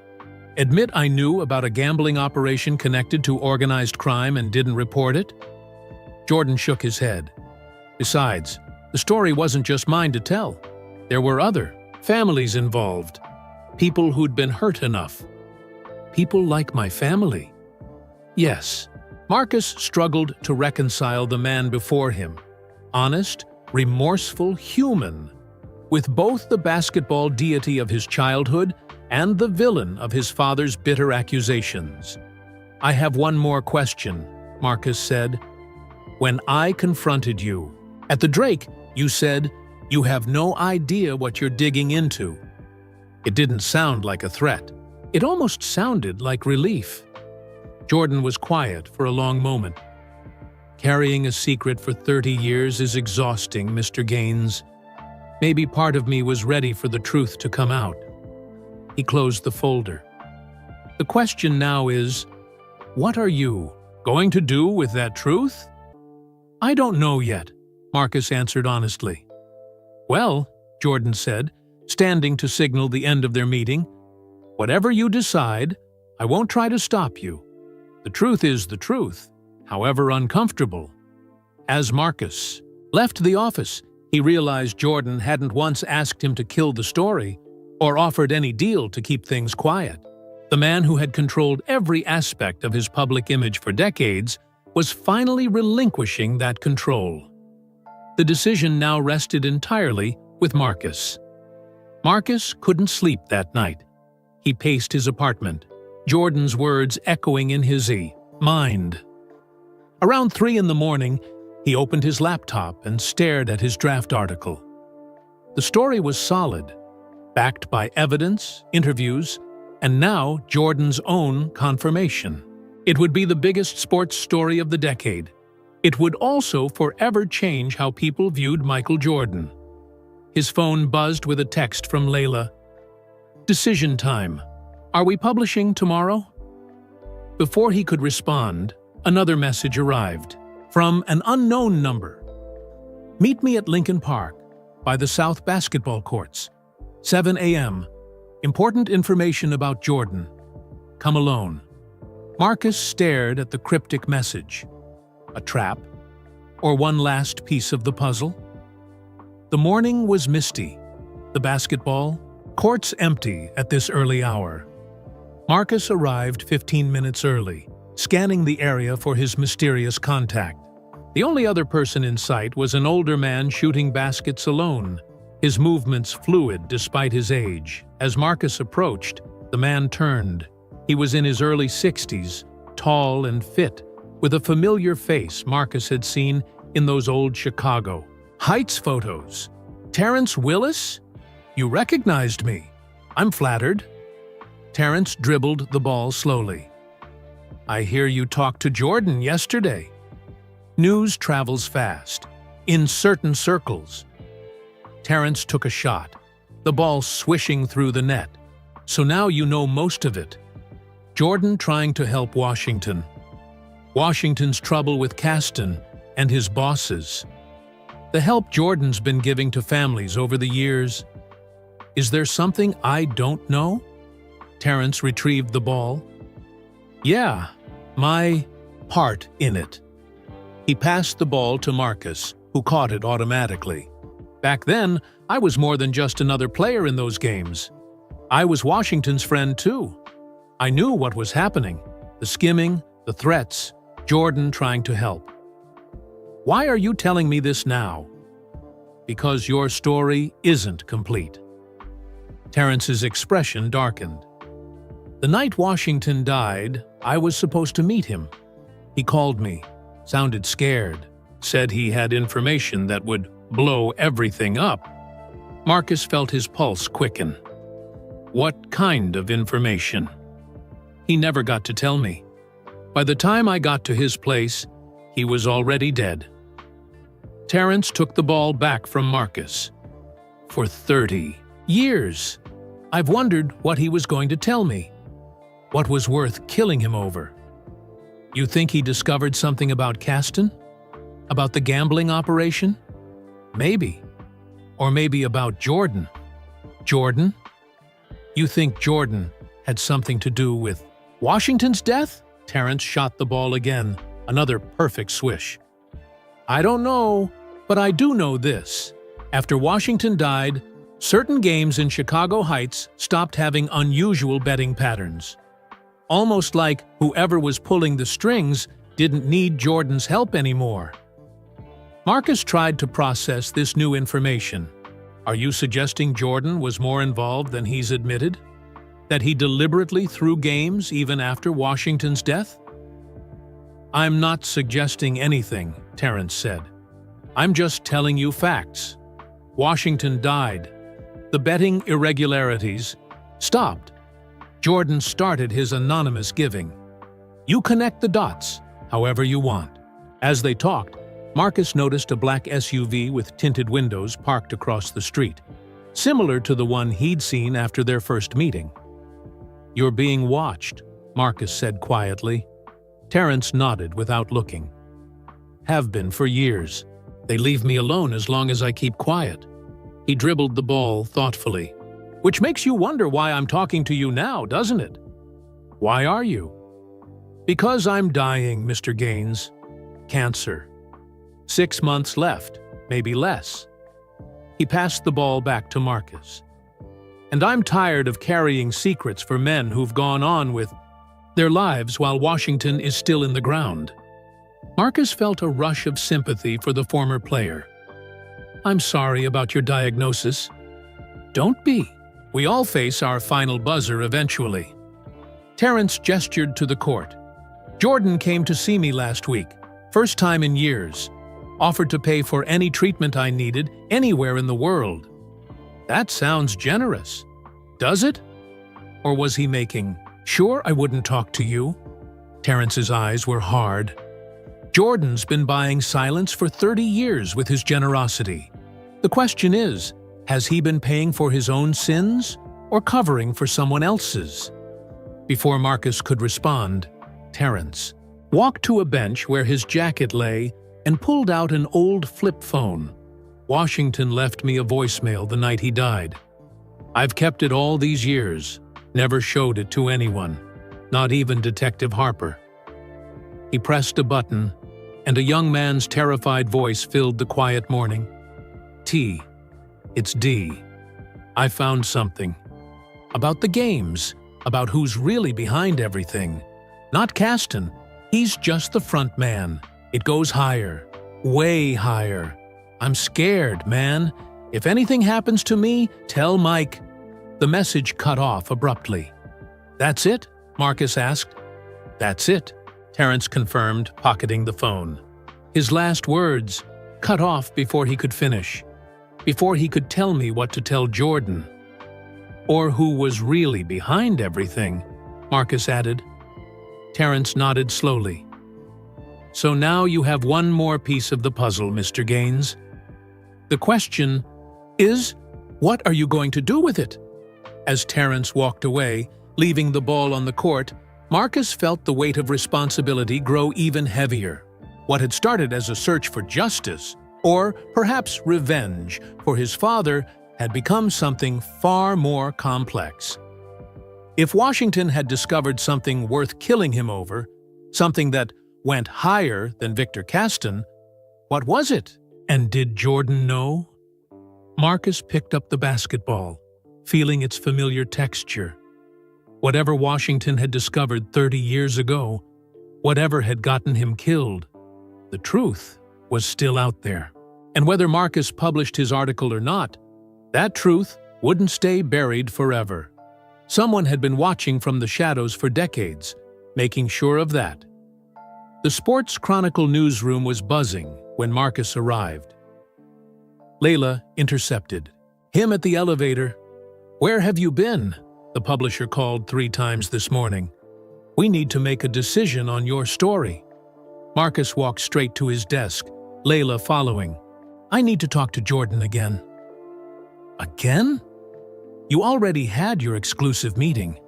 Admit I knew about a gambling operation connected to organized crime and didn't report it? Jordan shook his head. Besides, the story wasn't just mine to tell. There were other families involved. People who'd been hurt enough. People like my family. Yes, Marcus struggled to reconcile the man before him. Honest, remorseful, human. With both the basketball deity of his childhood and the villain of his father's bitter accusations. I have one more question, Marcus said. When I confronted you at the Drake, you said, you have no idea what you're digging into. It didn't sound like a threat. It almost sounded like relief. Jordan was quiet for a long moment. Carrying a secret for 30 years is exhausting, Mr. Gaines. Maybe part of me was ready for the truth to come out. He closed the folder. The question now is, what are you going to do with that truth? I don't know yet, Marcus answered honestly. Well, Jordan said, standing to signal the end of their meeting, whatever you decide, I won't try to stop you. The truth is the truth, however uncomfortable. As Marcus left the office, he realized Jordan hadn't once asked him to kill the story or offered any deal to keep things quiet. The man who had controlled every aspect of his public image for decades was finally relinquishing that control. The decision now rested entirely with Marcus. Marcus couldn't sleep that night. He paced his apartment, Jordan's words echoing in his mind. Around 3 in the morning, he opened his laptop and stared at his draft article. The story was solid, backed by evidence, interviews, and now Jordan's own confirmation. It would be the biggest sports story of the decade. It would also forever change how people viewed Michael Jordan. His phone buzzed with a text from Layla. Decision time. Are we publishing tomorrow? Before he could respond, another message arrived from an unknown number. Meet me at Lincoln Park by the South basketball courts. 7 a.m. Important information about Jordan. Come alone. Marcus stared at the cryptic message. A trap? Or one last piece of the puzzle? The morning was misty. The basketball courts empty at this early hour. Marcus arrived 15 minutes early, scanning the area for his mysterious contact. The only other person in sight was an older man shooting baskets alone, his movements fluid despite his age. As Marcus approached, the man turned. He was in his early 60s, tall and fit, with a familiar face Marcus had seen in those old Chicago Heights photos. Terrence Willis? You recognized me. I'm flattered. Terrence dribbled the ball slowly. I hear you talked to Jordan yesterday. News travels fast, in certain circles. Terrence took a shot, the ball swishing through the net. So now you know most of it. Jordan trying to help Washington. Washington's trouble with Kasten and his bosses. The help Jordan's been giving to families over the years. Is there something I don't know? Terrence retrieved the ball. Yeah, my part in it. He passed the ball to Marcus, who caught it automatically. Back then, I was more than just another player in those games. I was Washington's friend too. I knew what was happening, the skimming, the threats, Jordan trying to help. Why are you telling me this now? Because your story isn't complete. Terrence's expression darkened. The night Washington died, I was supposed to meet him. He called me, sounded scared, said he had information that would blow everything up. Marcus felt his pulse quicken. What kind of information? He never got to tell me. By the time I got to his place, he was already dead. Terrence took the ball back from Marcus. For 30 years, I've wondered what he was going to tell me. What was worth killing him over? You think he discovered something about Caston? About the gambling operation? Maybe. Or maybe about Jordan. Jordan? You think Jordan had something to do with Washington's death? Terrence shot the ball again, another perfect swish. I don't know, but I do know this. After Washington died, certain games in Chicago Heights stopped having unusual betting patterns. Almost like whoever was pulling the strings didn't need Jordan's help anymore. Marcus tried to process this new information. Are you suggesting Jordan was more involved than he's admitted? That he deliberately threw games even after Washington's death? I'm not suggesting anything, Terrence said. I'm just telling you facts. Washington died. The betting irregularities stopped. Jordan started his anonymous giving. You connect the dots, however you want. As they talked, Marcus noticed a black SUV with tinted windows parked across the street, similar to the one he'd seen after their first meeting. You're being watched, Marcus said quietly. Terrence nodded without looking. Have been for years. They leave me alone as long as I keep quiet. He dribbled the ball thoughtfully. Which makes you wonder why I'm talking to you now, doesn't it? Why are you? Because I'm dying, Mr. Gaines. Cancer. 6 months left, maybe less. He passed the ball back to Marcus. And I'm tired of carrying secrets for men who've gone on with their lives while Washington is still in the ground. Marcus felt a rush of sympathy for the former player. I'm sorry about your diagnosis. Don't be. We all face our final buzzer eventually. Terrence gestured to the court. Jordan came to see me last week, first time in years. Offered to pay for any treatment I needed anywhere in the world. That sounds generous. Does it? Or was he making sure I wouldn't talk to you? Terrence's eyes were hard. Jordan's been buying silence for 30 years with his generosity. The question is, has he been paying for his own sins or covering for someone else's? Before Marcus could respond, Terrence walked to a bench where his jacket lay and pulled out an old flip phone. Washington left me a voicemail the night he died. I've kept it all these years, never showed it to anyone, not even Detective Harper. He pressed a button, and a young man's terrified voice filled the quiet morning. T. It's D. I found something. About the games, about who's really behind everything. Not Caston. He's just the front man. It goes higher. Way higher. I'm scared, man. If anything happens to me, tell Mike. The message cut off abruptly. That's it? Marcus asked. That's it, Terrence confirmed, pocketing the phone. His last words, cut off before he could finish. Before he could tell me what to tell Jordan. Or who was really behind everything, Marcus added. Terrence nodded slowly. So now you have one more piece of the puzzle, Mr. Gaines. The question is, what are you going to do with it? As Terrence walked away, leaving the ball on the court, Marcus felt the weight of responsibility grow even heavier. What had started as a search for justice Or perhaps revenge, for his father had become something far more complex. If Washington had discovered something worth killing him over, something that went higher than Victor Caston, what was it? And did Jordan know? Marcus picked up the basketball, feeling its familiar texture. Whatever Washington had discovered 30 years ago, whatever had gotten him killed, the truth was still out there. And whether Marcus published his article or not, that truth wouldn't stay buried forever. Someone had been watching from the shadows for decades, making sure of that. The Sports Chronicle newsroom was buzzing when Marcus arrived. Layla intercepted him at the elevator. "Where have you been?" the publisher called 3 times this morning. "We need to make a decision on your story." Marcus walked straight to his desk, Layla following. "I need to talk to Jordan again." "Again? You already had your exclusive meeting."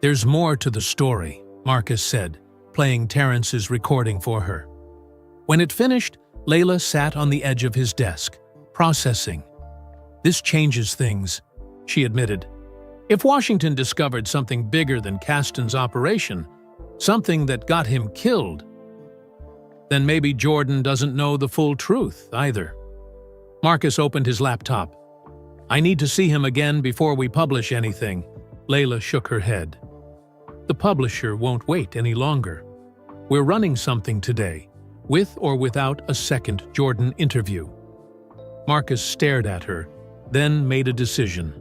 "There's more to the story," Marcus said, playing Terrence's recording for her. When it finished, Layla sat on the edge of his desk, processing. "This changes things," she admitted. "If Washington discovered something bigger than Caston's operation, something that got him killed, then maybe Jordan doesn't know the full truth either." Marcus opened his laptop. "I need to see him again before we publish anything." Layla shook her head. "The publisher won't wait any longer. We're running something today, with or without a second Jordan interview." Marcus stared at her, then made a decision.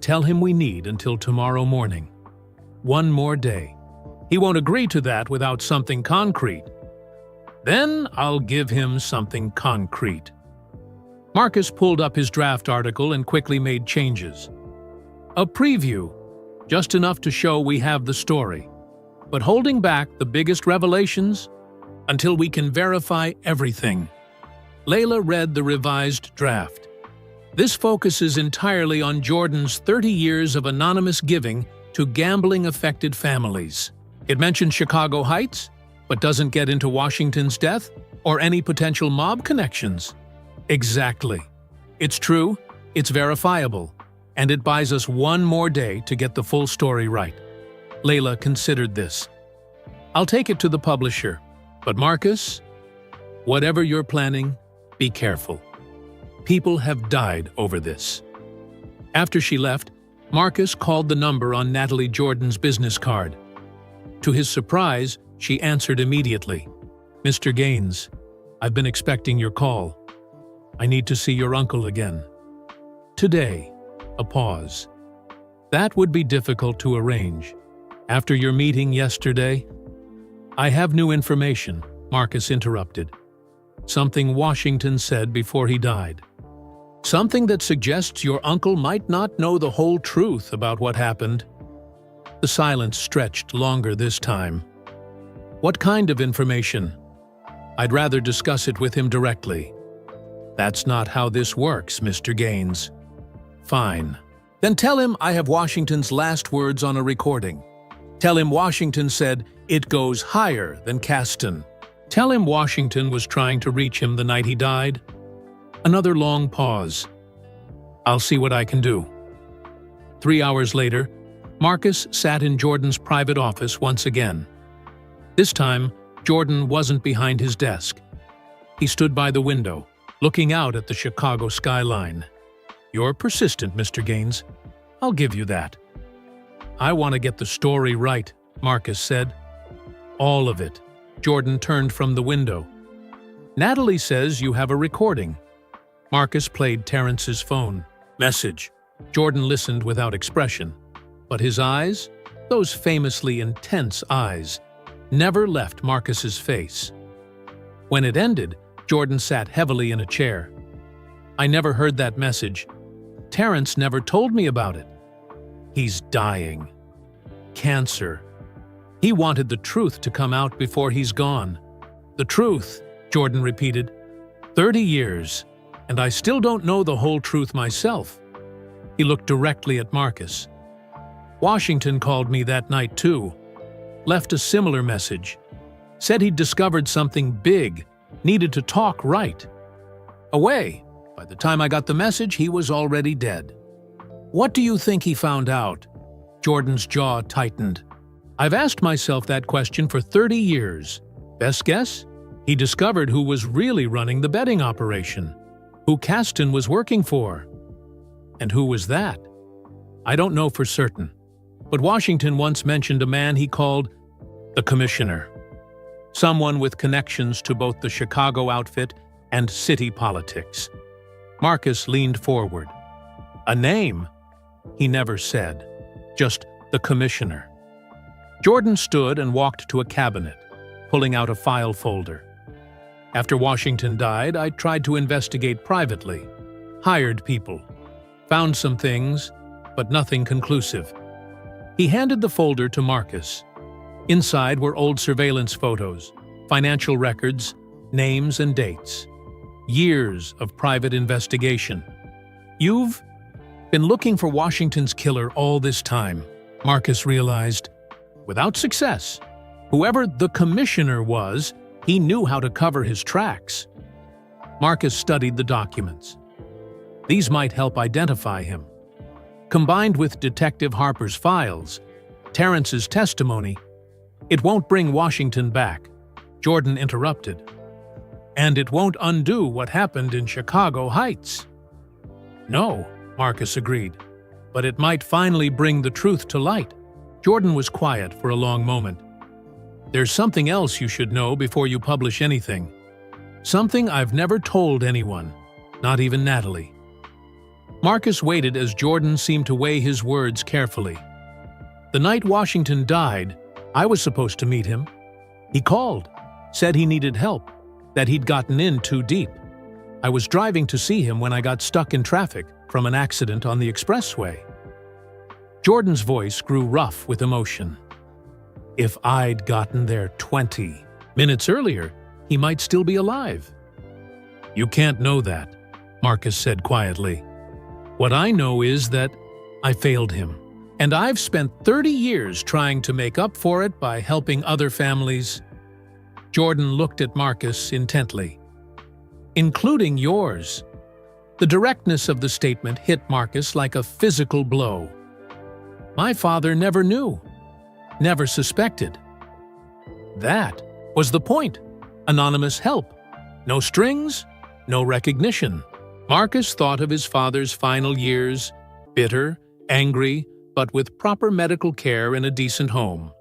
"Tell him we need until tomorrow morning. One more day. He won't agree to that without something concrete. Then I'll give him something concrete." Marcus pulled up his draft article and quickly made changes. "A preview, just enough to show we have the story, but holding back the biggest revelations until we can verify everything." Layla read the revised draft. This focuses entirely on Jordan's 30 years of anonymous giving to gambling-affected families. It mentions Chicago Heights, but doesn't get into Washington's death or any potential mob connections. Exactly. It's true, it's verifiable, and it buys us one more day to get the full story right. Layla considered this. "I'll take it to the publisher, but Marcus, whatever you're planning, be careful. People have died over this." After she left, Marcus called the number on Natalie Jordan's business card. To his surprise, she answered immediately. "Mr. Gaines, I've been expecting your call. I need to see your uncle again. Today." A pause. "That would be difficult to arrange. After your meeting yesterday?" "I have new information," Marcus interrupted. "Something Washington said before he died. Something that suggests your uncle might not know the whole truth about what happened." The silence stretched longer this time. "What kind of information?" "I'd rather discuss it with him directly." "That's not how this works, Mr. Gaines." "Fine. Then tell him I have Washington's last words on a recording. Tell him Washington said it goes higher than Caston. Tell him Washington was trying to reach him the night he died." Another long pause. "I'll see what I can do." 3 hours later, Marcus sat in Jordan's private office once again. This time, Jordan wasn't behind his desk. He stood by the window, looking out at the Chicago skyline. "You're persistent, Mr. Gaines. I'll give you that." "I want to get the story right," Marcus said. "All of it." Jordan turned from the window. "Natalie says you have a recording." Marcus played Terrence's phone. Message. Jordan listened without expression, but his eyes, those famously intense eyes, never left Marcus's face. When it ended, Jordan sat heavily in a chair. "I never heard that message. Terrence never told me about it." "He's dying. Cancer. He wanted the truth to come out before he's gone." "The truth," Jordan repeated. 30 years, and I still don't know the whole truth myself." He looked directly at Marcus. "Washington called me that night too. Left a similar message. Said he'd discovered something big needed to talk right away. By the time I got the message, he was already dead. What do you think he found out? Jordan's jaw tightened. I've asked myself that question for 30 years. Best guess? He discovered who was really running the betting operation, who Caston was working for. And who was that? I don't know for certain, but Washington once mentioned a man he called the Commissioner, someone with connections to both the Chicago outfit and city politics. Marcus leaned forward. A name? He never said, just the Commissioner. Jordan stood and walked to a cabinet, pulling out a file folder. After Washington died, I tried to investigate privately, hired people, found some things, but nothing conclusive. He handed the folder to Marcus. Inside were old surveillance photos, financial records, names and dates. Years of private investigation. You've been looking for Washington's killer all this time, Marcus realized. Without success. Whoever the Commissioner was, he knew how to cover his tracks. Marcus studied the documents. These might help identify him. Combined with Detective Harper's files, Terrence's testimony, it won't bring Washington back, Jordan interrupted. And it won't undo what happened in Chicago Heights. No, Marcus agreed, but it might finally bring the truth to light. Jordan was quiet for a long moment. There's something else you should know before you publish anything. Something I've never told anyone, not even Natalie. Marcus waited as Jordan seemed to weigh his words carefully. The night Washington died, I was supposed to meet him. He called, said he needed help, that he'd gotten in too deep. I was driving to see him when I got stuck in traffic from an accident on the expressway. Jordan's voice grew rough with emotion. If I'd gotten there 20 minutes earlier, he might still be alive. You can't know that, Marcus said quietly. What I know is that I failed him, and I've spent 30 years trying to make up for it by helping other families. Jordan looked at Marcus intently. Including yours. The directness of the statement hit Marcus like a physical blow. My father never knew, never suspected. That was the point. Anonymous help. No strings, no recognition. Marcus thought of his father's final years, bitter, angry, but with proper medical care in a decent home.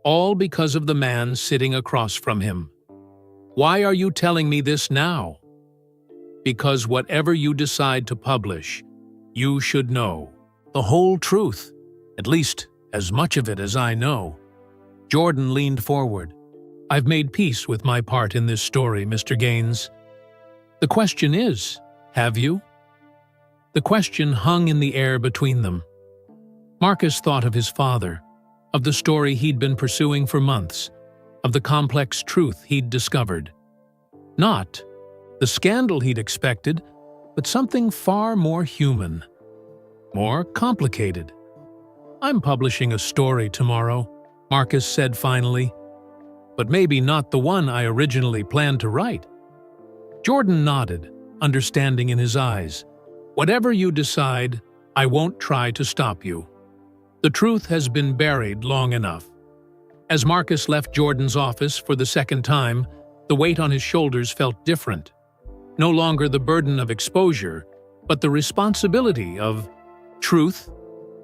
All because of the man sitting across from him. Why are you telling me this now? Because whatever you decide to publish, you should know the whole truth, at least as much of it as I know. Jordan leaned forward. I've made peace with my part in this story, Mr. Gaines. The question is, have you? The question hung in the air between them. Marcus thought of his father, of the story he'd been pursuing for months, of the complex truth he'd discovered. Not the scandal he'd expected, but something far more human, more complicated. I'm publishing a story tomorrow, Marcus said finally, but maybe not the one I originally planned to write. Jordan nodded, understanding in his eyes. Whatever you decide, I won't try to stop you. The truth has been buried long enough. As Marcus left Jordan's office for the second time, the weight on his shoulders felt different. No longer the burden of exposure, but the responsibility of truth,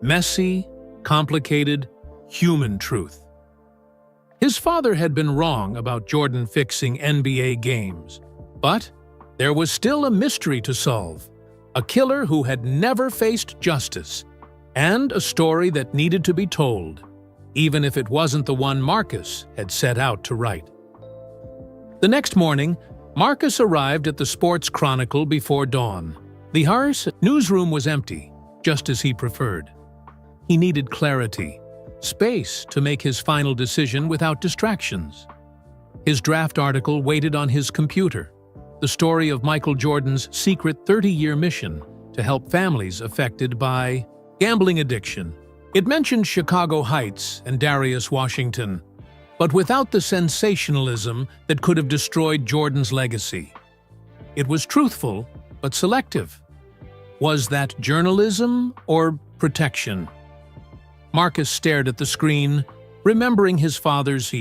messy, complicated, human truth. His father had been wrong about Jordan fixing NBA games, but there was still a mystery to solve, a killer who had never faced justice, and a story that needed to be told, even if it wasn't the one Marcus had set out to write. The next morning, Marcus arrived at the Sports Chronicle before dawn. The harsh newsroom was empty, just as he preferred. He needed clarity, space to make his final decision without distractions. His draft article waited on his computer, the story of Michael Jordan's secret 30-year mission to help families affected by gambling addiction. It mentioned Chicago Heights and Darius Washington, but without the sensationalism that could have destroyed Jordan's legacy. It was truthful, but selective. Was that journalism or protection? Marcus stared at the screen, remembering his father's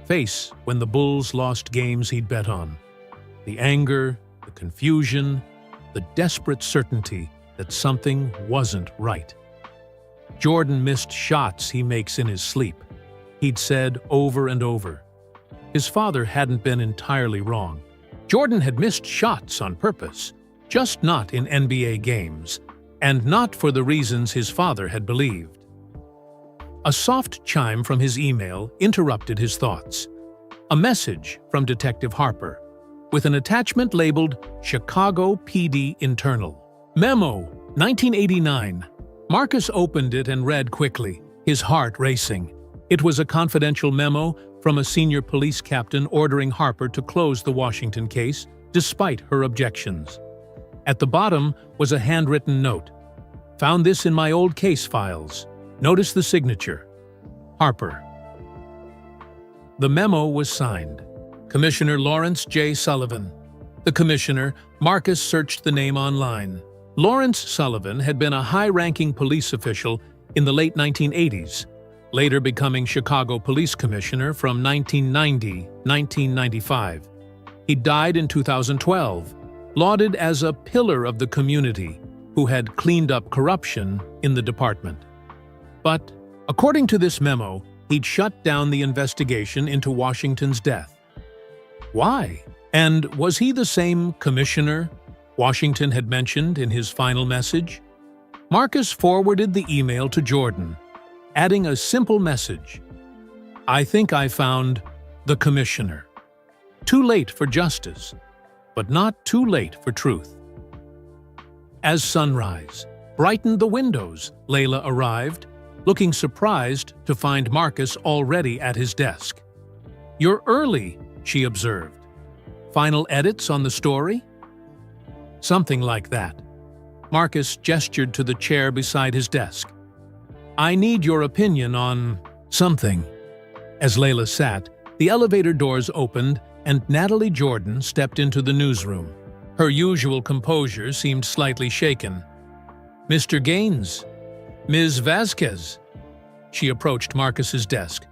face when the Bulls lost games he'd bet on. The anger, the confusion, the desperate certainty that something wasn't right. Jordan missed shots he makes in his sleep, he'd said over and over. His father hadn't been entirely wrong. Jordan had missed shots on purpose, just not in NBA games, and not for the reasons his father had believed. A soft chime from his email interrupted his thoughts. A message from Detective Harper, with an attachment labeled Chicago PD Internal. Memo, 1989. Marcus opened it and read quickly, his heart racing. It was a confidential memo from a senior police captain ordering Harper to close the Washington case, despite her objections. At the bottom was a handwritten note. Found this in my old case files. Notice the signature. Harper. The memo was signed. Commissioner Lawrence J. Sullivan. The commissioner, Marcus searched the name online. Lawrence Sullivan had been a high-ranking police official in the late 1980s, later becoming Chicago Police Commissioner from 1990-1995. He died in 2012, lauded as a pillar of the community who had cleaned up corruption in the department. But, according to this memo, he'd shut down the investigation into Washington's death. Why? And was he the same commissioner Washington had mentioned in his final message? Marcus forwarded the email to Jordan, adding a simple message. I think I found the commissioner. Too late for justice, but not too late for truth. As sunrise brightened the windows, Layla arrived, looking surprised to find Marcus already at his desk. You're early, she observed. Final edits on the story? Something like that. Marcus gestured to the chair beside his desk. I need your opinion on something. As Layla sat, the elevator doors opened and Natalie Jordan stepped into the newsroom. Her usual composure seemed slightly shaken. Mr. Gaines, Ms. Vasquez. She approached Marcus's desk.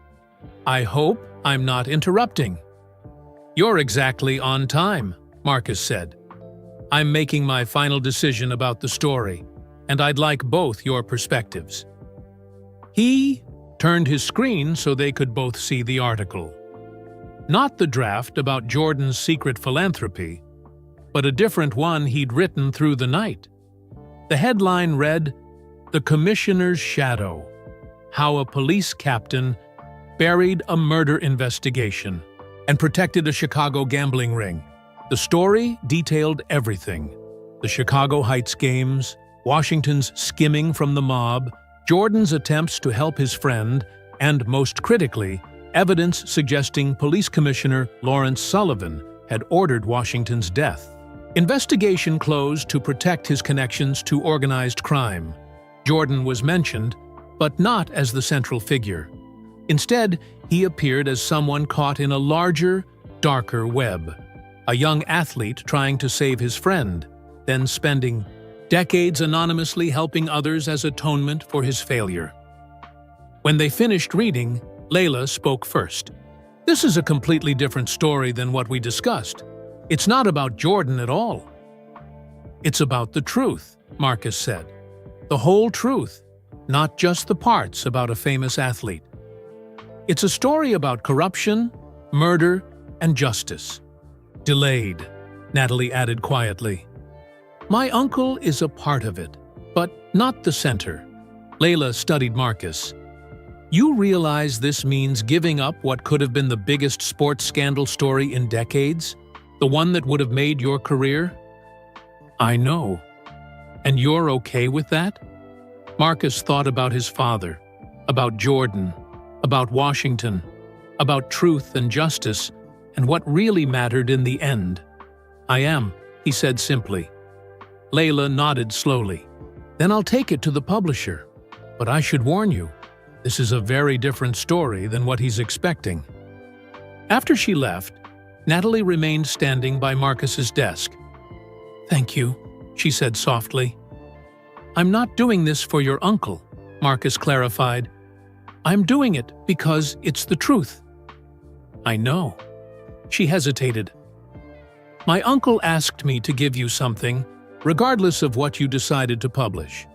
I hope I'm not interrupting. You're exactly on time, Marcus said. I'm making my final decision about the story, and I'd like both your perspectives. He turned his screen so they could both see the article. Not the draft about Jordan's secret philanthropy, but a different one he'd written through the night. The headline read, The Commissioner's Shadow, How a Police Captain Buried a Murder Investigation and Protected a Chicago Gambling Ring. The story detailed everything. The Chicago Heights games, Washington's skimming from the mob, Jordan's attempts to help his friend, and most critically, evidence suggesting Police Commissioner Lawrence Sullivan had ordered Washington's death. Investigation closed to protect his connections to organized crime. Jordan was mentioned, but not as the central figure. Instead, he appeared as someone caught in a larger, darker web. A young athlete trying to save his friend, then spending decades anonymously helping others as atonement for his failure. When they finished reading, Layla spoke first. This is a completely different story than what we discussed. It's not about Jordan at all. It's about the truth, Marcus said. The whole truth, not just the parts about a famous athlete. It's a story about corruption, murder, and justice. Delayed, Natalie added quietly. My uncle is a part of it, but not the center. Layla studied Marcus. You realize this means giving up what could have been the biggest sports scandal story in decades? The one that would have made your career? I know. And you're okay with that? Marcus thought about his father, about Jordan, about Washington, about truth and justice, and what really mattered in the end. I am, he said simply. Layla nodded slowly. Then I'll take it to the publisher. But I should warn you, this is a very different story than what he's expecting. After she left, Natalie remained standing by Marcus's desk. "Thank you," she said softly. "I'm not doing this for your uncle," Marcus clarified. "I'm doing it because it's the truth." "I know." She hesitated. "My uncle asked me to give you something, regardless of what you decided to publish."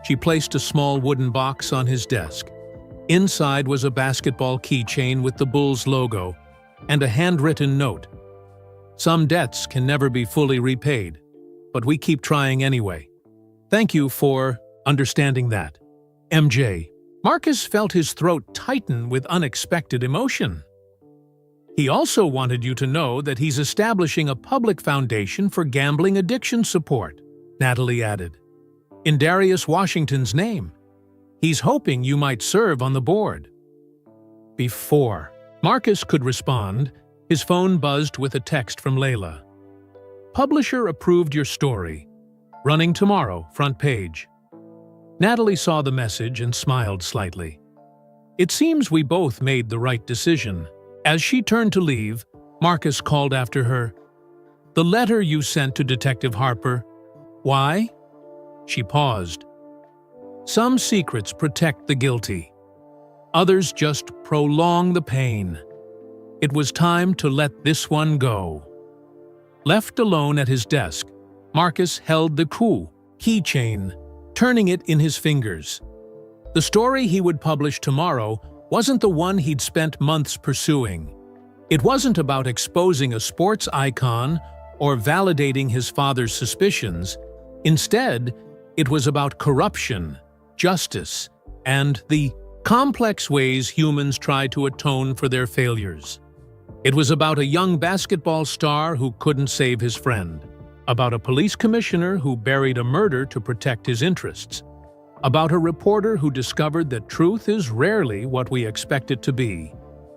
She placed a small wooden box on his desk. Inside was a basketball keychain with the Bulls logo and a handwritten note. "Some debts can never be fully repaid, but we keep trying anyway. Thank you for understanding that. MJ." Marcus felt his throat tighten with unexpected emotion. "He also wanted you to know that he's establishing a public foundation for gambling addiction support," Natalie added, "in Darius Washington's name. He's hoping you might serve on the board." Before Marcus could respond, his phone buzzed with a text from Layla. "Publisher approved your story. Running tomorrow, front page." Natalie saw the message and smiled slightly. "It seems we both made the right decision." As she turned to leave, Marcus called after her, "The letter you sent to Detective Harper. Why?" She paused. "Some secrets protect the guilty. Others just prolong the pain. It was time to let this one go." Left alone at his desk, Marcus held the keychain, turning it in his fingers. The story he would publish tomorrow wasn't the one he'd spent months pursuing. It wasn't about exposing a sports icon or validating his father's suspicions. Instead, it was about corruption, justice, and the complex ways humans try to atone for their failures. It was about a young basketball star who couldn't save his friend, about a police commissioner who buried a murder to protect his interests, about a reporter who discovered that truth is rarely what we expect it to be,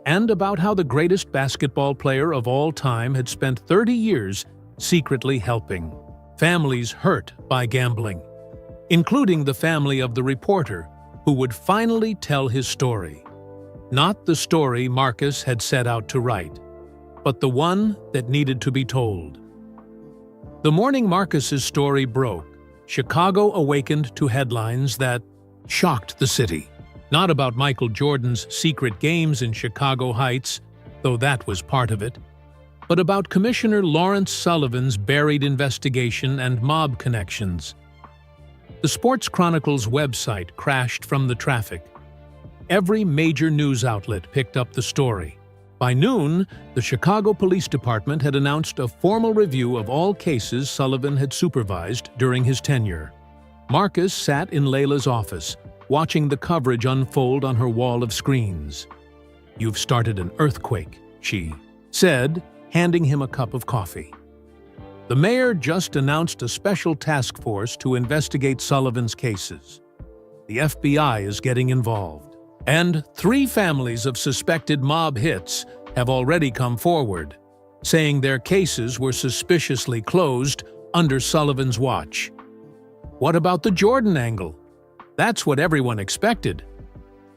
and about how the greatest basketball player of all time had spent 30 years secretly helping families hurt by gambling, including the family of the reporter who would finally tell his story. Not the story Marcus had set out to write, but the one that needed to be told. The morning Marcus's story broke, Chicago awakened to headlines that shocked the city. Not about Michael Jordan's secret games in Chicago Heights, though that was part of it, but about Commissioner Lawrence Sullivan's buried investigation and mob connections. The Sports Chronicle's website crashed from the traffic. Every major news outlet picked up the story. By noon, the Chicago Police Department had announced a formal review of all cases Sullivan had supervised during his tenure. Marcus sat in Layla's office, watching the coverage unfold on her wall of screens. "You've started an earthquake," she said, handing him a cup of coffee. "The mayor just announced a special task force to investigate Sullivan's cases. The FBI is getting involved. And 3 families of suspected mob hits have already come forward, saying their cases were suspiciously closed under Sullivan's watch. What about the Jordan angle? That's what everyone expected.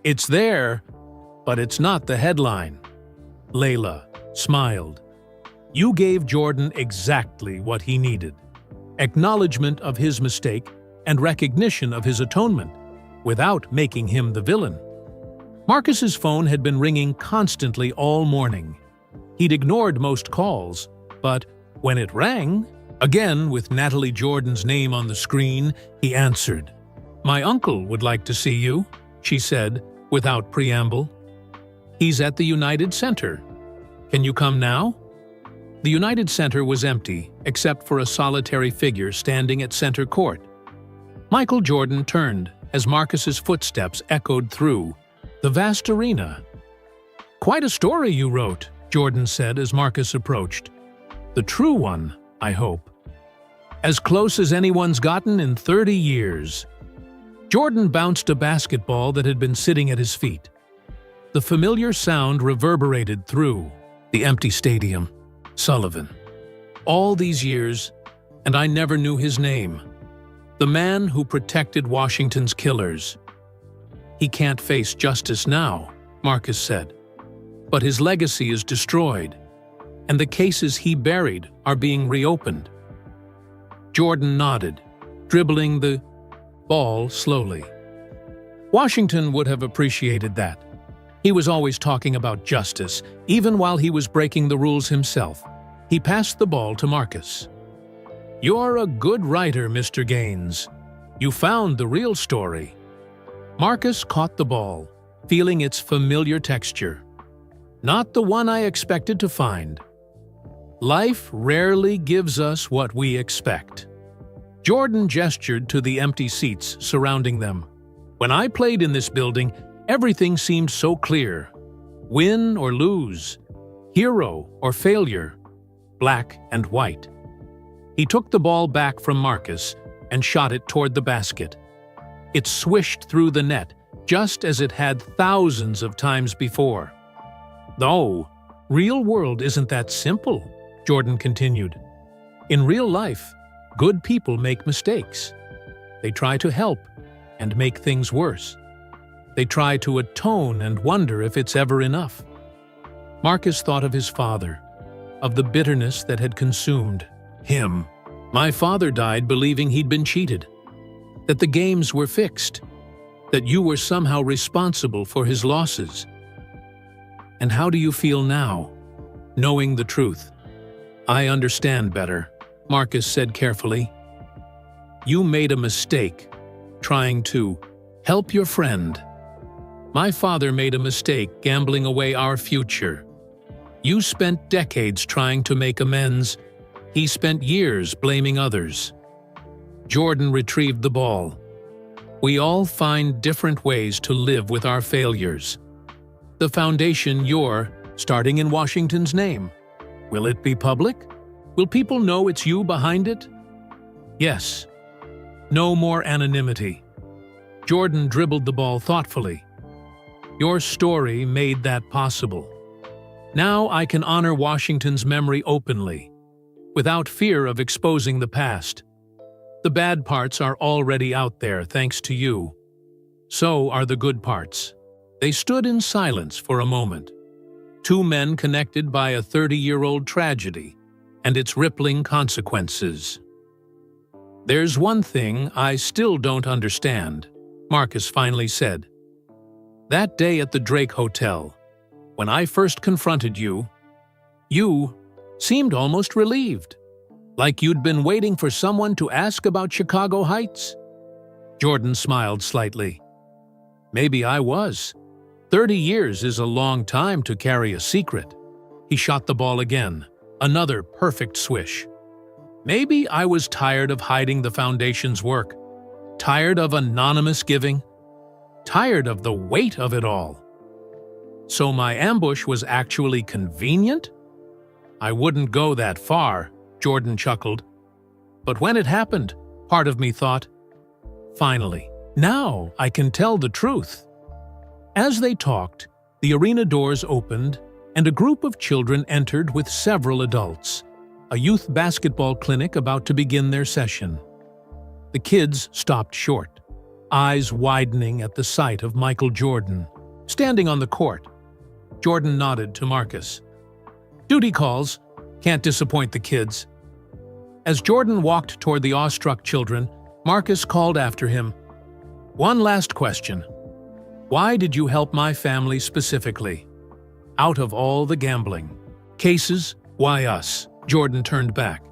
It's there, but it's not the headline." Layla smiled. "You gave Jordan exactly what he needed. Acknowledgement of his mistake and recognition of his atonement, without making him the villain." Marcus's phone had been ringing constantly all morning. He'd ignored most calls, but when it rang, again with Natalie Jordan's name on the screen, he answered. "My uncle would like to see you," she said, without preamble. "He's at the United Center. Can you come now?" The United Center was empty, except for a solitary figure standing at center court. Michael Jordan turned as Marcus's footsteps echoed through the vast arena. "Quite a story you wrote," Jordan said as Marcus approached. "The true one, I hope. As close as anyone's gotten in 30 years. Jordan bounced a basketball that had been sitting at his feet. The familiar sound reverberated through the empty stadium. Sullivan. All these years, and I never knew his name. The man who protected Washington's killers. He can't face justice now, Marcus said. but his legacy is destroyed, and the cases he buried are being reopened. Jordan nodded, dribbling the ball slowly. Washington would have appreciated that. He was always talking about justice, even while he was breaking the rules himself. He passed the ball to Marcus. "You're a good writer, Mr. Gaines. You found the real story." Marcus caught the ball, feeling its familiar texture. "Not the one I expected to find." Life rarely gives us what we expect. Jordan gestured to the empty seats surrounding them. "When I played in this building, everything seemed so clear. Win or lose, hero or failure, black and white." He took the ball back from Marcus and shot it toward the basket. It swished through the net, just as it had thousands of times before. "Though, real world isn't that simple," Jordan continued. "In real life, good people make mistakes. They try to help and make things worse. They try to atone and wonder if it's ever enough." Marcus thought of his father, of the bitterness that had consumed him. "My father died believing he'd been cheated, that the games were fixed, that you were somehow responsible for his losses. And how do you feel now, knowing the truth?" "I understand better," Marcus said carefully. "You made a mistake, trying to help your friend. My father made a mistake gambling away our future. You spent decades trying to make amends. He spent years blaming others." Jordan retrieved the ball. "We all find different ways to live with our failures. The foundation you're starting in Washington's name. Will it be public? Will people know it's you behind it?" "Yes. No more anonymity." Jordan dribbled the ball thoughtfully. "Your story made that possible. Now I can honor Washington's memory openly, without fear of exposing the past. The bad parts are already out there thanks to you. So are the good parts." They stood in silence for a moment. Two men connected by a 30-year-old tragedy and its rippling consequences. "There's one thing I still don't understand," Marcus finally said. "That day at the Drake Hotel, when I first confronted you, you seemed almost relieved, like you'd been waiting for someone to ask about Chicago Heights." Jordan smiled slightly. "Maybe I was. 30 years is a long time to carry a secret." He shot the ball again, another perfect swish. "Maybe I was tired of hiding the foundation's work, tired of anonymous giving, tired of the weight of it all. So my ambush was actually convenient?" "I wouldn't go that far," Jordan chuckled. "But when it happened, part of me thought, finally, now I can tell the truth." As they talked, the arena doors opened and a group of children entered with several adults, a youth basketball clinic about to begin their session. The kids stopped short, eyes widening at the sight of Michael Jordan, standing on the court. Jordan nodded to Marcus. "Duty calls. Can't disappoint the kids." As Jordan walked toward the awestruck children, Marcus called after him. "One last question. Why did you help my family specifically? Out of all the gambling cases, why us?" Jordan turned back.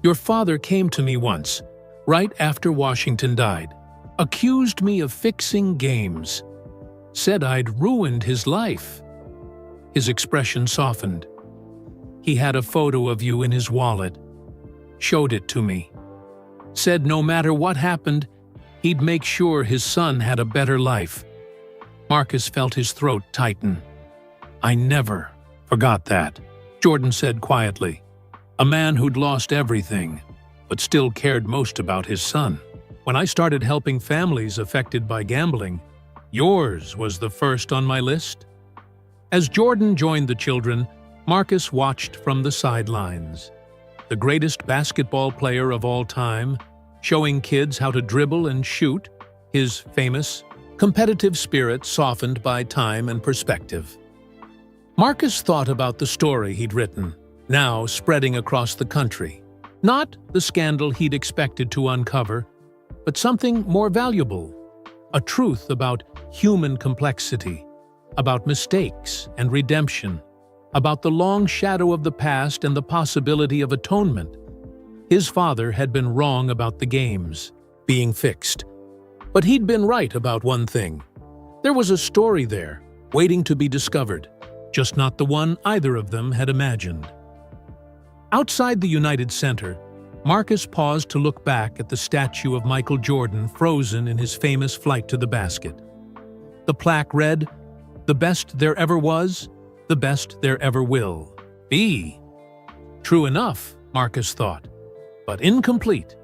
"Your father came to me once, right after Washington died, accused me of fixing games, said I'd ruined his life." His expression softened. "He had a photo of you in his wallet, showed it to me, said no matter what happened, he'd make sure his son had a better life." Marcus felt his throat tighten. "I never forgot that," Jordan said quietly. "A man who'd lost everything, but still cared most about his son. When I started helping families affected by gambling, yours was the first on my list." As Jordan joined the children, Marcus watched from the sidelines. The greatest basketball player of all time, showing kids how to dribble and shoot, his famous, competitive spirit softened by time and perspective. Marcus thought about the story he'd written, now spreading across the country. Not the scandal he'd expected to uncover, but something more valuable. A truth about human complexity, about mistakes and redemption, about the long shadow of the past and the possibility of atonement. His father had been wrong about the games being fixed, but he'd been right about one thing. There was a story there, waiting to be discovered, just not the one either of them had imagined. Outside the United Center, Marcus paused to look back at the statue of Michael Jordan frozen in his famous flight to the basket. The plaque read, "The best there ever was, the best there ever will be." True enough, Marcus thought, but incomplete.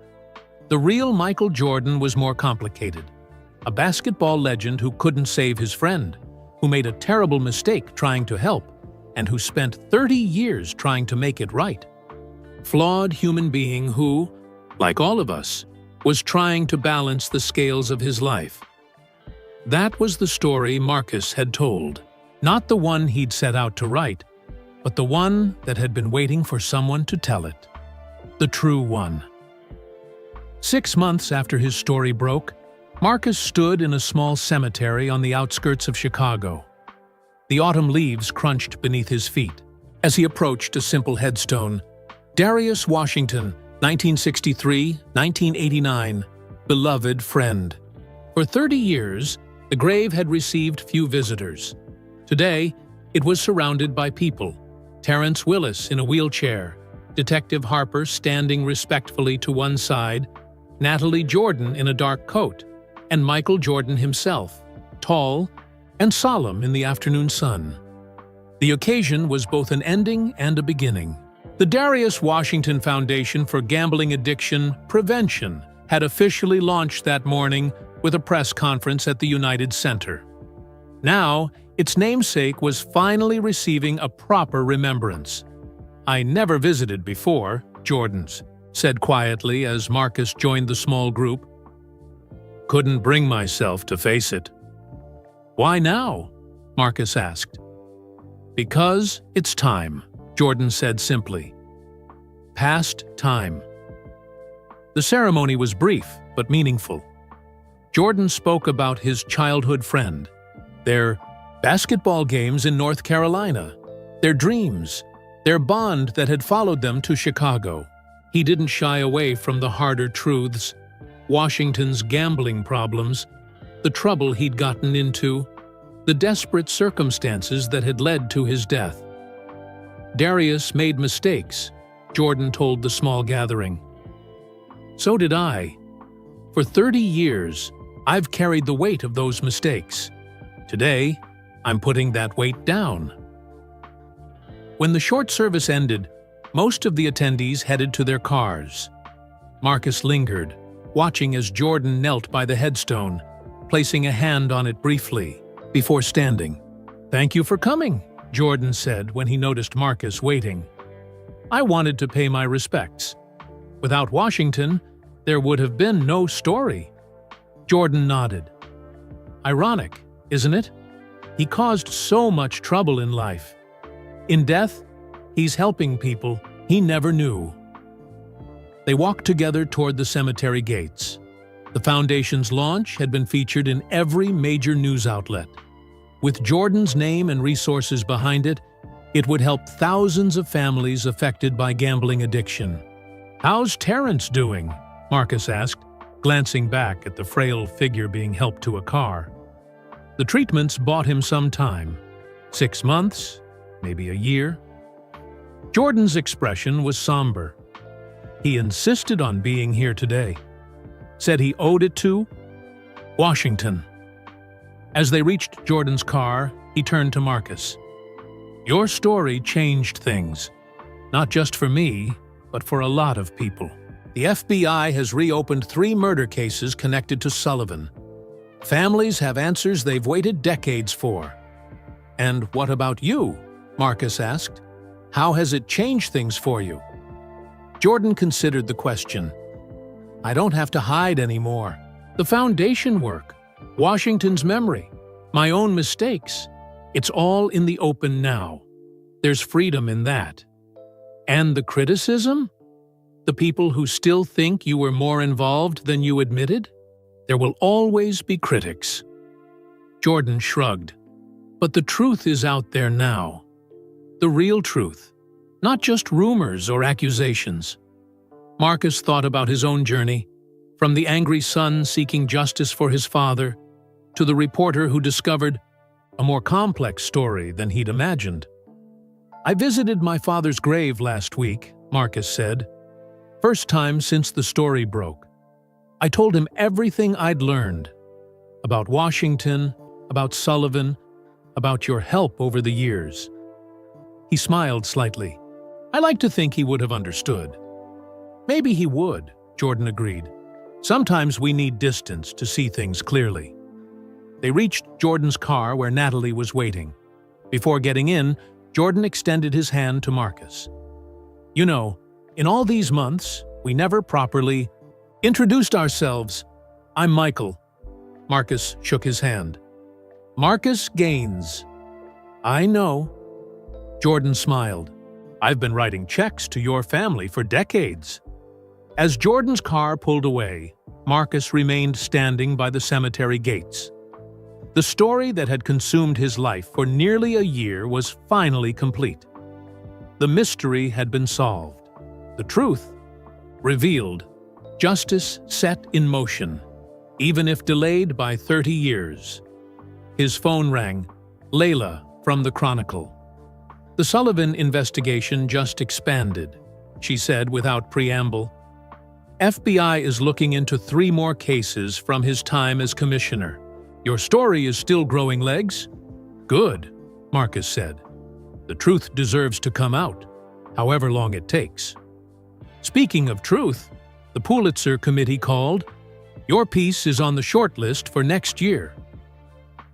The real Michael Jordan was more complicated. A basketball legend who couldn't save his friend, who made a terrible mistake trying to help, and who spent 30 years trying to make it right. Flawed human being who, like all of us, was trying to balance the scales of his life. That was the story Marcus had told. Not the one he'd set out to write, but the one that had been waiting for someone to tell it. The true one. 6 months after his story broke, Marcus stood in a small cemetery on the outskirts of Chicago. The autumn leaves crunched beneath his feet. As he approached a simple headstone, Darius Washington, 1963-1989, beloved friend. For 30 years, the grave had received few visitors. Today, it was surrounded by people. Terrence Willis in a wheelchair, Detective Harper standing respectfully to one side, Natalie Jordan in a dark coat, and Michael Jordan himself, tall and solemn in the afternoon sun. The occasion was both an ending and a beginning. The Darius Washington Foundation for Gambling Addiction Prevention had officially launched that morning with a press conference at the United Center. Now, its namesake was finally receiving a proper remembrance. "I never visited before," Jordan's said quietly as Marcus joined the small group. "Couldn't bring myself to face it." "Why now?" Marcus asked. "Because it's time," Jordan said simply. Past time. The ceremony was brief but meaningful. Jordan spoke about his childhood friend, their basketball games in North Carolina, their dreams, their bond that had followed them to Chicago. He didn't shy away from the harder truths, Washington's gambling problems, the trouble he'd gotten into, the desperate circumstances that had led to his death. Darius made mistakes, Jordan told the small gathering. So did I. For 30 years, I've carried the weight of those mistakes. Today, I'm putting that weight down. When the short service ended, most of the attendees headed to their cars. Marcus lingered, watching as Jordan knelt by the headstone, placing a hand on it briefly, before standing. "Thank you for coming," Jordan said when he noticed Marcus waiting. "I wanted to pay my respects. Without Washington, there would have been no story." Jordan nodded. "Ironic, isn't it? He caused so much trouble in life. In death, he's helping people he never knew." They walked together toward the cemetery gates. The foundation's launch had been featured in every major news outlet. With Jordan's name and resources behind it, it would help thousands of families affected by gambling addiction. "How's Terrence doing?" Marcus asked, glancing back at the frail figure being helped to a car. The treatments bought him some time. 6 months, maybe a year. Jordan's expression was somber. He insisted on being here today. Said he owed it to Washington. As they reached Jordan's car, he turned to Marcus. "Your story changed things. Not just for me, but for a lot of people. The FBI has reopened 3 murder cases connected to Sullivan. Families have answers they've waited decades for." "And what about you?" Marcus asked. "How has it changed things for you?" Jordan considered the question. "I don't have to hide anymore. The foundation work, Washington's memory, my own mistakes, It's all in the open now. There's freedom in that. And the criticism? The people who still think you were more involved than you admitted? There will always be critics. Jordan shrugged. But the truth is out there now. The real truth. Not just rumors or accusations. Marcus thought about his own journey, from the angry son seeking justice for his father, to the reporter who discovered a more complex story than he'd imagined. "I visited my father's grave last week," Marcus said. "First time since the story broke. I told him everything I'd learned. About Washington, about Sullivan, about your help over the years." He smiled slightly. "I like to think he would have understood." "Maybe he would," Jordan agreed. "Sometimes we need distance to see things clearly." They reached Jordan's car where Natalie was waiting. Before getting in, Jordan extended his hand to Marcus. "You know, in all these months, we never properly introduced ourselves. I'm Michael." Marcus shook his hand. "Marcus Gaines." "I know." Jordan smiled. "I've been writing checks to your family for decades." As Jordan's car pulled away, Marcus remained standing by the cemetery gates. The story that had consumed his life for nearly a year was finally complete. The mystery had been solved. The truth revealed. Justice set in motion, even if delayed by 30 years. His phone rang. Layla from the Chronicle. "The Sullivan investigation just expanded," she said without preamble. "FBI is looking into 3 more cases from his time as commissioner. Your story is still growing legs?" "Good," Marcus said. "The truth deserves to come out, however long it takes." "Speaking of truth, the Pulitzer Committee called. Your piece is on the short list for next year."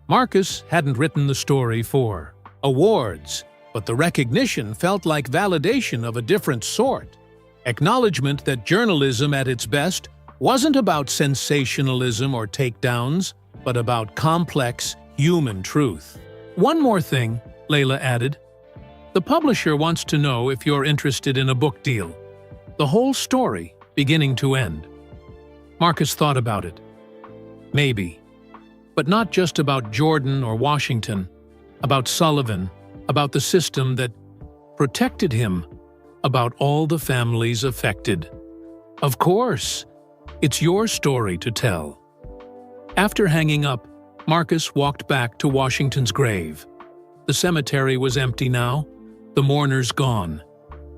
Marcus hadn't written the story for awards, but the recognition felt like validation of a different sort. Acknowledgement that journalism at its best wasn't about sensationalism or takedowns, but about complex, human truth. "One more thing," Layla added. "The publisher wants to know if you're interested in a book deal. The whole story, beginning to end." Marcus thought about it. Maybe. But not just about Jordan or Washington, about Sullivan, about the system that protected him, about all the families affected. "Of course, it's your story to tell." After hanging up, Marcus walked back to Washington's grave. The cemetery was empty now, the mourners gone.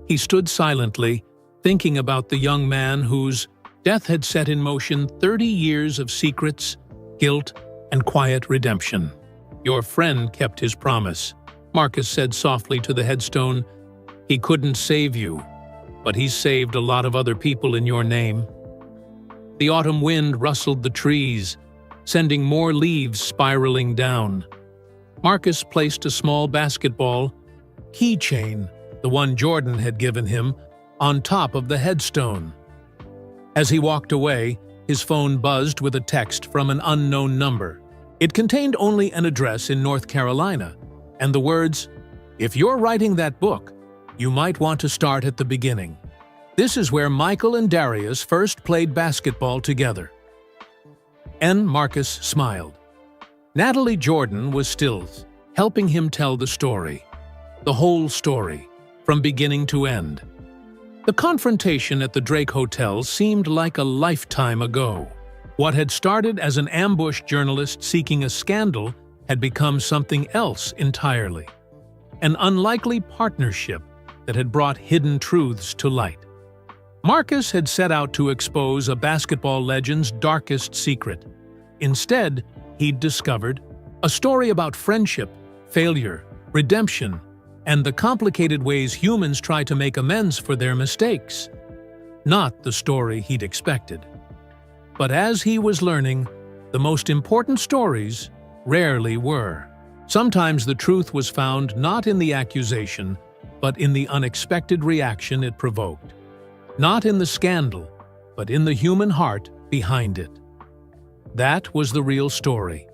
He stood silently, thinking about the young man whose death had set in motion 30 years of secrets, guilt, and quiet redemption. "Your friend kept his promise," Marcus said softly to the headstone. "He couldn't save you, but he's saved a lot of other people in your name." The autumn wind rustled the trees, sending more leaves spiraling down. Marcus placed a small basketball keychain, the one Jordan had given him, on top of the headstone. As he walked away, his phone buzzed with a text from an unknown number. It contained only an address in North Carolina, and the words, "If you're writing that book, you might want to start at the beginning. This is where Michael and Darius first played basketball together." And Marcus smiled. Natalie Jordan was still helping him tell the story. The whole story, from beginning to end. The confrontation at the Drake Hotel seemed like a lifetime ago. What had started as an ambushed journalist seeking a scandal had become something else entirely. An unlikely partnership that had brought hidden truths to light. Marcus had set out to expose a basketball legend's darkest secret. Instead, he'd discovered a story about friendship, failure, redemption, and the complicated ways humans try to make amends for their mistakes. Not the story he'd expected. But as he was learning, the most important stories rarely were. Sometimes the truth was found not in the accusation, but in the unexpected reaction it provoked. Not in the scandal, but in the human heart behind it. That was the real story.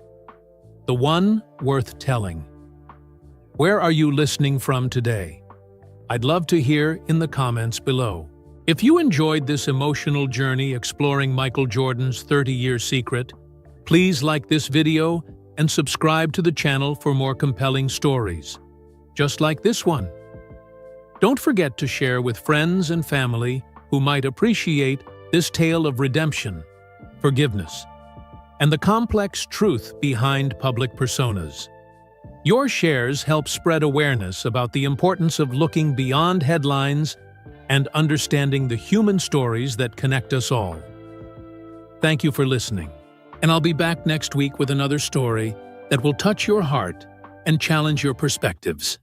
The one worth telling. Where are you listening from today? I'd love to hear in the comments below. If you enjoyed this emotional journey exploring Michael Jordan's 30-year secret, please like this video and subscribe to the channel for more compelling stories, just like this one. Don't forget to share with friends and family who might appreciate this tale of redemption, forgiveness, and the complex truth behind public personas. Your shares help spread awareness about the importance of looking beyond headlines and understanding the human stories that connect us all. Thank you for listening, and I'll be back next week with another story that will touch your heart and challenge your perspectives.